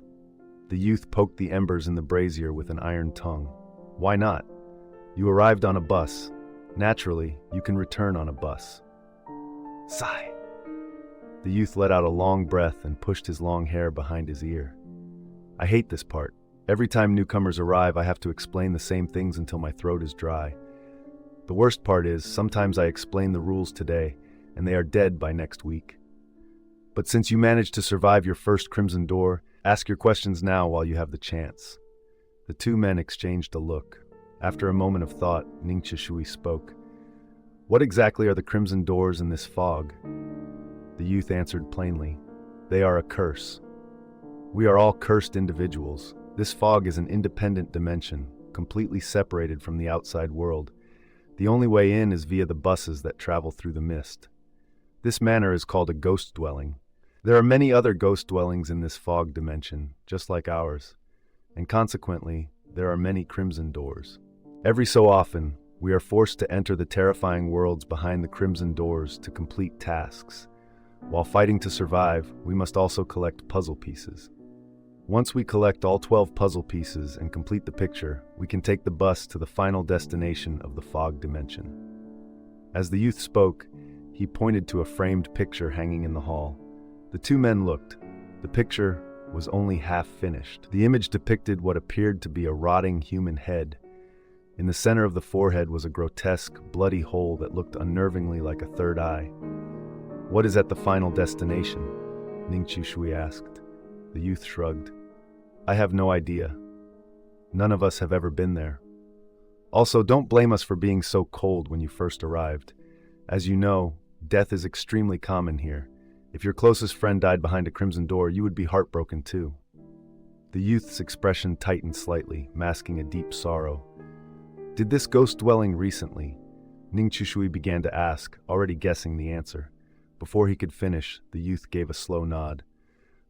The youth poked the embers in the brazier with an iron tongue. "Why not? You arrived on a bus. Naturally, you can return on a bus." Sigh. The youth let out a long breath and pushed his long hair behind his ear. "I hate this part. Every time newcomers arrive, I have to explain the same things until my throat is dry. The worst part is, sometimes I explain the rules today, and they are dead by next week. But since you managed to survive your first crimson door, ask your questions now while you have the chance." The 2 men exchanged a look. After a moment of thought, Ning Chushui spoke. "What exactly are the crimson doors in this fog?" The youth answered plainly. "They are a curse. We are all cursed individuals. This fog is an independent dimension, completely separated from the outside world. The only way in is via the buses that travel through the mist. This manor is called a ghost dwelling. There are many other ghost dwellings in this fog dimension, just like ours, and consequently, there are many crimson doors. Every so often, we are forced to enter the terrifying worlds behind the crimson doors to complete tasks. While fighting to survive, we must also collect puzzle pieces. Once we collect all 12 puzzle pieces and complete the picture, we can take the bus to the final destination of the fog dimension. As the youth spoke, he pointed to a framed picture hanging in the hall. The two men looked. The picture was only half finished. The image depicted what appeared to be a rotting human head. In the center of the forehead was a grotesque, bloody hole that looked unnervingly like a third eye. "What is at the final destination?" Ningqiu Shui asked. The youth shrugged. "I have no idea. None of us have ever been there. Also, don't blame us for being so cold when you first arrived. As you know, death is extremely common here. If your closest friend died behind a crimson door, you would be heartbroken too." The youth's expression tightened slightly, masking a deep sorrow. "Did this ghost dwelling recently?" Ningqiu Shui began to ask, already guessing the answer. Before he could finish, the youth gave a slow nod.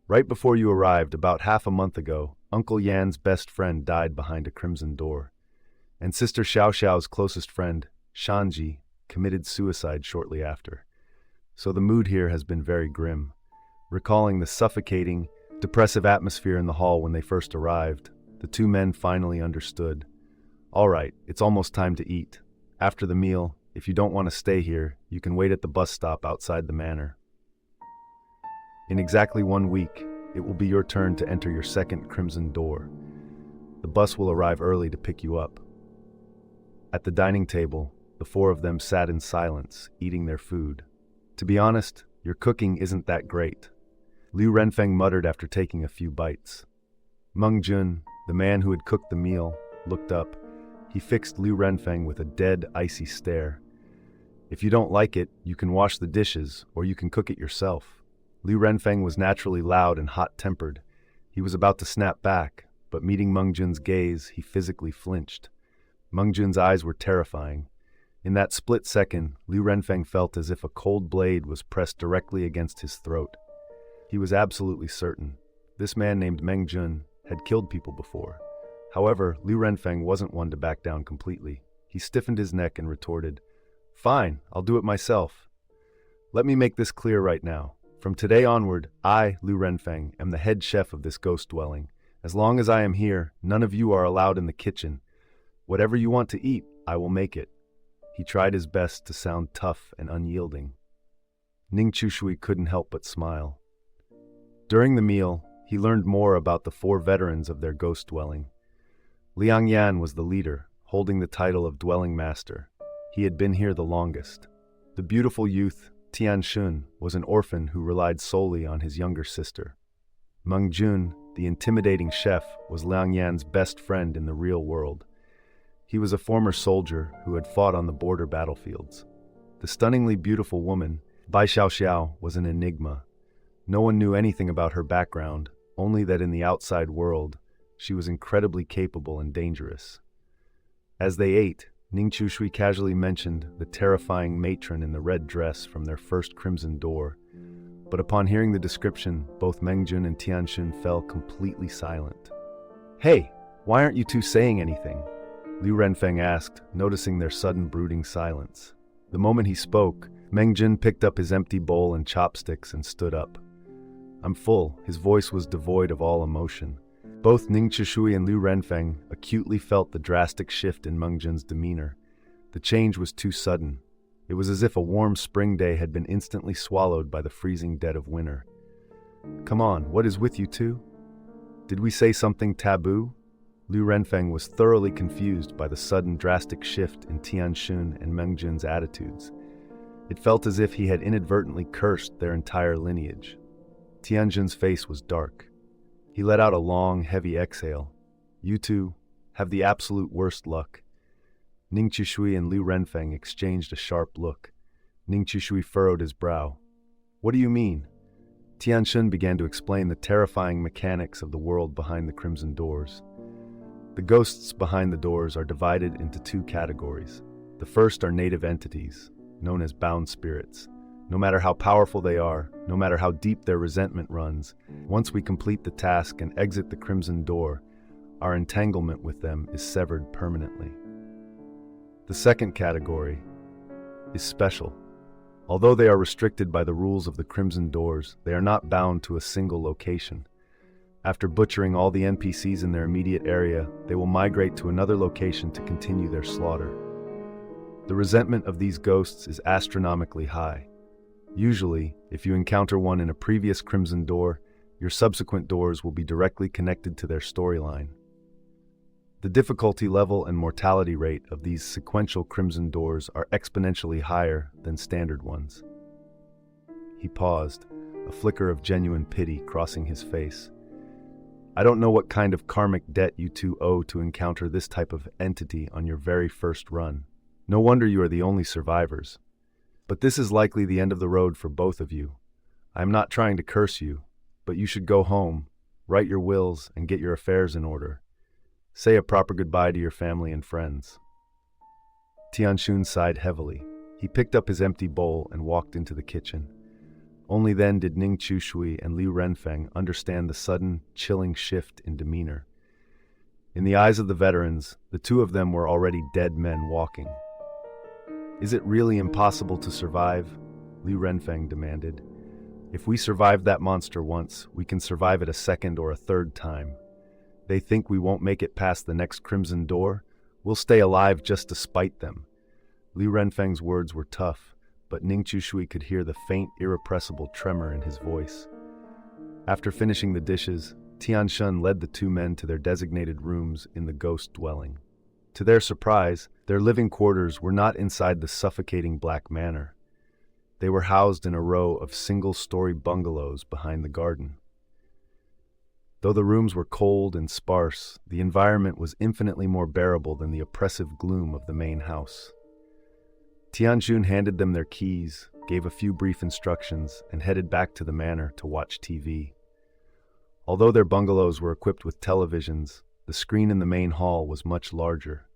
"Right before you arrived, about half a month ago, Uncle Yan's best friend died behind a crimson door. And Sister Xiao Xiao's closest friend, Shanji, committed suicide shortly after. So the mood here has been very grim." Recalling the suffocating, depressive atmosphere in the hall when they first arrived, the two men finally understood. "All right, it's almost time to eat. After the meal, if you don't want to stay here, you can wait at the bus stop outside the manor. In exactly 1 week, it will be your turn to enter your second crimson door. The bus will arrive early to pick you up." At the dining table, the four of them sat in silence, eating their food. "To be honest, your cooking isn't that great," Liu Renfeng muttered after taking a few bites. Meng Jun, the man who had cooked the meal, looked up. He fixed Liu Renfeng with a dead, icy stare. "If you don't like it, you can wash the dishes, or you can cook it yourself." Liu Renfeng was naturally loud and hot-tempered. He was about to snap back, but meeting Meng Jun's gaze, he physically flinched. Meng Jun's eyes were terrifying. In that split second, Liu Renfeng felt as if a cold blade was pressed directly against his throat. He was absolutely certain. This man named Meng Jun had killed people before. However, Liu Renfeng wasn't one to back down completely. He stiffened his neck and retorted, "Fine, I'll do it myself. Let me make this clear right now. From today onward, I, Liu Renfeng, am the head chef of this ghost dwelling. As long as I am here, none of you are allowed in the kitchen. Whatever you want to eat, I will make it." He tried his best to sound tough and unyielding. Ningqiu Shui couldn't help but smile. During the meal, he learned more about the four veterans of their ghost dwelling. Liang Yan was the leader, holding the title of dwelling master. He had been here the longest. The beautiful youth, Tian Shun, was an orphan who relied solely on his younger sister. Meng Jun, the intimidating chef, was Liang Yan's best friend in the real world. He was a former soldier who had fought on the border battlefields. The stunningly beautiful woman, Bai Xiaoxiao, was an enigma. No one knew anything about her background, only that in the outside world, she was incredibly capable and dangerous. As they ate, Ningqiu Shui casually mentioned the terrifying matron in the red dress from their first crimson door. But upon hearing the description, both Meng Jun and Tianxun fell completely silent. "Hey, why aren't you two saying anything?" Liu Renfeng asked, noticing their sudden brooding silence. The moment he spoke, Meng Jun picked up his empty bowl and chopsticks and stood up. "I'm full." His voice was devoid of all emotion. Both Ningqiu Shui and Liu Renfeng acutely felt the drastic shift in Meng Jun's demeanor. The change was too sudden. It was as if a warm spring day had been instantly swallowed by the freezing dead of winter. "Come on, what is with you two? Did we say something taboo?" Liu Renfeng was thoroughly confused by the sudden drastic shift in Tianxun and Meng Jun's attitudes. It felt as if he had inadvertently cursed their entire lineage. Tianxun's face was dark. He let out a long, heavy exhale. "You two have the absolute worst luck." Ningqiu Shui and Liu Renfeng exchanged a sharp look. Ningqiu Shui furrowed his brow. "What do you mean?" Tianxun began to explain the terrifying mechanics of the world behind the crimson doors. The ghosts behind the doors are divided into two categories. The first are native entities, known as bound spirits. No matter how powerful they are, no matter how deep their resentment runs, once we complete the task and exit the crimson door, our entanglement with them is severed permanently. The second category is special. Although they are restricted by the rules of the Crimson Doors, they are not bound to a single location. After butchering all the NPCs in their immediate area, they will migrate to another location to continue their slaughter. The resentment of these ghosts is astronomically high. Usually, if you encounter one in a previous Crimson Door, your subsequent doors will be directly connected to their storyline. The difficulty level and mortality rate of these sequential Crimson Doors are exponentially higher than standard ones. He paused, a flicker of genuine pity crossing his face. I don't know what kind of karmic debt you two owe to encounter this type of entity on your very first run. No wonder you are the only survivors. But this is likely the end of the road for both of you. I am not trying to curse you, but you should go home, write your wills, and get your affairs in order. Say a proper goodbye to your family and friends. Tianxun sighed heavily. He picked up his empty bowl and walked into the kitchen. Only then did Ning Qiushui and Liu Renfeng understand the sudden, chilling shift in demeanor. In the eyes of the veterans, the two of them were already dead men walking. Is it really impossible to survive? Liu Renfeng demanded. If we survived that monster once, we can survive it a second or a third time. They think we won't make it past the next Crimson Door? We'll stay alive just to spite them. Liu Renfeng's words were tough, but Ning Qiushui could hear the faint, irrepressible tremor in his voice. After finishing the dishes, Tianxun led the two men to their designated rooms in the ghost dwelling. To their surprise, their living quarters were not inside the suffocating black manor. They were housed in a row of single-story bungalows behind the garden. Though the rooms were cold and sparse, the environment was infinitely more bearable than the oppressive gloom of the main house. Tianxun handed them their keys, gave a few brief instructions, and headed back to the manor to watch TV. Although their bungalows were equipped with televisions, the screen in the main hall was much larger.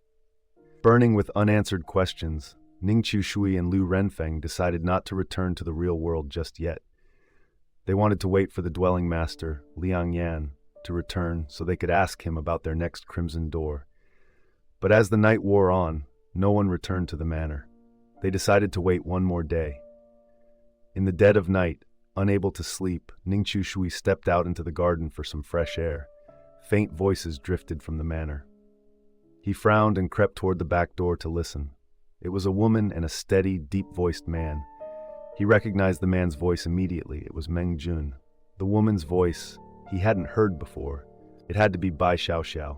Burning with unanswered questions, Ning Qiushui and Liu Renfeng decided not to return to the real world just yet. They wanted to wait for the dwelling master, Liang Yan, to return so they could ask him about their next Crimson Door. But as the night wore on, no one returned to the manor. They decided to wait one more day. In the dead of night, unable to sleep, Ning Qiushui stepped out into the garden for some fresh air. Faint voices drifted from the manor. He frowned and crept toward the back door to listen. It was a woman and a steady, deep-voiced man. He recognized the man's voice immediately. It was Meng Jun. The woman's voice he hadn't heard before. It had to be Bai Xiao.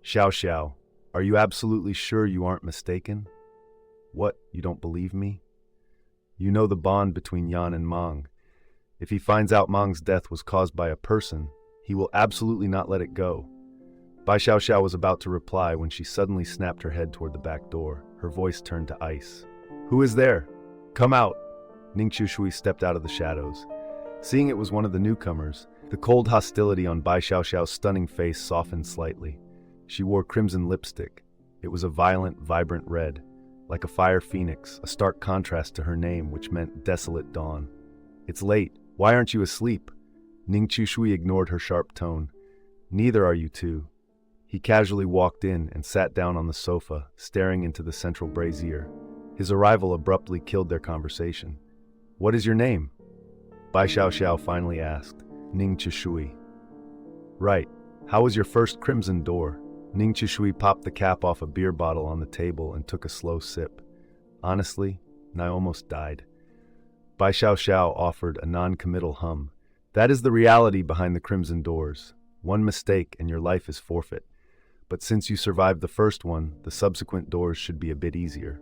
Xiao, are you absolutely sure you aren't mistaken? What, you don't believe me? You know the bond between Yan and Mang. If he finds out Mang's death was caused by a person, he will absolutely not let it go. Bai Xiao was about to reply when she suddenly snapped her head toward the back door. Her voice turned to ice. Who is there? Come out! Ning Qiushui stepped out of the shadows. Seeing it was one of the newcomers, the cold hostility on Bai Xiao's stunning face softened slightly. She wore crimson lipstick. It was a violent, vibrant red, like a fire phoenix, a stark contrast to her name, which meant desolate dawn. It's late. Why aren't you asleep? Ning Qiushui ignored her sharp tone. Neither are you two. He casually walked in and sat down on the sofa, staring into the central brazier. His arrival abruptly killed their conversation. What is your name? Bai Xiao finally asked. Ning Qiushui. Right. How was your first Crimson Door? Ning Qiushui popped the cap off a beer bottle on the table and took a slow sip. Honestly, I almost died. Bai Xiao offered a non-committal hum. That is the reality behind the Crimson Doors. One mistake and your life is forfeit. But since you survived the first one, the subsequent doors should be a bit easier.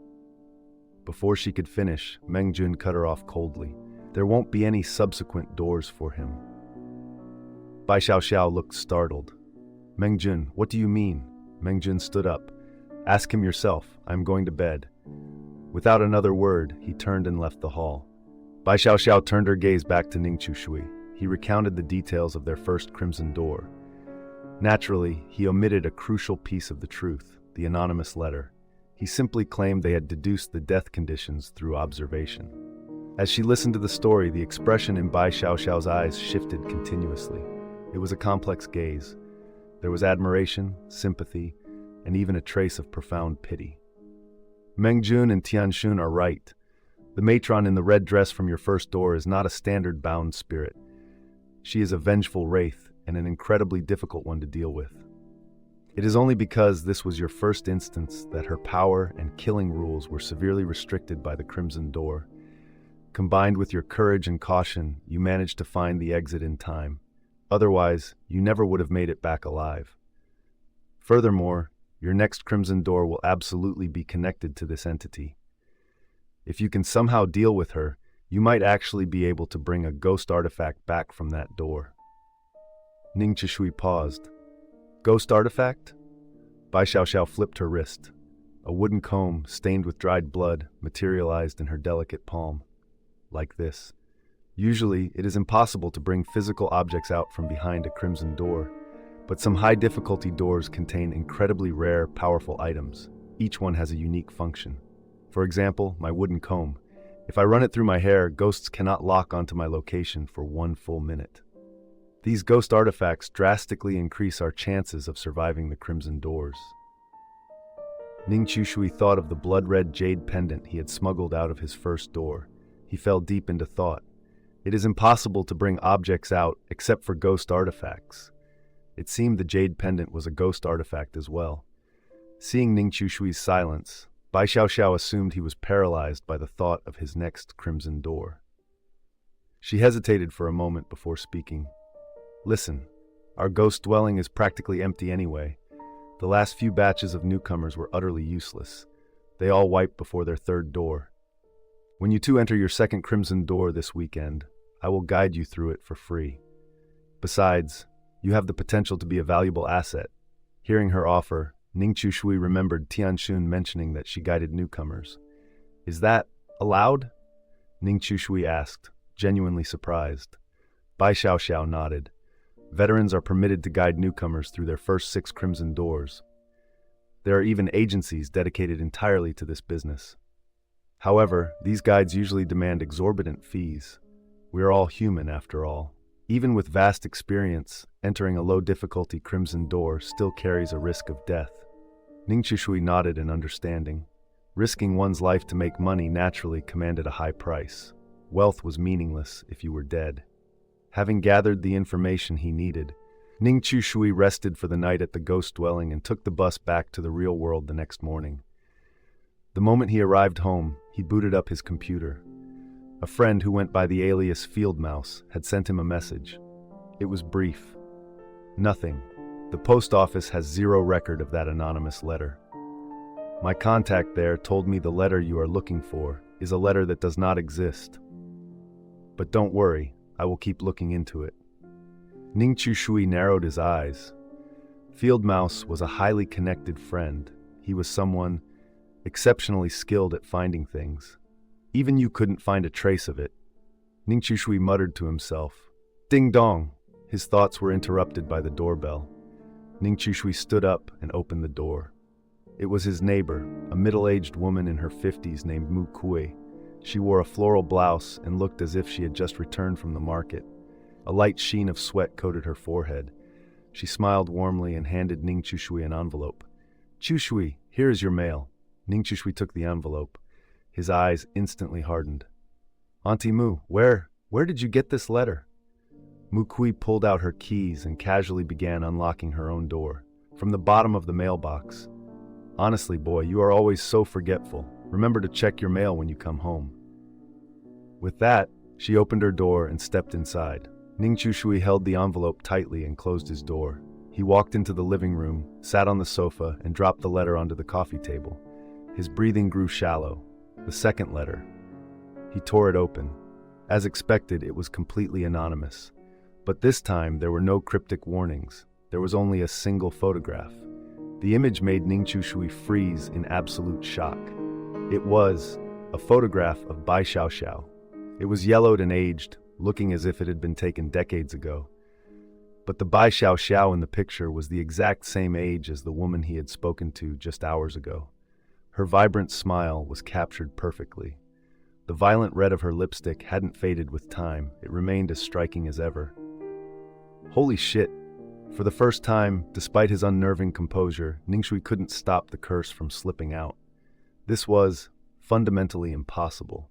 Before she could finish, Meng Jun cut her off coldly. There won't be any subsequent doors for him. Bai Xiao looked startled. Meng Jun, what do you mean? Meng Jun stood up. Ask him yourself. I'm going to bed. Without another word, he turned and left the hall. Bai Xiao turned her gaze back to Ning Qiushui. He recounted the details of their first Crimson Door. Naturally, he omitted a crucial piece of the truth, the anonymous letter. He simply claimed they had deduced the death conditions through observation. As she listened to the story, the expression in Bai Xiao's eyes shifted continuously. It was a complex gaze. There was admiration, sympathy, and even a trace of profound pity. Mengjun and Tianxun are right. The matron in the red dress from your first door is not a standard bound spirit. She is a vengeful wraith and an incredibly difficult one to deal with. It is only because this was your first instance that her power and killing rules were severely restricted by the Crimson Door. Combined with your courage and caution, you managed to find the exit in time. Otherwise, you never would have made it back alive. Furthermore, your next Crimson Door will absolutely be connected to this entity. If you can somehow deal with her, you might actually be able to bring a ghost artifact back from that door. Ning Chishui paused. Ghost artifact? Bai Xiaoxiao flipped her wrist. A wooden comb, stained with dried blood, materialized in her delicate palm. Like this. Usually, it is impossible to bring physical objects out from behind a crimson door, but some high-difficulty doors contain incredibly rare, powerful items. Each one has a unique function. For example, my wooden comb. If I run it through my hair, ghosts cannot lock onto my location for 1 full minute. These ghost artifacts drastically increase our chances of surviving the crimson doors. Ning Chushui thought of the blood-red jade pendant he had smuggled out of his first door. He fell deep into thought. It is impossible to bring objects out except for ghost artifacts. It seemed the jade pendant was a ghost artifact as well. Seeing Ning Chushui's silence, Bai Xiaoxiao assumed he was paralyzed by the thought of his next crimson door. She hesitated for a moment before speaking. Listen, our ghost dwelling is practically empty anyway. The last few batches of newcomers were utterly useless. They all wiped before their third door. When you two enter your second crimson door this weekend, I will guide you through it for free. Besides, you have the potential to be a valuable asset. Hearing her offer, Ning Chushui remembered Tianxun mentioning that she guided newcomers. Is that allowed? Ning Chushui asked, genuinely surprised. Bai Xiaoxiao nodded. Veterans are permitted to guide newcomers through their first 6 crimson doors. There are even agencies dedicated entirely to this business. However, these guides usually demand exorbitant fees. We are all human, after all. Even with vast experience, entering a low-difficulty crimson door still carries a risk of death. Ning Chushui nodded in understanding. Risking one's life to make money naturally commanded a high price. Wealth was meaningless if you were dead. Having gathered the information he needed, Ning Chushui rested for the night at the ghost dwelling and took the bus back to the real world the next morning. The moment he arrived home, he booted up his computer. A friend who went by the alias Field Mouse had sent him a message. It was brief. Nothing. The post office has 0 record of that anonymous letter. My contact there told me the letter you are looking for is a letter that does not exist. But don't worry, I will keep looking into it. Ning Chushui narrowed his eyes. Field Mouse was a highly connected friend. He was someone exceptionally skilled at finding things. Even you couldn't find a trace of it. Ning Chushui muttered to himself. Ding dong! His thoughts were interrupted by the doorbell. Ning Chushui stood up and opened the door. It was his neighbor, a middle-aged woman in her 50s named Mu Kui. She wore a floral blouse and looked as if she had just returned from the market. A light sheen of sweat coated her forehead. She smiled warmly and handed Ning Chushui an envelope. Chushui, here is your mail. Ning Chushui took the envelope. His eyes instantly hardened. Auntie Mu, where did you get this letter? Mu Kui pulled out her keys and casually began unlocking her own door. From the bottom of the mailbox. Honestly, boy, you are always so forgetful. Remember to check your mail when you come home. With that, she opened her door and stepped inside. Ning Chushui held the envelope tightly and closed his door. He walked into the living room, sat on the sofa, and dropped the letter onto the coffee table. His breathing grew shallow. The second letter. He tore it open. As expected, it was completely anonymous. But this time, there were no cryptic warnings. There was only a single photograph. The image made Ning Chushui freeze in absolute shock. It was a photograph of Bai Xiaoxiao. It was yellowed and aged, looking as if it had been taken decades ago. But the Bai Xiaoxiao in the picture was the exact same age as the woman he had spoken to just hours ago. Her vibrant smile was captured perfectly. The violent red of her lipstick hadn't faded with time. It remained as striking as ever. Holy shit! For the first time, despite his unnerving composure, Ning Shui couldn't stop the curse from slipping out. This was fundamentally impossible.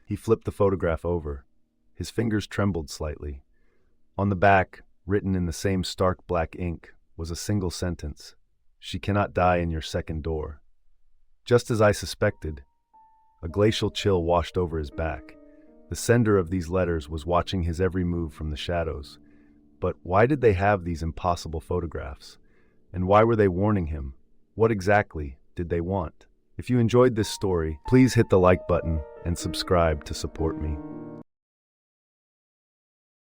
He flipped the photograph over. His fingers trembled slightly. On the back, written in the same stark black ink, was a single sentence: "She cannot die in your second door." Just as I suspected, a glacial chill washed over his back. The sender of these letters was watching his every move from the shadows. But why did they have these impossible photographs? And why were they warning him? What exactly did they want? If you enjoyed this story, please hit the like button and subscribe to support me.